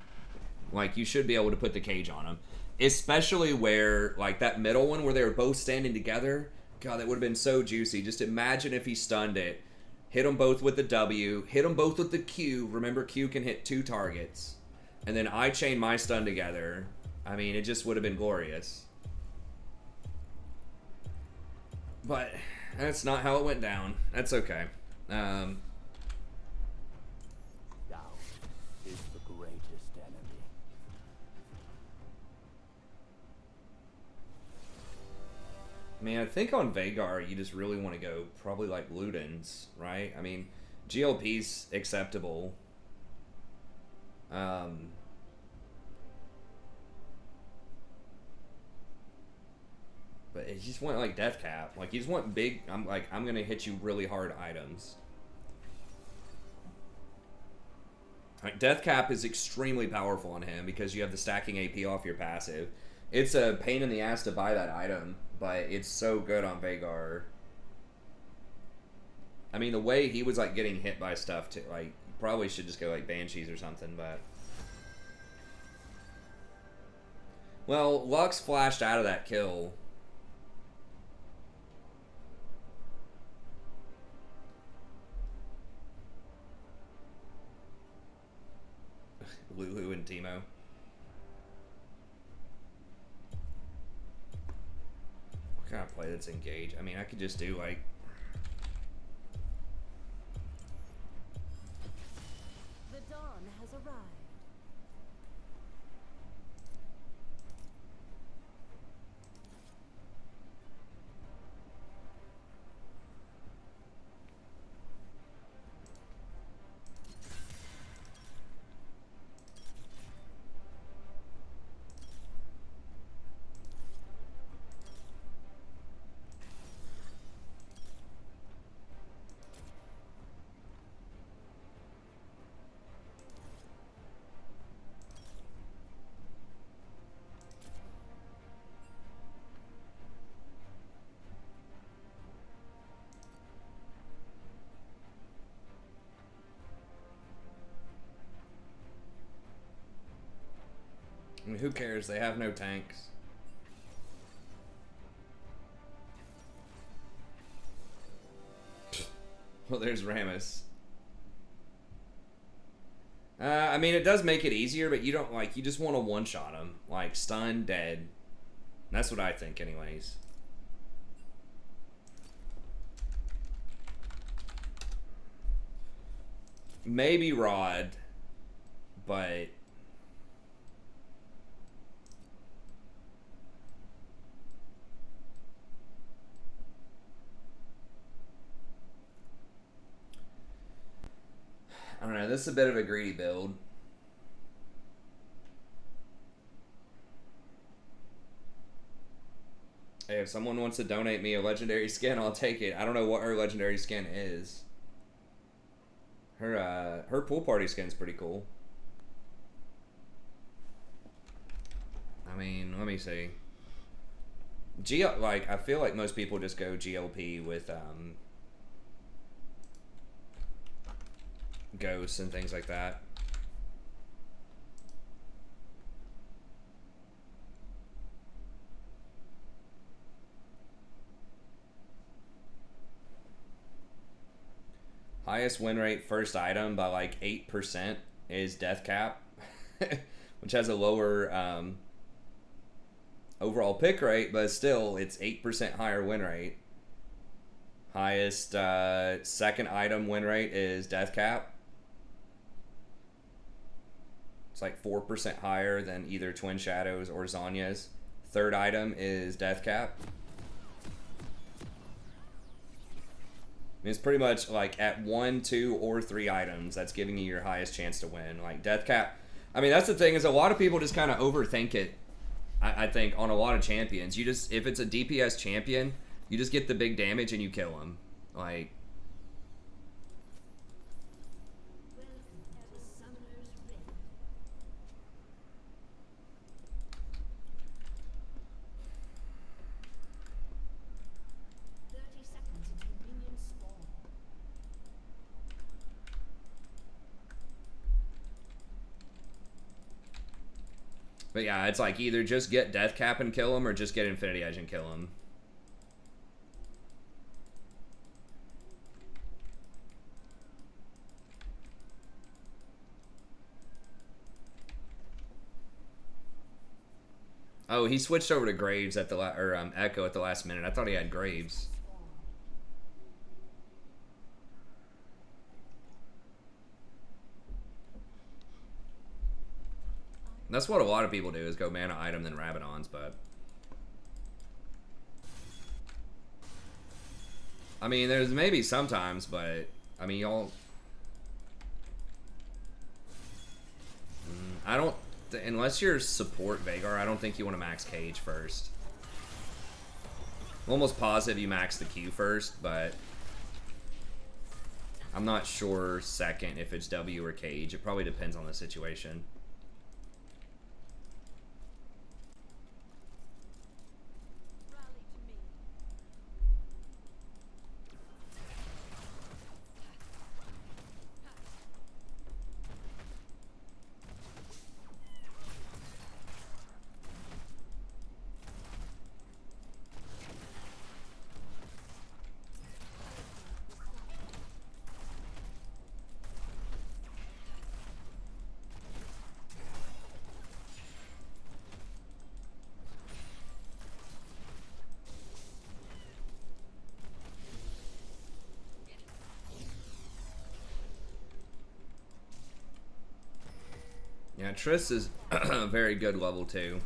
like, you should be able to put the cage on them. Especially where, like, that middle one where they were both standing together. God, that would have been so juicy. Just imagine if he stunned it. Hit them both with the W. Hit them both with the Q. Remember, Q can hit 2 targets. And then I chain my stun together. I mean, it just would have been glorious. But that's not how it went down. That's okay. Doubt is the greatest enemy. I mean, I think on Vagar, you just really want to go probably like Ludens, right? I mean, GLP's acceptable. But you just want like Death Cap. Like, you just want big, I'm going to hit you really hard items. Like, Death Cap is extremely powerful on him because you have the stacking AP off your passive. It's a pain in the ass to buy that item, but it's so good on Vagar. I mean, the way he was, like, getting hit by stuff, too, like, probably should just go, like, Banshees or something, but... Well, Lux flashed out of that kill. Lulu and Teemo. What kind of play that's engaged? I mean, I could just do, like... The dawn has arrived. I mean, who cares? They have no tanks. Well, there's Rammus. I mean, it does make it easier, but you don't, like, you just want to one-shot him. Like, stun, dead. That's what I think, anyways. Maybe Rod, but... I don't know, this is a bit of a greedy build. Hey, if someone wants to donate me a legendary skin, I'll take it. I don't know what her legendary skin is. Her pool party skin's pretty cool. I mean, let me see. Like, I feel like most people just go GLP with, ghosts and things like that. Highest win rate first item by like 8% is Death Cap, which has a lower overall pick rate, but still it's 8% higher win rate. Highest second item win rate is Death Cap. It's like 4% higher than either Twin Shadows or Zanya's. Third item is Death Cap. It's pretty much like at 1, 2, or 3 items that's giving you your highest chance to win. Like Death Cap, I mean, that's the thing, is a lot of people just kind of overthink it. I think on a lot of champions, you just, if it's a DPS champion, you just get the big damage and you kill him. Like, but yeah, it's like either just get Death Cap and kill him, or just get Infinity Edge and kill him. Oh, he switched over to Graves at the Echo at the last minute. I thought he had Graves. That's what a lot of people do, is go mana item then Rabadons, but I mean, there's maybe sometimes, but I mean, y'all, I don't, unless you're support Vagar, I don't think you want to max Cage first. I'm almost positive you max the Q first, but I'm not sure second if it's W or Cage. It probably depends on the situation. Yeah, Triss is a very good level 2.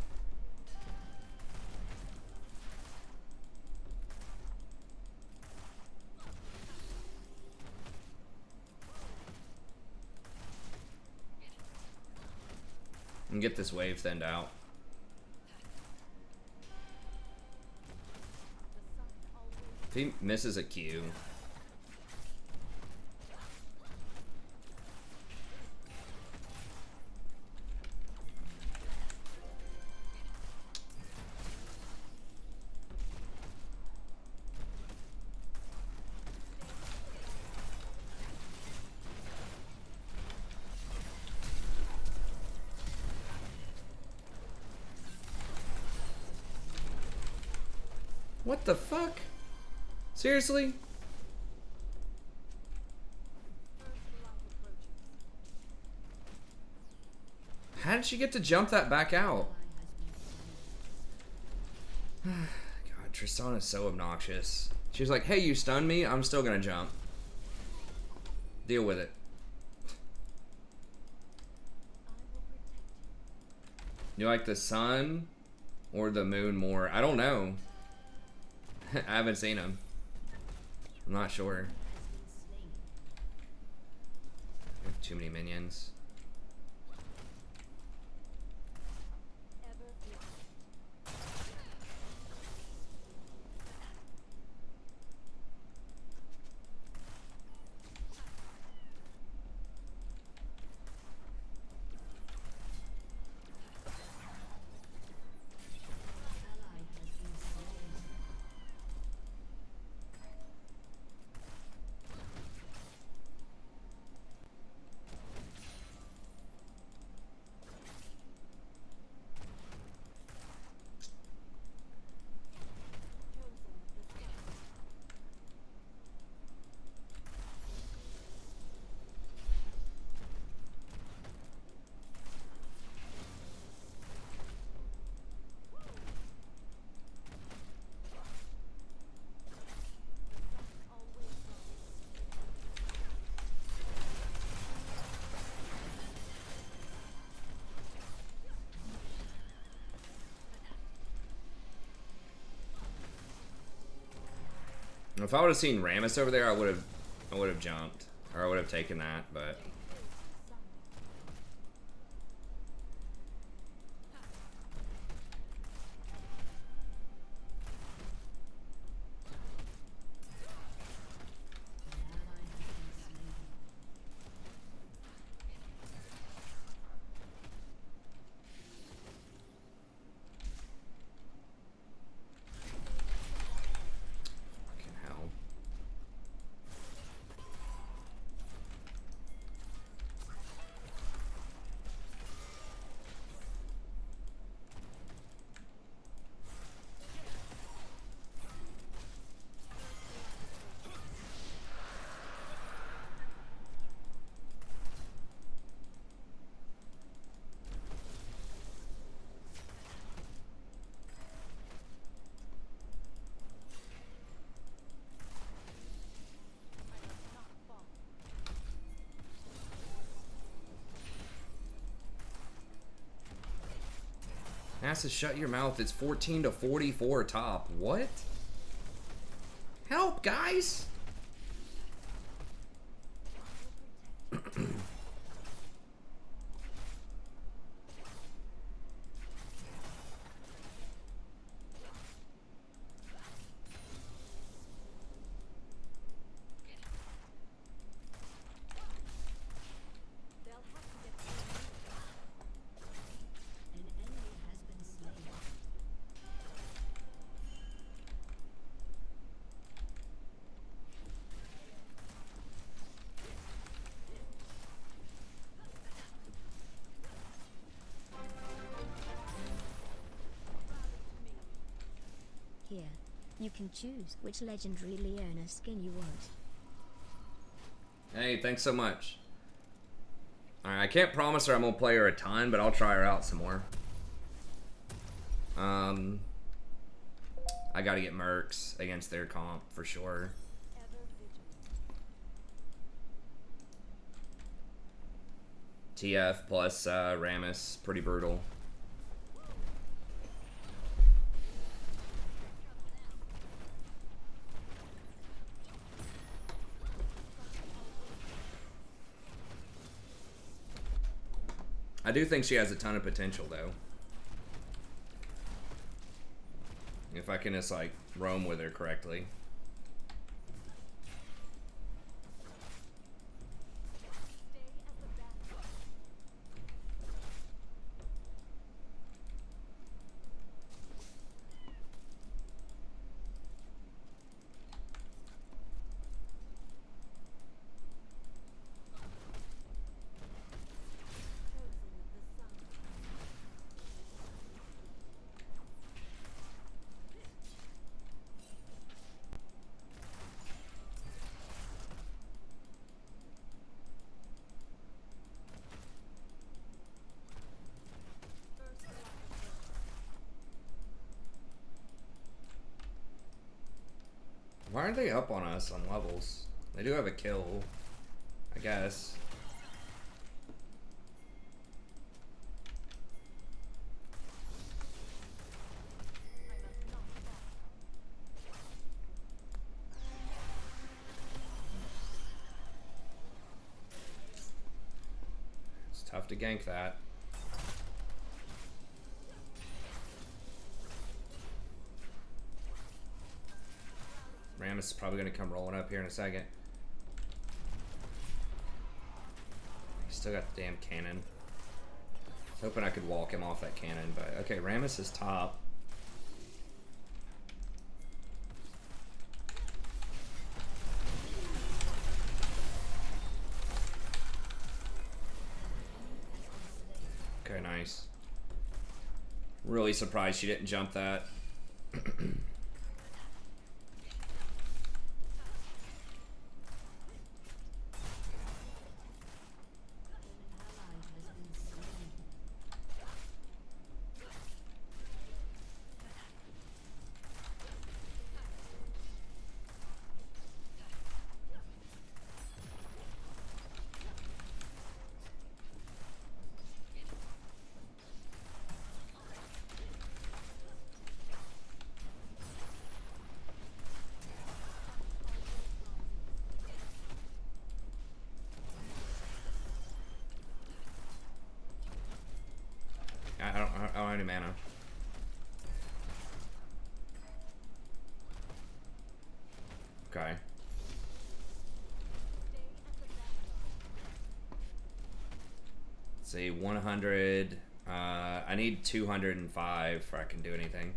And get this wave thinned out. If he misses a Q. What the fuck? Seriously? How did she get to jump that back out? God, Tristan is so obnoxious. She's like, hey, you stunned me, I'm still gonna jump. Deal with it. You like the sun or the moon more? I don't know. I haven't seen him. I'm not sure. I have too many minions. If I would have seen Rammus over there, I would have jumped, or I would have taken that. But fucking hell. NASA, shut your mouth. It's 14 to 44 top. What? Help, guys! They'll have to get through me. An enemy has been slain. Here, you can choose which legendary Leona skin you want. Hey, thanks so much. Alright, I can't promise her I'm gonna play her a ton, but I'll try her out some more. I gotta get Mercs against their comp for sure. Ever vigilant. TF plus Rammus, pretty brutal. I do think she has a ton of potential, though. If I can just, like, roam with her correctly. Stay at the back. Chosen of the sun. First blood. Why aren't they up on us on levels? They do have a kill, I guess. I must not fall. It's tough to gank that. Rammus is probably going to come rolling up here in a second. He's still got the damn cannon. I was hoping I could walk him off that cannon, but okay, Rammus is top. Okay, nice. Really surprised she didn't jump that. I don't have any mana. Okay. Let's see, 100. I need 205 for I can do anything.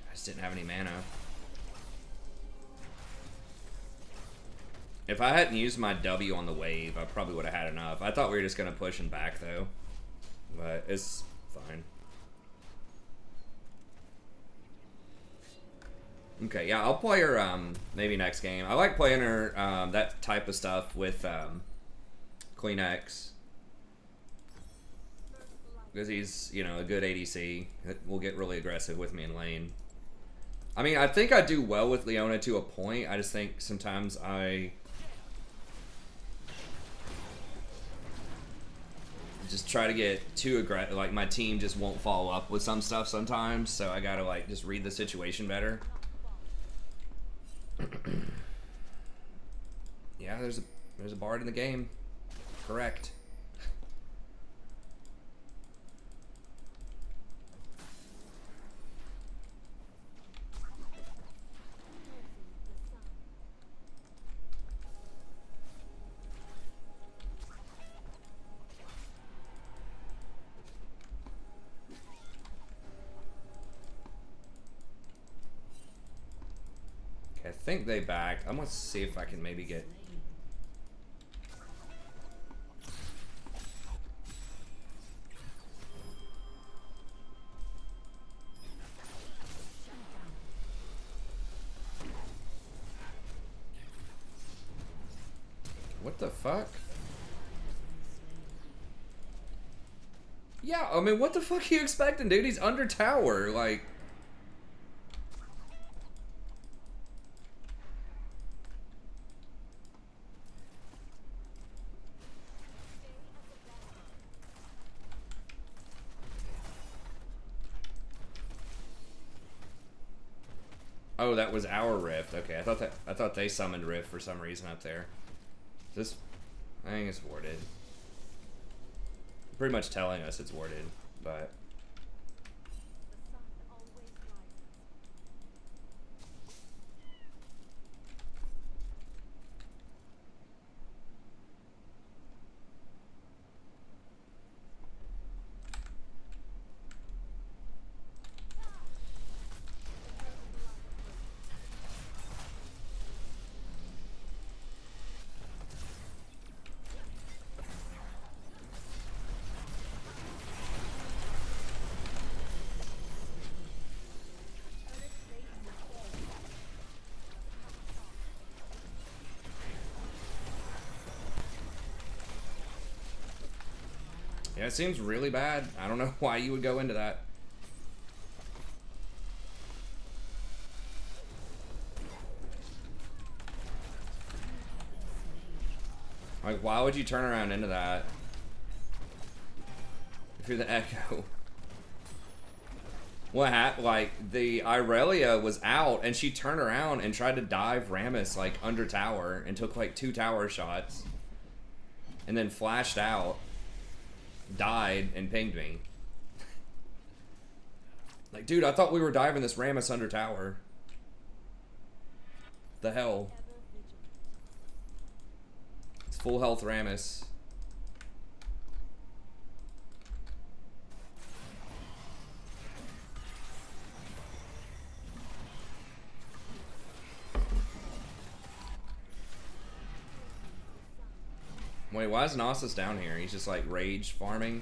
I just didn't have any mana. If I hadn't used my W on the wave, I probably would have had enough. I thought we were just going to push and back, though. But it's fine. Okay, yeah, I'll play her maybe next game. I like playing her that type of stuff with Queen X. Because he's, you know, a good ADC. Will get really aggressive with me in lane. I mean, I think I do well with Leona to a point. I just think sometimes I just try to get too aggressive. Like, my team just won't follow up with some stuff sometimes. So I gotta, like, just read the situation better. Yeah, there's a bard in the game. Correct. I think they backed. I'm gonna see if I can maybe get. What the fuck? Yeah, I mean, what the fuck are you expecting, dude? He's under tower, like. Oh, that was our rift. Okay, I thought they summoned rift for some reason up there. This, I think it's warded. Pretty much telling us it's warded, but. Yeah, it seems really bad. I don't know why you would go into that. Like, why would you turn around into that? If you're the Echo. What happened? Like, the Irelia was out, and she turned around and tried to dive Rammus, like, under tower, and took, like, 2 tower shots. And then flashed out. Died and pinged me. Like, dude, I thought we were diving this Rammus under tower. The hell? It's full health Rammus. Wait, why is Nasus down here? He's just like rage farming.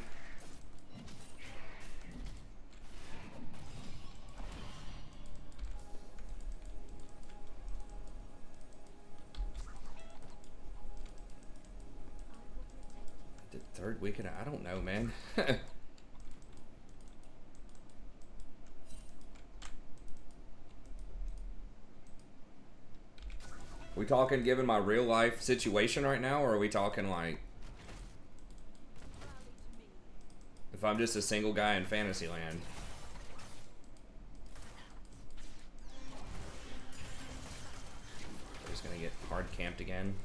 The third weekend? I don't know, man. We talking given my real life situation right now, or are we talking like if I'm just a single guy in Fantasyland? hard camped again.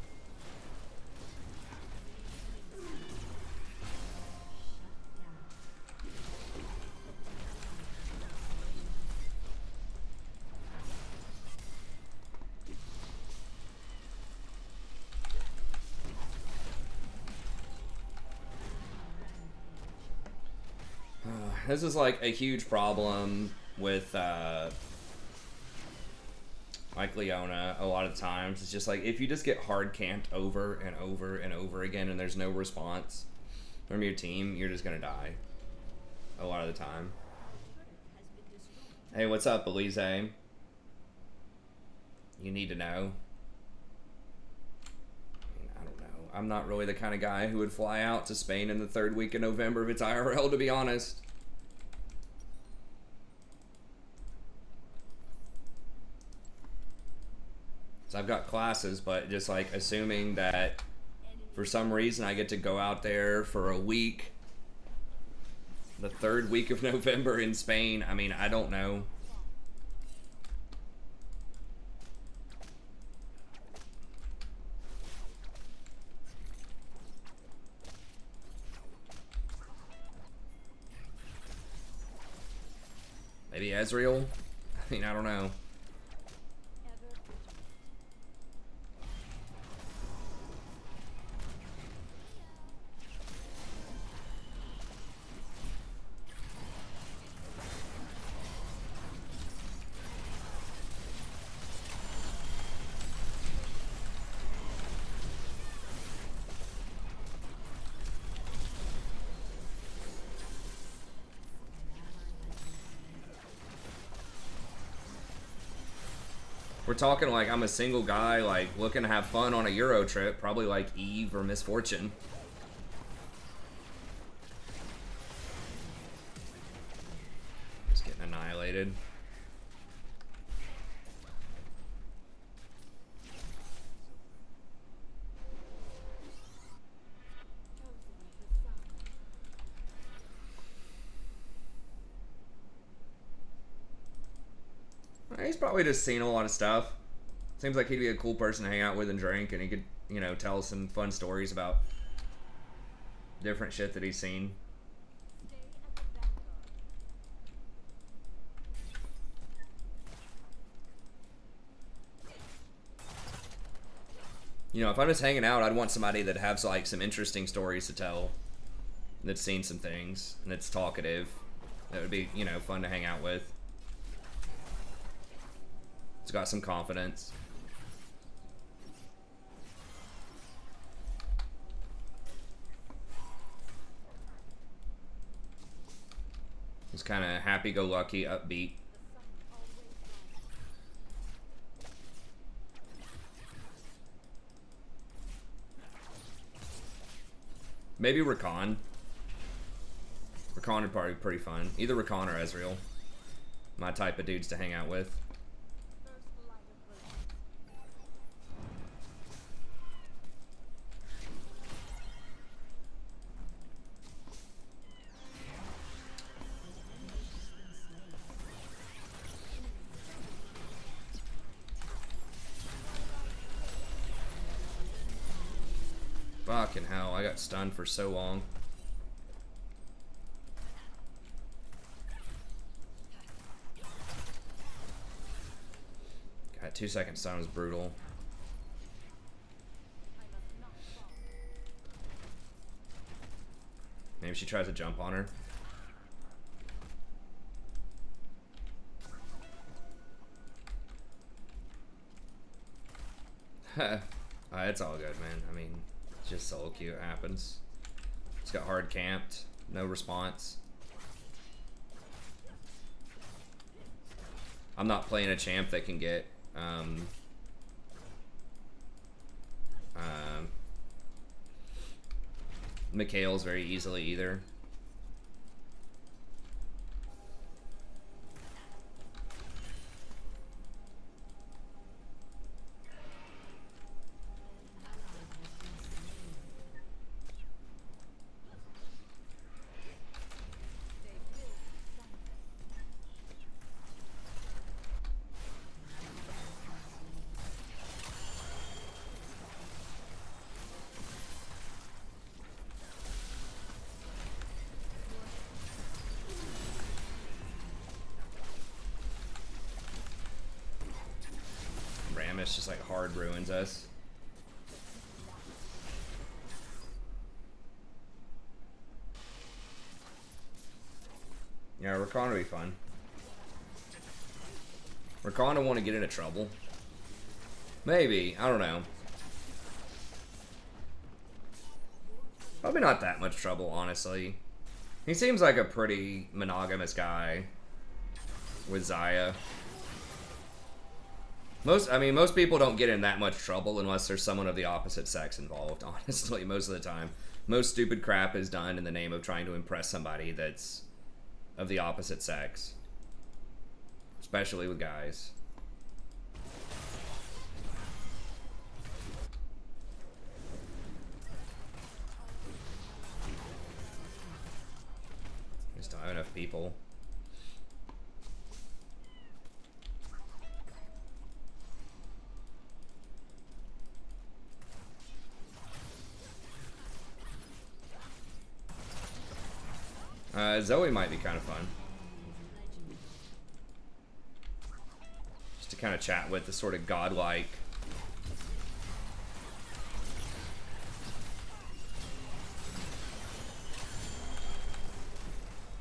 This is like a huge problem with like Leona a lot of times. It's just like if you just get hard camped over and over and over again and there's no response from your team, you're just gonna die a lot of the time. Hey, what's up, Belize? You need to know. I don't know. I'm not really the kind of guy who would fly out to Spain in the 3rd week of November if it's IRL, to be honest. So I've got classes, but just like assuming that for some reason I get to go out there for a week, the 3rd week of November in Spain, I mean, I don't know. Maybe Ezreal? I mean, I don't know. We're talking like I'm a single guy, like looking to have fun on a Euro trip, probably like Eve or Misfortune. Just getting annihilated. He's probably just seen a lot of stuff. Seems like he'd be a cool person to hang out with and drink, and he could, you know, tell some fun stories about different shit that he's seen. You know, if I'm just hanging out, I'd want somebody that has like some interesting stories to tell, that's seen some things, and that's talkative. That would be, you know, fun to hang out with. It's got some confidence. It's kind of happy-go-lucky, upbeat. Maybe Rakan. Rakan would probably be pretty fun. Either Rakan or Ezreal. My type of dudes to hang out with. Fucking hell, I got stunned for so long. God, 2-second stun was brutal. Maybe she tries to jump on her. It's all good, man. I mean, it's just solo queue. It happens. It's got hard camped. No response. I'm not playing a champ that can get Mikhail's very easily either. much just like hard ruins us. Yeah, Rakan will be fun. Rakan will want to get into trouble. Maybe. I don't know. Probably not that much trouble, honestly. He seems like a pretty monogamous guy with Xayah. Most people don't get in that much trouble unless there's someone of the opposite sex involved, honestly, most of the time. Most stupid crap is done in the name of trying to impress somebody that's of the opposite sex. Especially with guys. Just don't have enough people. Zoe might be kind of fun. Just to kind of chat with the sort of godlike.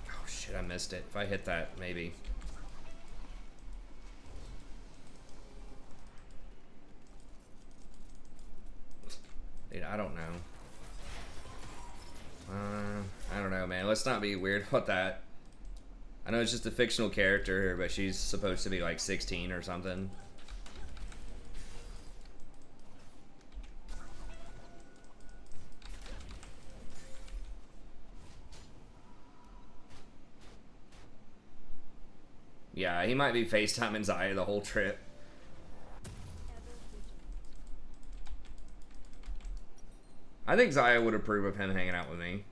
Oh shit, I missed it. If I hit that, maybe. Dude, I don't know. I don't know, man. Let's not be weird about that. I know it's just a fictional character, but she's supposed to be like 16 or something. Yeah, he might be FaceTiming Xayah the whole trip. I think Xayah would approve of him hanging out with me.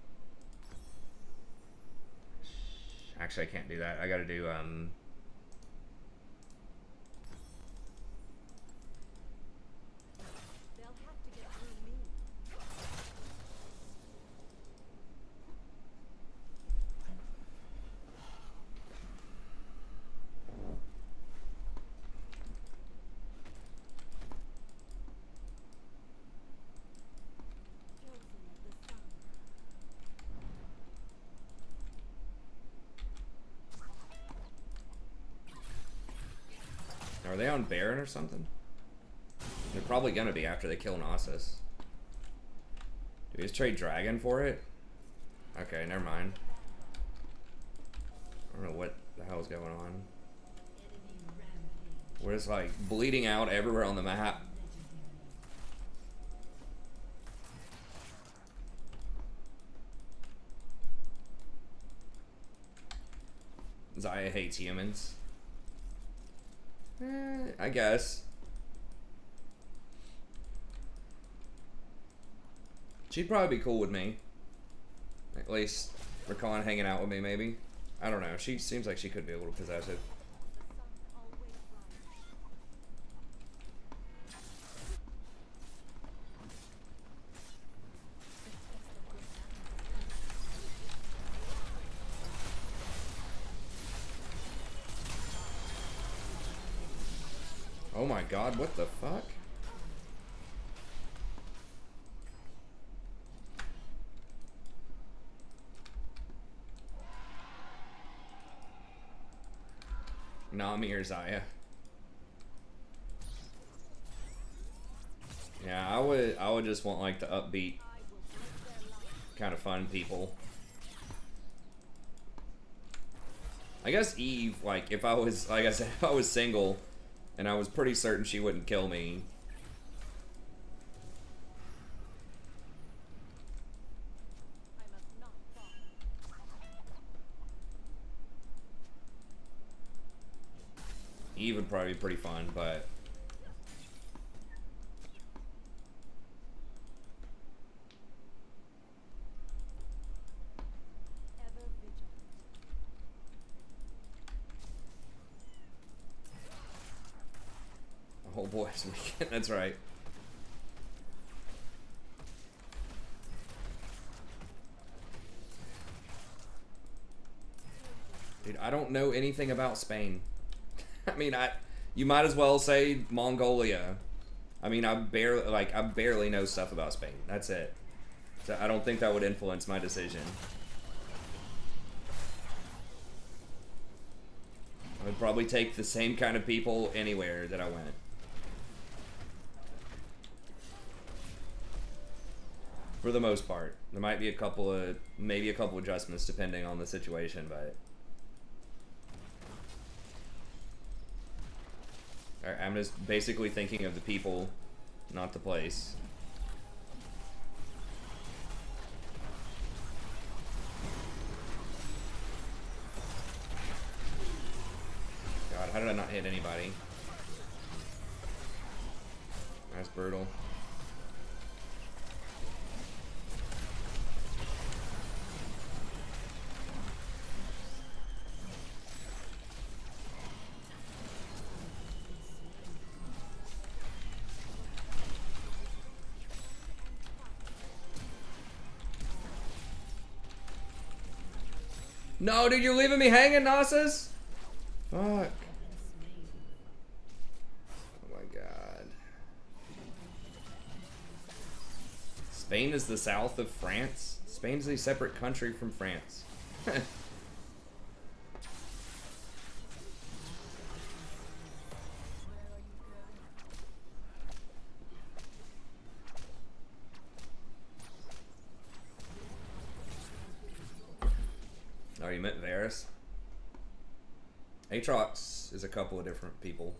Actually, I can't do that. I gotta do, They'll have to get through me. Chosen of the sun. Are they on Baron or something? They're probably gonna be after they kill Nasus. Do we just trade Dragon for it? Okay, never mind. I don't know what the hell's going on. We're just like bleeding out everywhere on the map. Xayah hates humans. I guess. She'd probably be cool with me. At least Rakan hanging out with me, maybe. I don't know. She seems like she could be a little possessive. The sun always rises. Oh my god, what the fuck? Nami or Xayah? Yeah, I would just want like the upbeat kind of fun people. I guess Eve, like if I was, like I said, if I was single and I was pretty certain she wouldn't kill me. I must not fall. Eve would probably be pretty fun, but Ever vigilant. the whole boys weekend. That's right. Dude, I don't know anything about Spain. I mean, you might as well say Mongolia. I mean, I barely know stuff about Spain. That's it. So I don't think that would influence my decision. I would probably take the same kind of people anywhere that I went. For the most part. There might be maybe a couple adjustments depending on the situation, but I'm just basically thinking of the people, not the place. God, how did I not hit anybody? That's brutal. No, dude, you're leaving me hanging, Nasus? Fuck. Oh my god. Spain is the south of France? Spain is a separate country from France. Oh, you meant Varus? Aatrox is a couple of different people.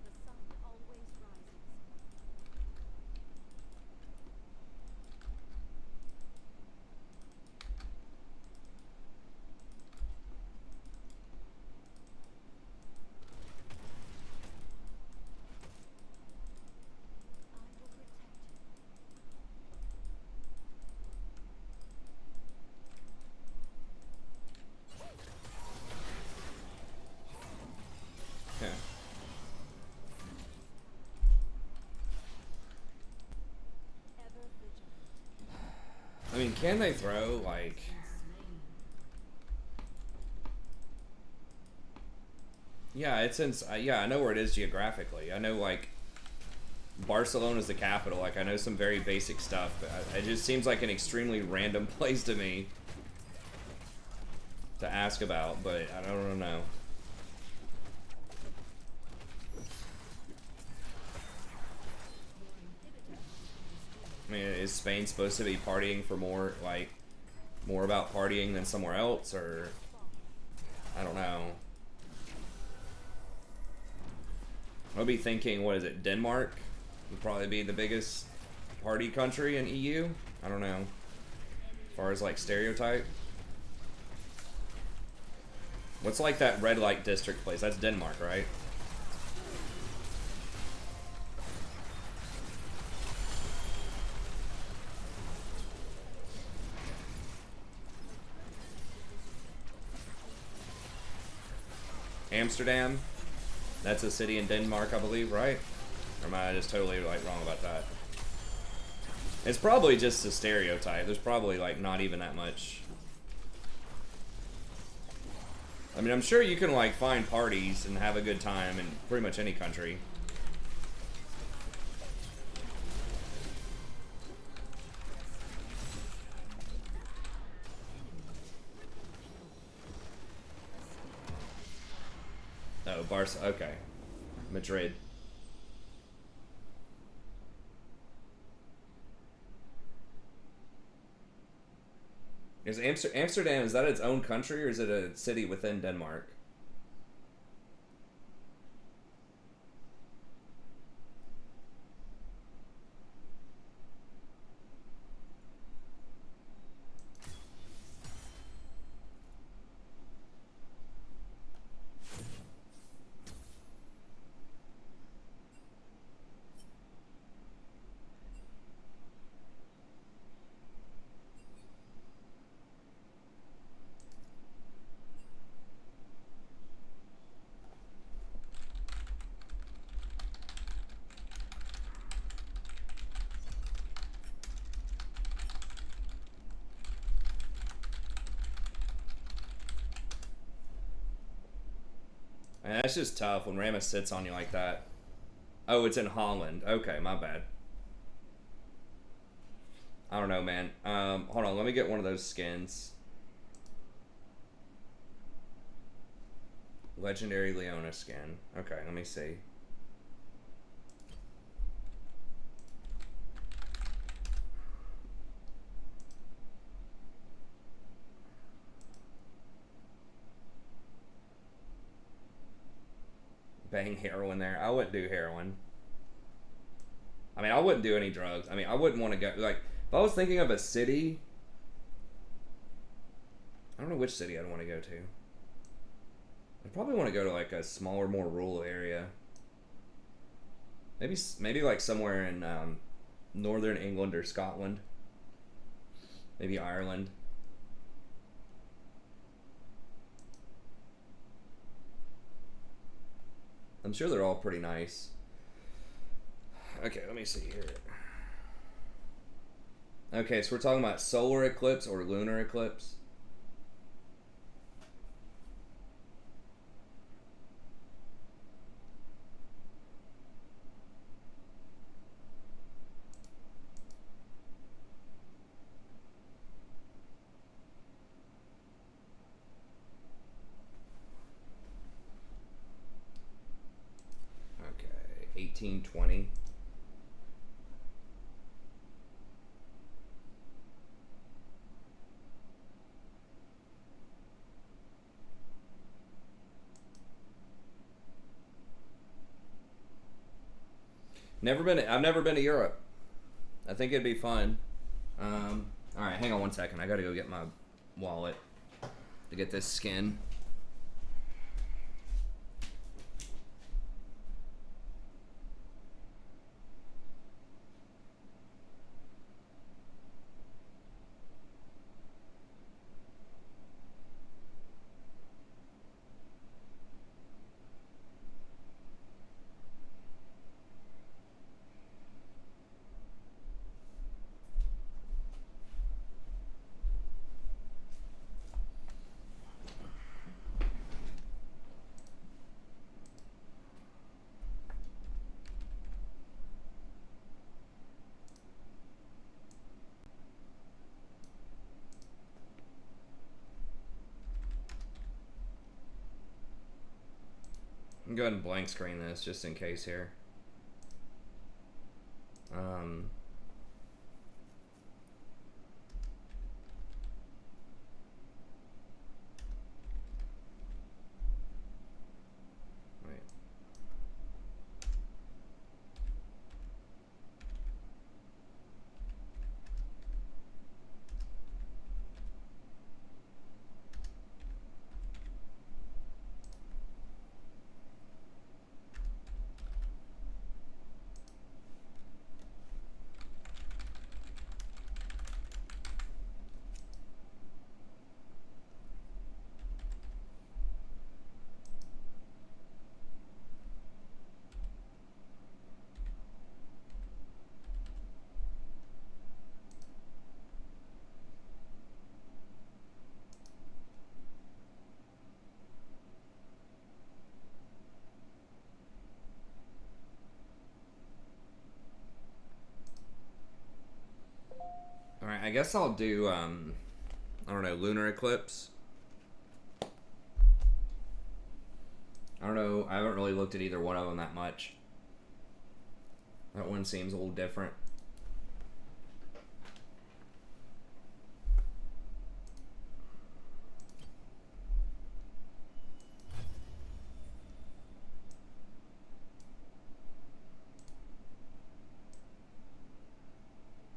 The sun always rises. I will protect Yeah. you. Ever vigilant. I mean, can they throw, like... Yeah, it's in... yeah, I know where it is geographically. I know, like, Barcelona's the capital. Like, I know some very basic stuff, but it just seems like an extremely random place to me to ask about, but I don't know. I mean, is Spain supposed to be partying for more, like, more about partying than somewhere else, or... I don't know. I'll be thinking, what is it, Denmark would probably be the biggest party country in EU? I don't know. As far as, like, stereotype. What's, like, that red light district place? That's Denmark, right? Amsterdam? That's a city in Denmark, I believe, right? Or am I just totally, like, wrong about that? It's probably just a stereotype. There's probably, like, not even that much. I mean, I'm sure you can, like, find parties and have a good time in pretty much any country. Oh, Barca. Okay. Madrid. Is Amsterdam, is that its own country or is it a city within Denmark? Man, that's just tough when Ramus sits on you like that. Oh, it's in Holland. Okay, my bad. I don't know, man. Hold on, let me get one of those skins. Legendary Leona skin. Okay, let me see. Bang heroin there. I wouldn't do heroin. I mean, I wouldn't do any drugs. I mean, I wouldn't want to go, like, if I was thinking of a city, I don't know which city I'd want to go to. I'd probably want to go to, like, a smaller, more rural area. Maybe like somewhere in northern England or Scotland. Maybe Ireland. I'm sure they're all pretty nice. Okay, let me see here. Okay, so we're talking about solar eclipse or lunar eclipse. Okay, 1820. I've never been to Europe. I think it'd be fun. All right, hang on one second. I gotta go get my wallet to get this skin. I'm going to blank screen this just in case here. Wait. All right, I guess I'll do I don't know, lunar eclipse. I don't know. I haven't really looked at either one of them that much. That one seems a little different.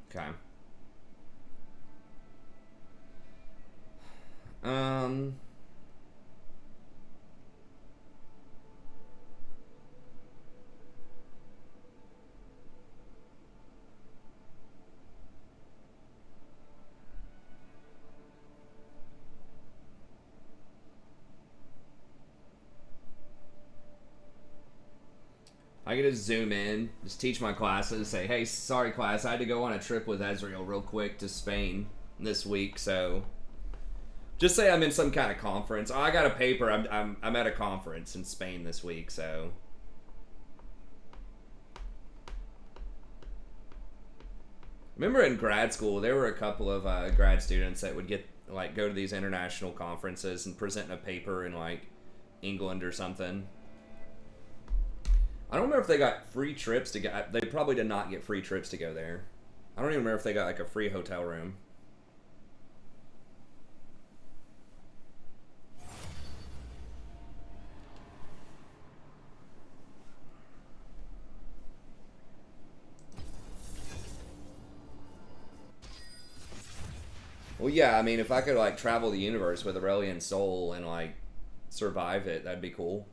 Okay. I could just zoom in, just teach my classes, say, hey, sorry class, I had to go on a trip with Ezreal real quick to Spain this week, so Just say I'm in some kind of conference. Oh, I got a paper. I'm at a conference in Spain this week, so. Remember in grad school, there were a couple of grad students that would get go to these international conferences and present a paper in like England or something. I don't remember if they got free trips to go. They probably did not get free trips to go there. I don't even remember if they got like a free hotel room. Well, yeah, I mean, if I could like travel the universe with Aurelian Soul and like survive it, that'd be cool.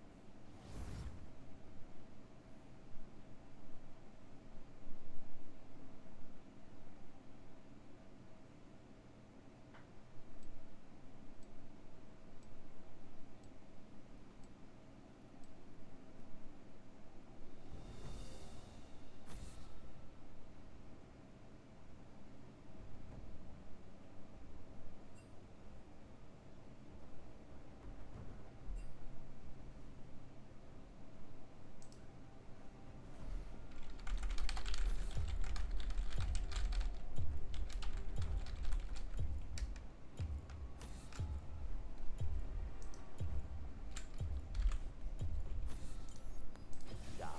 Doubt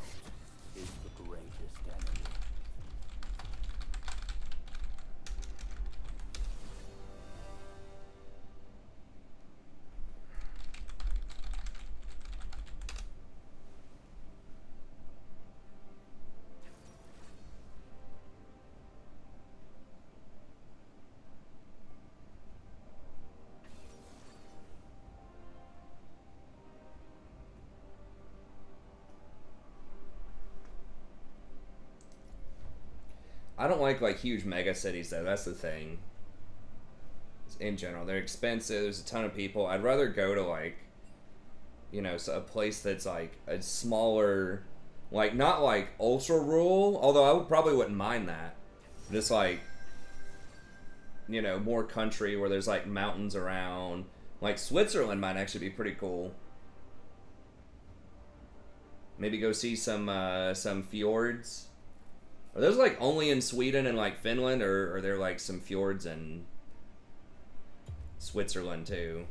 is the greatest enemy. I don't like huge mega cities though. That's the thing. In general, they're expensive. There's a ton of people. I'd rather go to like, a place that's like a smaller, like not like ultra rural. Although I probably wouldn't mind that. Just like, more country where there's like mountains around. Like Switzerland might actually be pretty cool. Maybe go see some fjords. Are those like only in Sweden and like Finland, or are there like some fjords in Switzerland too?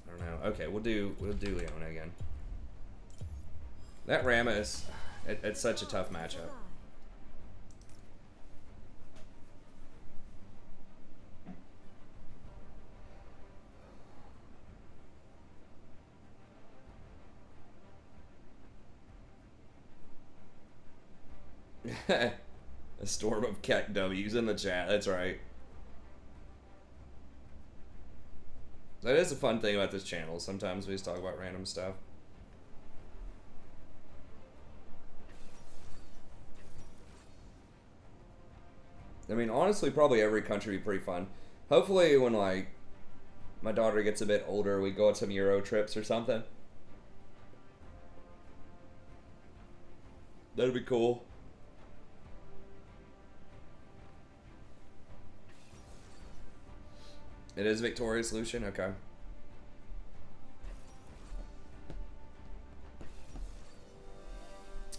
I don't know. Okay, we'll do Leona again. That Rammus, it's such a tough matchup. A storm of Keck W's in the chat. That's right. That is a fun thing about this channel. Sometimes we just talk about random stuff. I mean, honestly, probably every country would be pretty fun. Hopefully, when like my daughter gets a bit older, we go on some Euro trips or something. That'd be cool. It is Victoria's Lucian? Okay.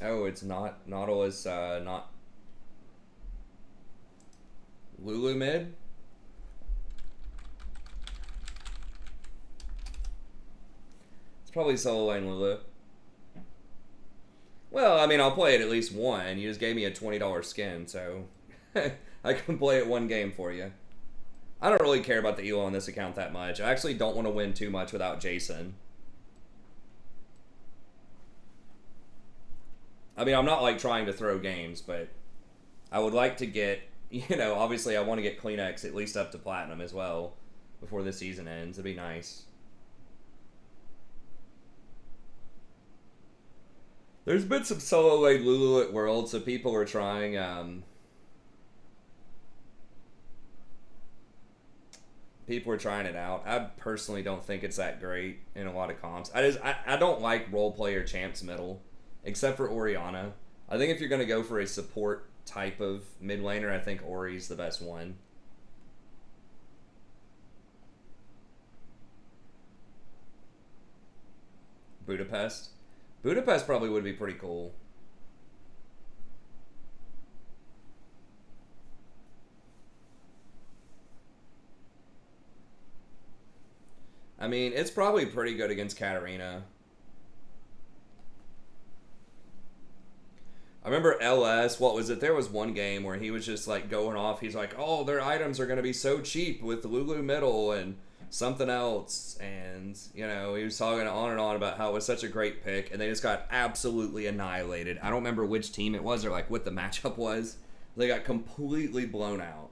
Oh, it's not. Nautil is not. Lulu mid? It's probably solo lane Lulu. Well, I mean, I'll play it at least one. You just gave me a $20 skin, so I can play it one game for you. I don't really care about the elo on this account that much. I actually don't want to win too much without Jason. I mean, I'm not like trying to throw games, but I would like to get, obviously I want to get Kleenex at least up to platinum as well before the season ends. It'd be nice. There's been some solo lane Lulu at World, so people were trying people were trying it out. I personally don't think it's that great in a lot of comps. I don't like role player champs middle, except for Orianna. I think if you're gonna go for a support type of mid laner, I think Ori's the best one. Budapest. Budapest probably would be pretty cool. I mean, it's probably pretty good against Katarina. I remember LS, what was it? There was one game where he was just like going off. He's like, oh, their items are going to be so cheap with Lulu Middle and something else. And, you know, he was talking on and on about how it was such a great pick. And they just got absolutely annihilated. I don't remember which team it was or like what the matchup was. They got completely blown out.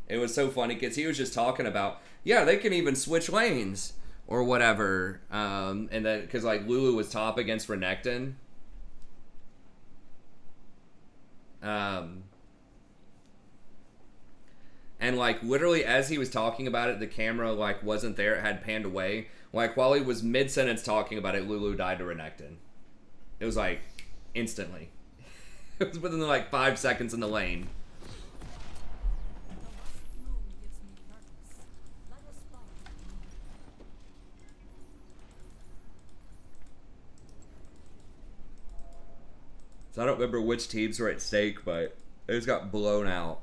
It was so funny because he was just talking about, yeah, they can even switch lanes or whatever. And then, because like Lulu was top against Renekton. And like literally as he was talking about it, the camera like wasn't there, it had panned away. Like while he was mid-sentence talking about it, Lulu died to Renekton. It was like instantly. It was within like 5 seconds in the lane. So I don't remember which teams were at stake, but it just got blown out.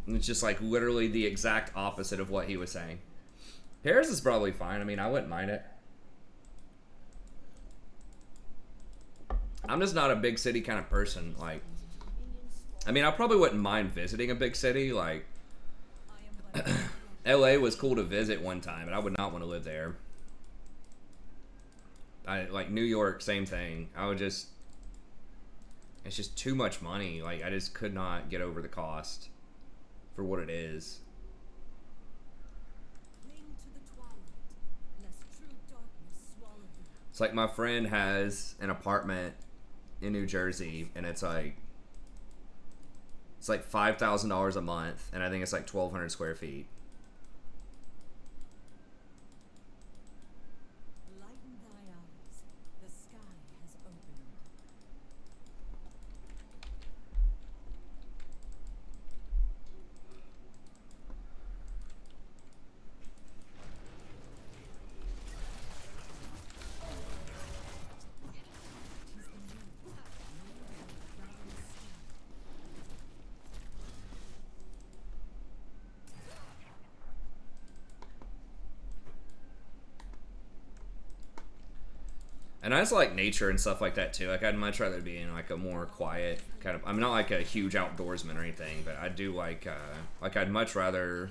And it's just like literally the exact opposite of what he was saying. Paris is probably fine. I mean, I wouldn't mind it. I'm just not a big city kind of person. Like, I mean, I probably wouldn't mind visiting a big city. Like, LA was cool to visit one time, and I would not want to live there. Like New York, same thing. I would just, it's just too much money. Like, I just could not get over the cost for what it is. It's like my friend has an apartment in New Jersey, and it's like $5,000 a month, and I think it's like 1,200 square feet. And I just like nature and stuff like that too. Like I'd much rather be in like a more quiet kind of. I'm not like a huge outdoorsman or anything, but I do like I'd much rather,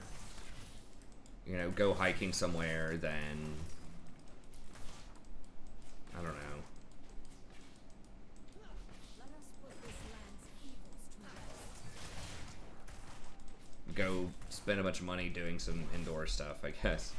you know, go hiking somewhere than, I don't know. Go spend a bunch of money doing some indoor stuff, I guess.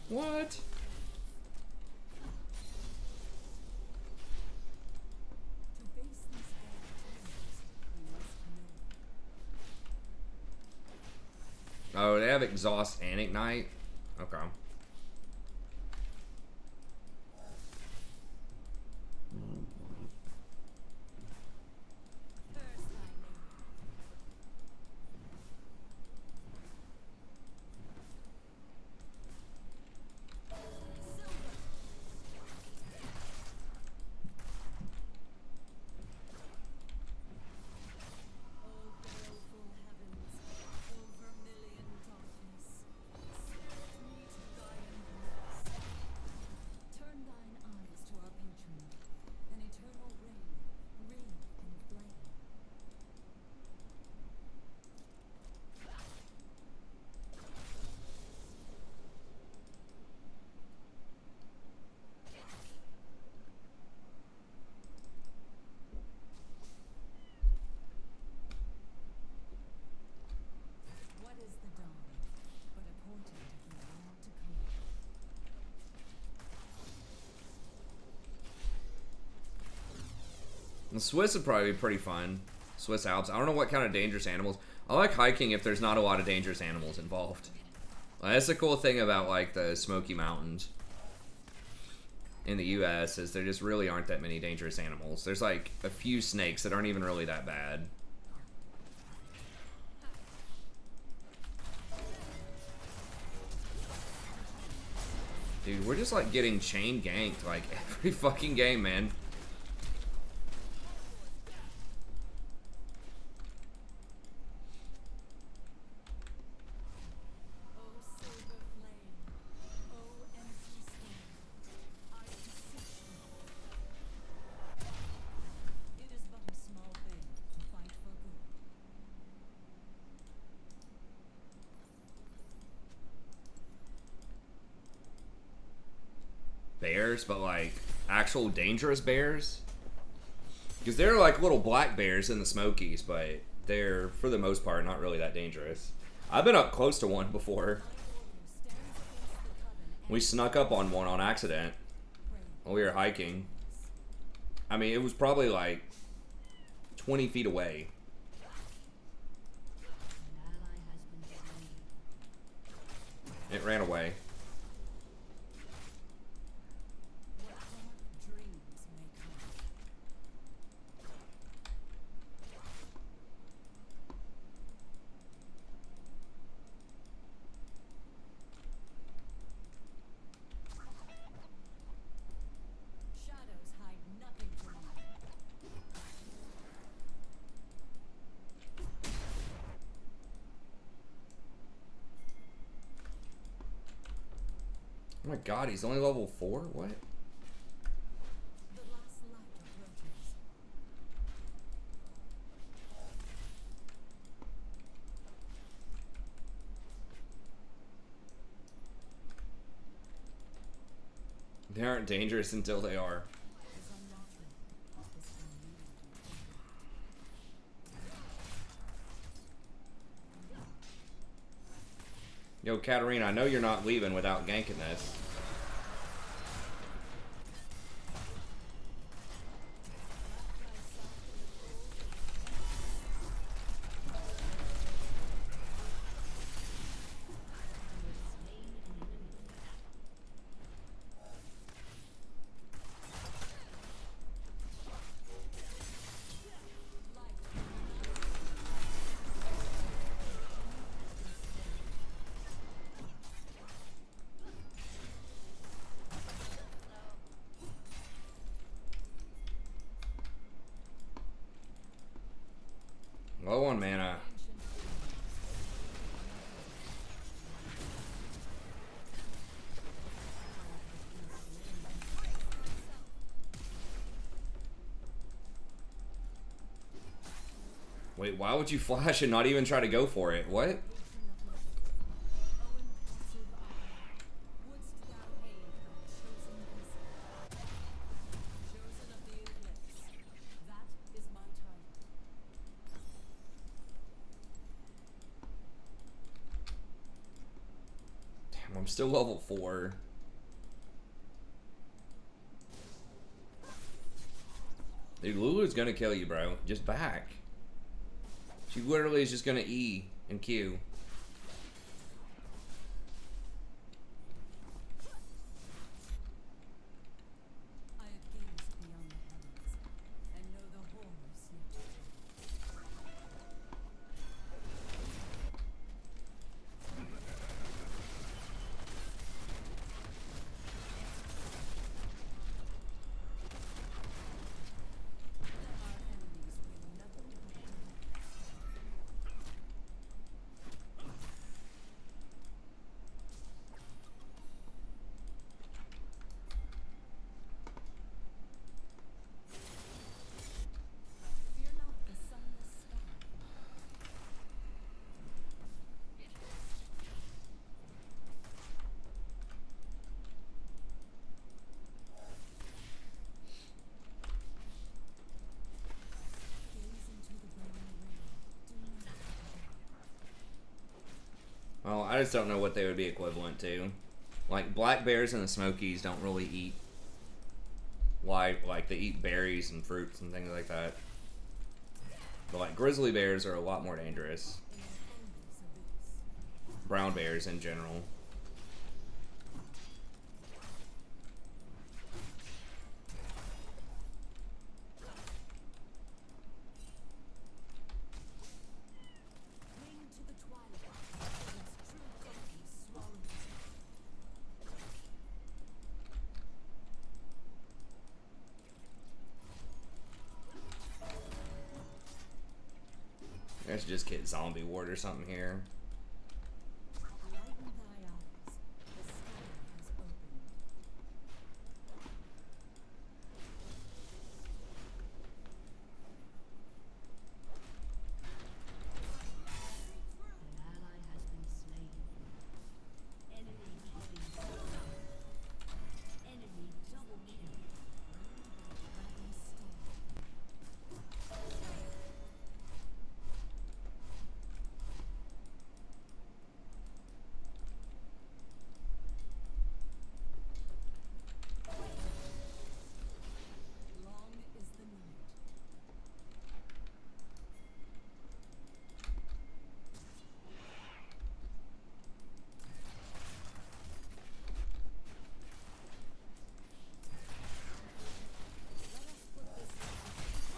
What? Oh, they have exhaust and ignite? Okay. The Swiss would probably be pretty fun. Swiss Alps. I don't know what kind of dangerous animals. I like hiking if there's not a lot of dangerous animals involved. That's the cool thing about like the Smoky Mountains in the U.S. is there just really aren't that many dangerous animals. There's like a few snakes that aren't even really that bad. Dude, we're just like getting chain ganked like every fucking game, man. O silver flame, O empty stone, I beseech thee. It is but a small thing to fight for good. Bears, but like actual dangerous bears. Because they're like little black bears in the Smokies, but they're, for the most part, not really that dangerous. I've been up close to one before. We snuck up on one on accident while we were hiking. I mean, it was probably like 20 feet away. It ran away. Oh my god, he's only level 4? What? They aren't dangerous until they are. Yo, Katarina, I know you're not leaving without ganking this. Low on mana. Wait, why would you flash and not even try to go for it? What? Damn, I'm still level 4. Dude, Lulu's gonna kill you, bro. Just back. She literally is just gonna E and Q. I have gazed beyond the heavens and know the horrors yet to come. Our enemies win nothing but death. Fear not the sunless sky. Gaze into the burning ring. Do not forget. Well, I just don't know what they would be equivalent to. Like, black bears in the Smokies don't really eat live, like, they eat berries and fruits and things like that. But like grizzly bears are a lot more dangerous. Brown bears in general. I should just get zombie ward or something here. Lighten thy eyes. The sky has opened. An ally has been slain. Enemy killing. Enemy double kill. Dragon storm. Long is the night. Let us put this an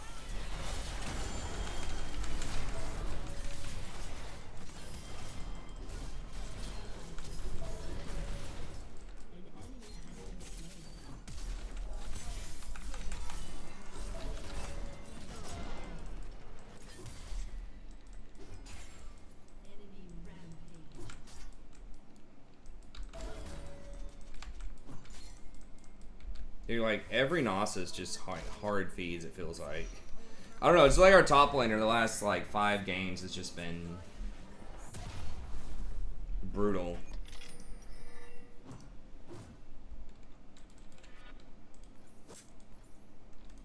enemy has been slain. Enemy rampage. Dude, like every Nos is just hard feeds, it feels like. I don't know, it's like our top laner the last like 5 games has just been brutal.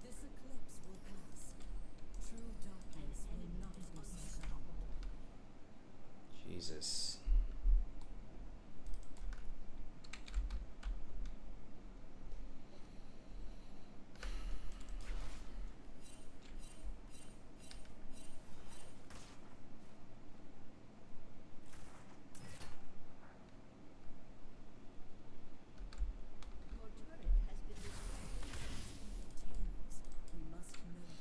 This eclipse will pass. True darkness will not be sustained. Jesus. Your turret has been destroyed. Tales we must know. This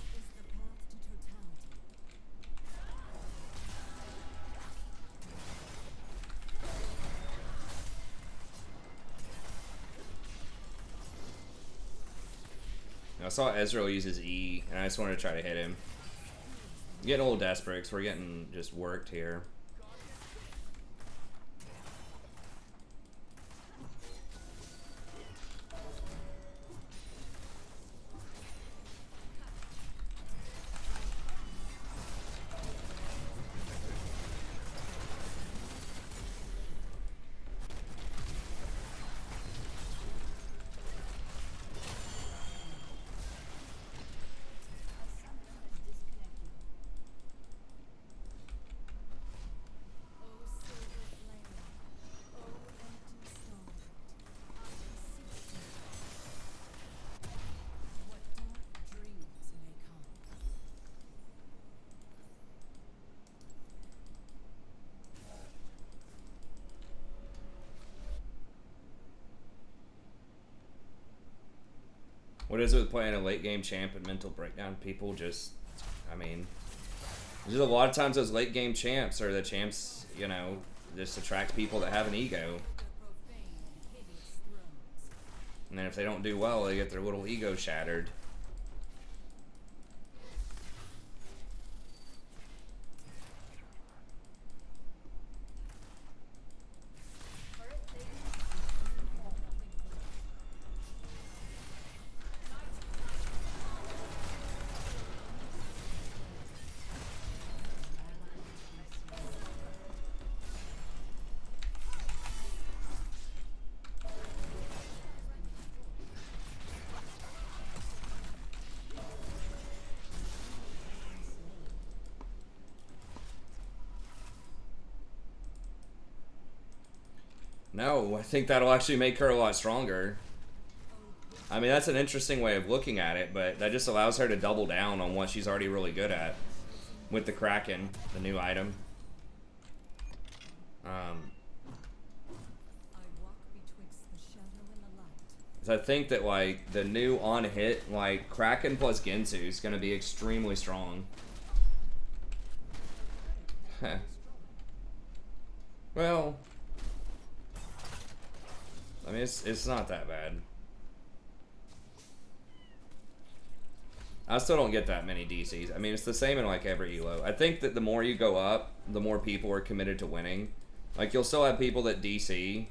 is the path to totality. I saw Ezreal use his E, and I just wanted to try to hit him. I'm getting a little desperate because we're getting just worked here. What is it with playing a late game champ and mental breakdown? People just, I mean, there's a lot of times those late game champs are the champs, you know, just attract people that have an ego. And then if they don't do well, they get their little ego shattered. No, I think that'll actually make her a lot stronger. I mean, that's an interesting way of looking at it, but that just allows her to double down on what she's already really good at with the Kraken, the new item. I walk betwixt the shadow and the light. So I think that like the new on hit, like Kraken plus Gensu is gonna be extremely strong. Heh. Well, I mean it's not that bad. I still don't get that many DCs. I mean, it's the same in like every elo. I think that the more you go up, the more people are committed to winning. Like, you'll still have people that DC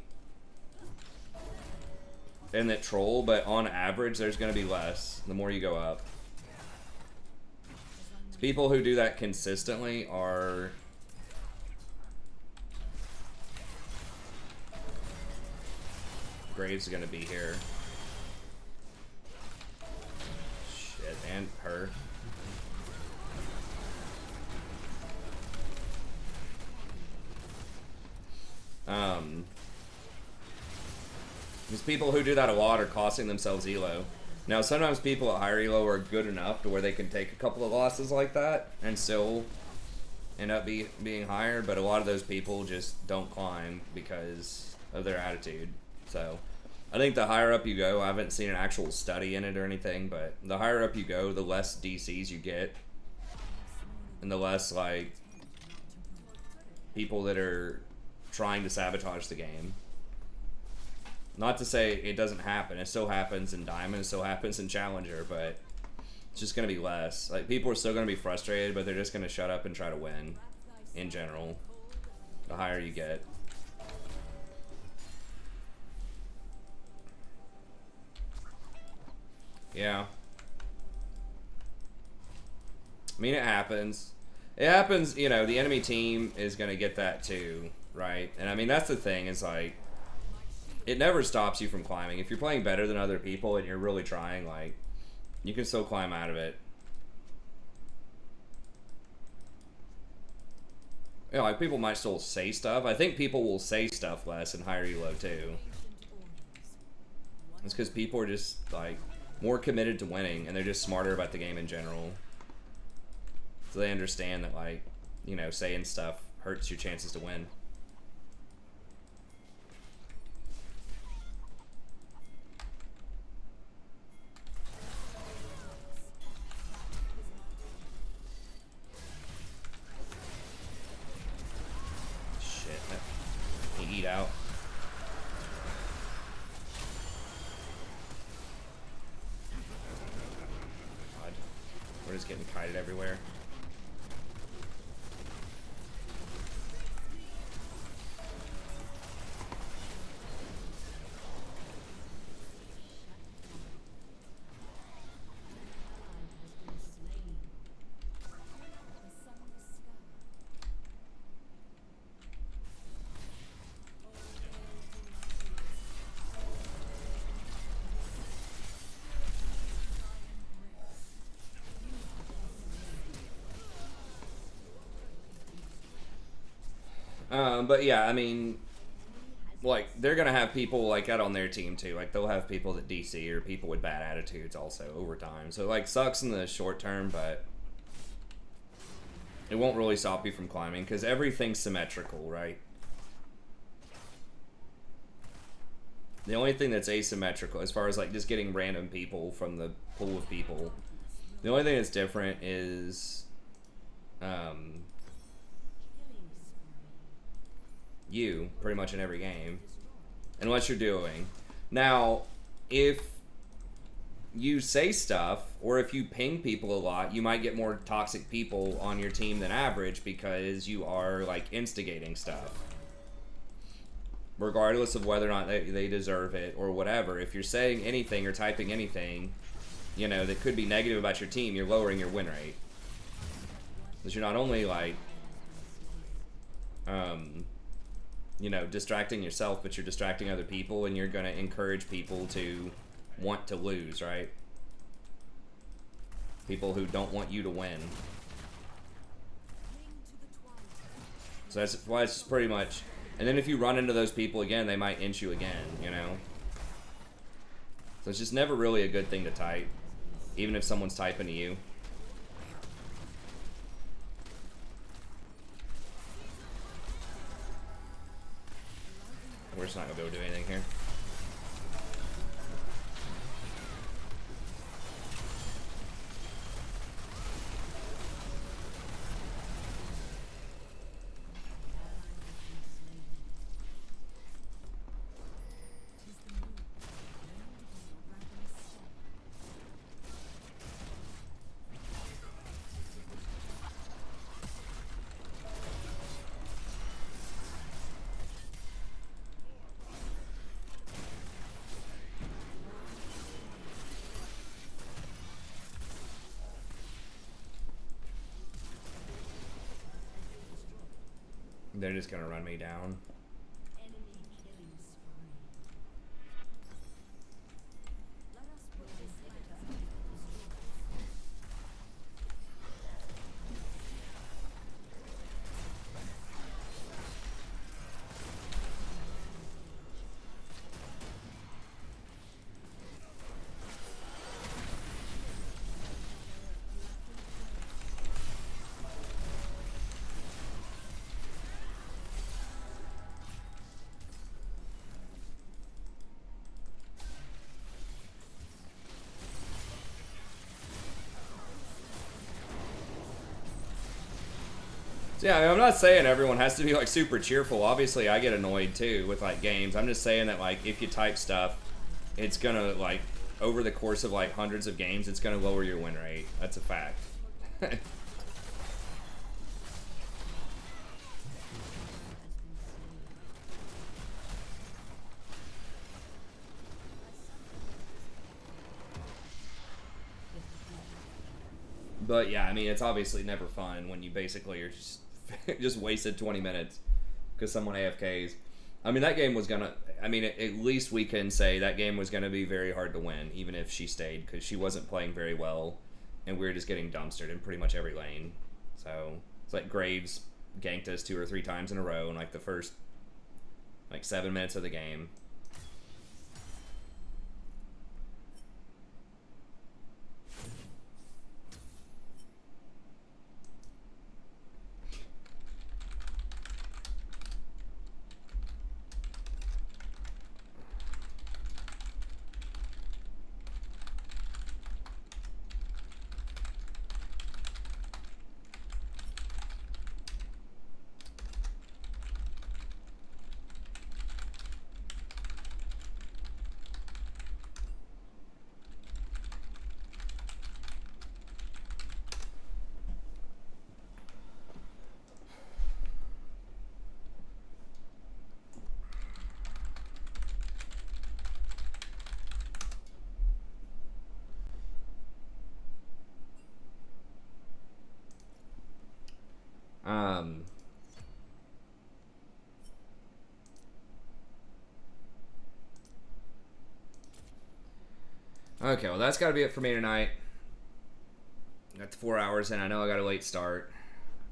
and that troll, but on average, there's going to be less the more you go up. People who do that consistently are... Graves is going to be here. Shit, and her. These people who do that a lot are costing themselves elo. Now, sometimes people at higher elo are good enough to where they can take a couple of losses like that and still end up being higher, but a lot of those people just don't climb because of their attitude. So, I think the higher up you go, I haven't seen an actual study in it or anything, but the higher up you go, the less DCs you get. And the less, like, people that are trying to sabotage the game. Not to say it doesn't happen. It still happens in Diamond. It still happens in Challenger, but it's just going to be less. Like, people are still going to be frustrated, but they're just going to shut up and try to win in general. The higher you get. Yeah. I mean, it happens. It happens, you know, the enemy team is going to get that too, right? And I mean, that's the thing, is like, it never stops you from climbing. If you're playing better than other people and you're really trying, like, you can still climb out of it. You know, like, people might still say stuff. I think people will say stuff less in higher elo too. It's because people are just, like, more committed to winning, and they're just smarter about the game in general. So they understand that, like, you know, saying stuff hurts your chances to win. Shit, he eat out. God, we're just getting kited everywhere. But yeah, I mean, like, they're gonna have people like that on their team too. Like, they'll have people that DC or people with bad attitudes also over time. So, like, sucks in the short term, but it won't really stop you from climbing because everything's symmetrical, right? The only thing that's asymmetrical, as far as like just getting random people from the pool of people, the only thing that's different is you, pretty much in every game, and what you're doing. Now, if you say stuff, or if you ping people a lot, you might get more toxic people on your team than average because you are, like, instigating stuff. Regardless of whether or not they deserve it or whatever. If you're saying anything or typing anything, you know, that could be negative about your team, you're lowering your win rate. Because you're not only, like, you know, distracting yourself, but you're distracting other people, and you're going to encourage people to want to lose, right? People who don't want you to win. So that's why it's pretty much And then if you run into those people again, they might inch you again, you know? So it's just never really a good thing to type, even if someone's typing to you. We're just not gonna be able to do anything here. They're just gonna run me down. Enemy killing spree. Let us put this inhibitor destroyed. So yeah, I mean, I'm not saying everyone has to be like super cheerful. Obviously, I get annoyed too with like games. I'm just saying that like if you type stuff, it's gonna like over the course of like hundreds of games, it's gonna lower your win rate. That's a fact. But yeah, I mean, it's obviously never fun when you basically are just just wasted 20 minutes because someone AFKs. I mean, that game was gonna. I mean, at least we can say that game was gonna be very hard to win, even if she stayed, because she wasn't playing very well, and we were just getting dumpstered in pretty much every lane. So it's like Graves ganked us 2 or 3 times in a row in like the first like 7 minutes of the game. Okay, well that's got to be it for me tonight. Got the 4 hours in. I know I got a late start.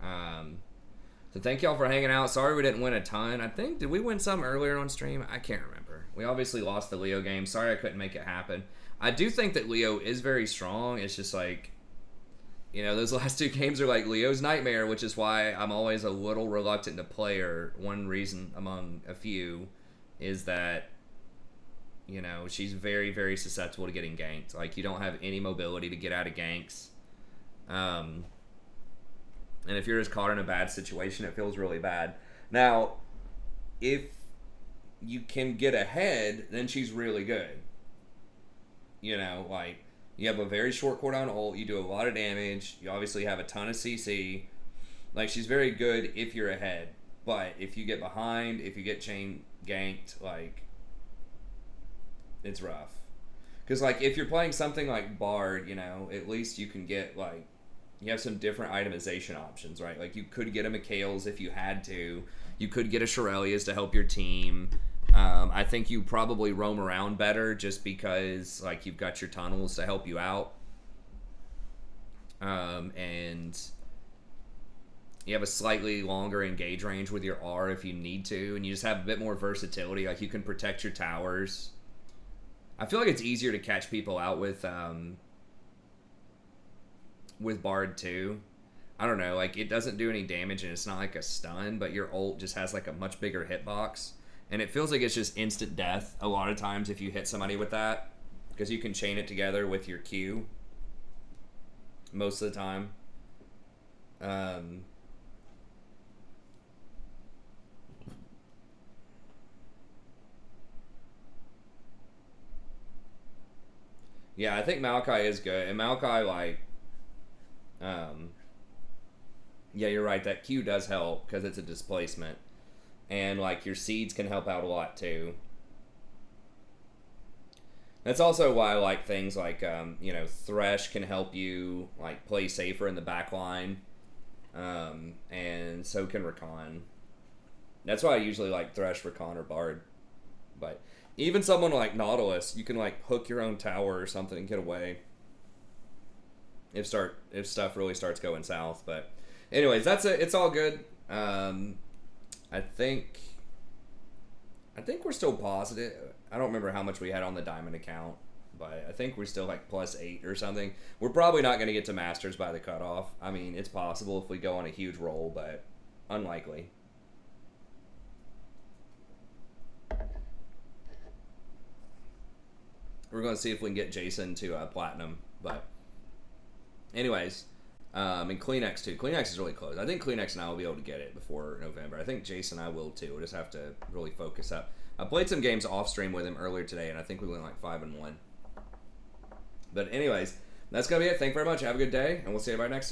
So thank y'all for hanging out. Sorry we didn't win a ton. I think, did we win some earlier on stream? I can't remember. We obviously lost the Leo game. Sorry I couldn't make it happen. I do think that Leo is very strong. It's just like, you know, those last 2 games are like Leo's nightmare, which is why I'm always a little reluctant to play her. One reason among a few is that, you know, she's very, very susceptible to getting ganked. Like, you don't have any mobility to get out of ganks. And if you're just caught in a bad situation, it feels really bad. Now, if you can get ahead, then she's really good. You know, like, you have a very short cooldown ult, you do a lot of damage, you obviously have a ton of CC. Like, she's very good if you're ahead. But if you get behind, if you get chain ganked, like, it's rough. Because, like, if you're playing something like Bard, you know, at least you can get, like, you have some different itemization options, right? Like, you could get a Mikhail's if you had to. You could get a Shirelia's to help your team. I think you probably roam around better just because, like, you've got your tunnels to help you out. And You have a slightly longer engage range with your R if you need to, and you just have a bit more versatility. Like, you can protect your towers. I feel like it's easier to catch people out with Bard too. I don't know, like, it doesn't do any damage and it's not like a stun, but your ult just has like a much bigger hitbox. And it feels like it's just instant death a lot of times if you hit somebody with that, because you can chain it together with your Q most of the time. Yeah, I think Maokai is good. And Maokai, like, yeah, you're right. That Q does help because it's a displacement. And, like, your seeds can help out a lot, too. That's also why I like things like, you know, Thresh can help you, like, play safer in the back line. And so can Rakan. That's why I usually like Thresh, Rakan, or Bard. But even someone like Nautilus, you can, like, hook your own tower or something and get away. If stuff really starts going south. But anyways, that's it. It's all good. I think we're still positive. I don't remember how much we had on the Diamond account, but I think we're still like +8 or something. We're probably not going to get to Masters by the cutoff. I mean, it's possible if we go on a huge roll, but unlikely. We're going to see if we can get Jason to Platinum, but anyways, and Kleenex too. Kleenex is really close. I think Kleenex and I will be able to get it before November. I think Jason and I will too. We'll just have to really focus up. I played some games off stream with him earlier today, and I think we went like 5-1. But anyways, that's gonna be it. Thank you very much. Have a good day, and we'll see you everybody next time.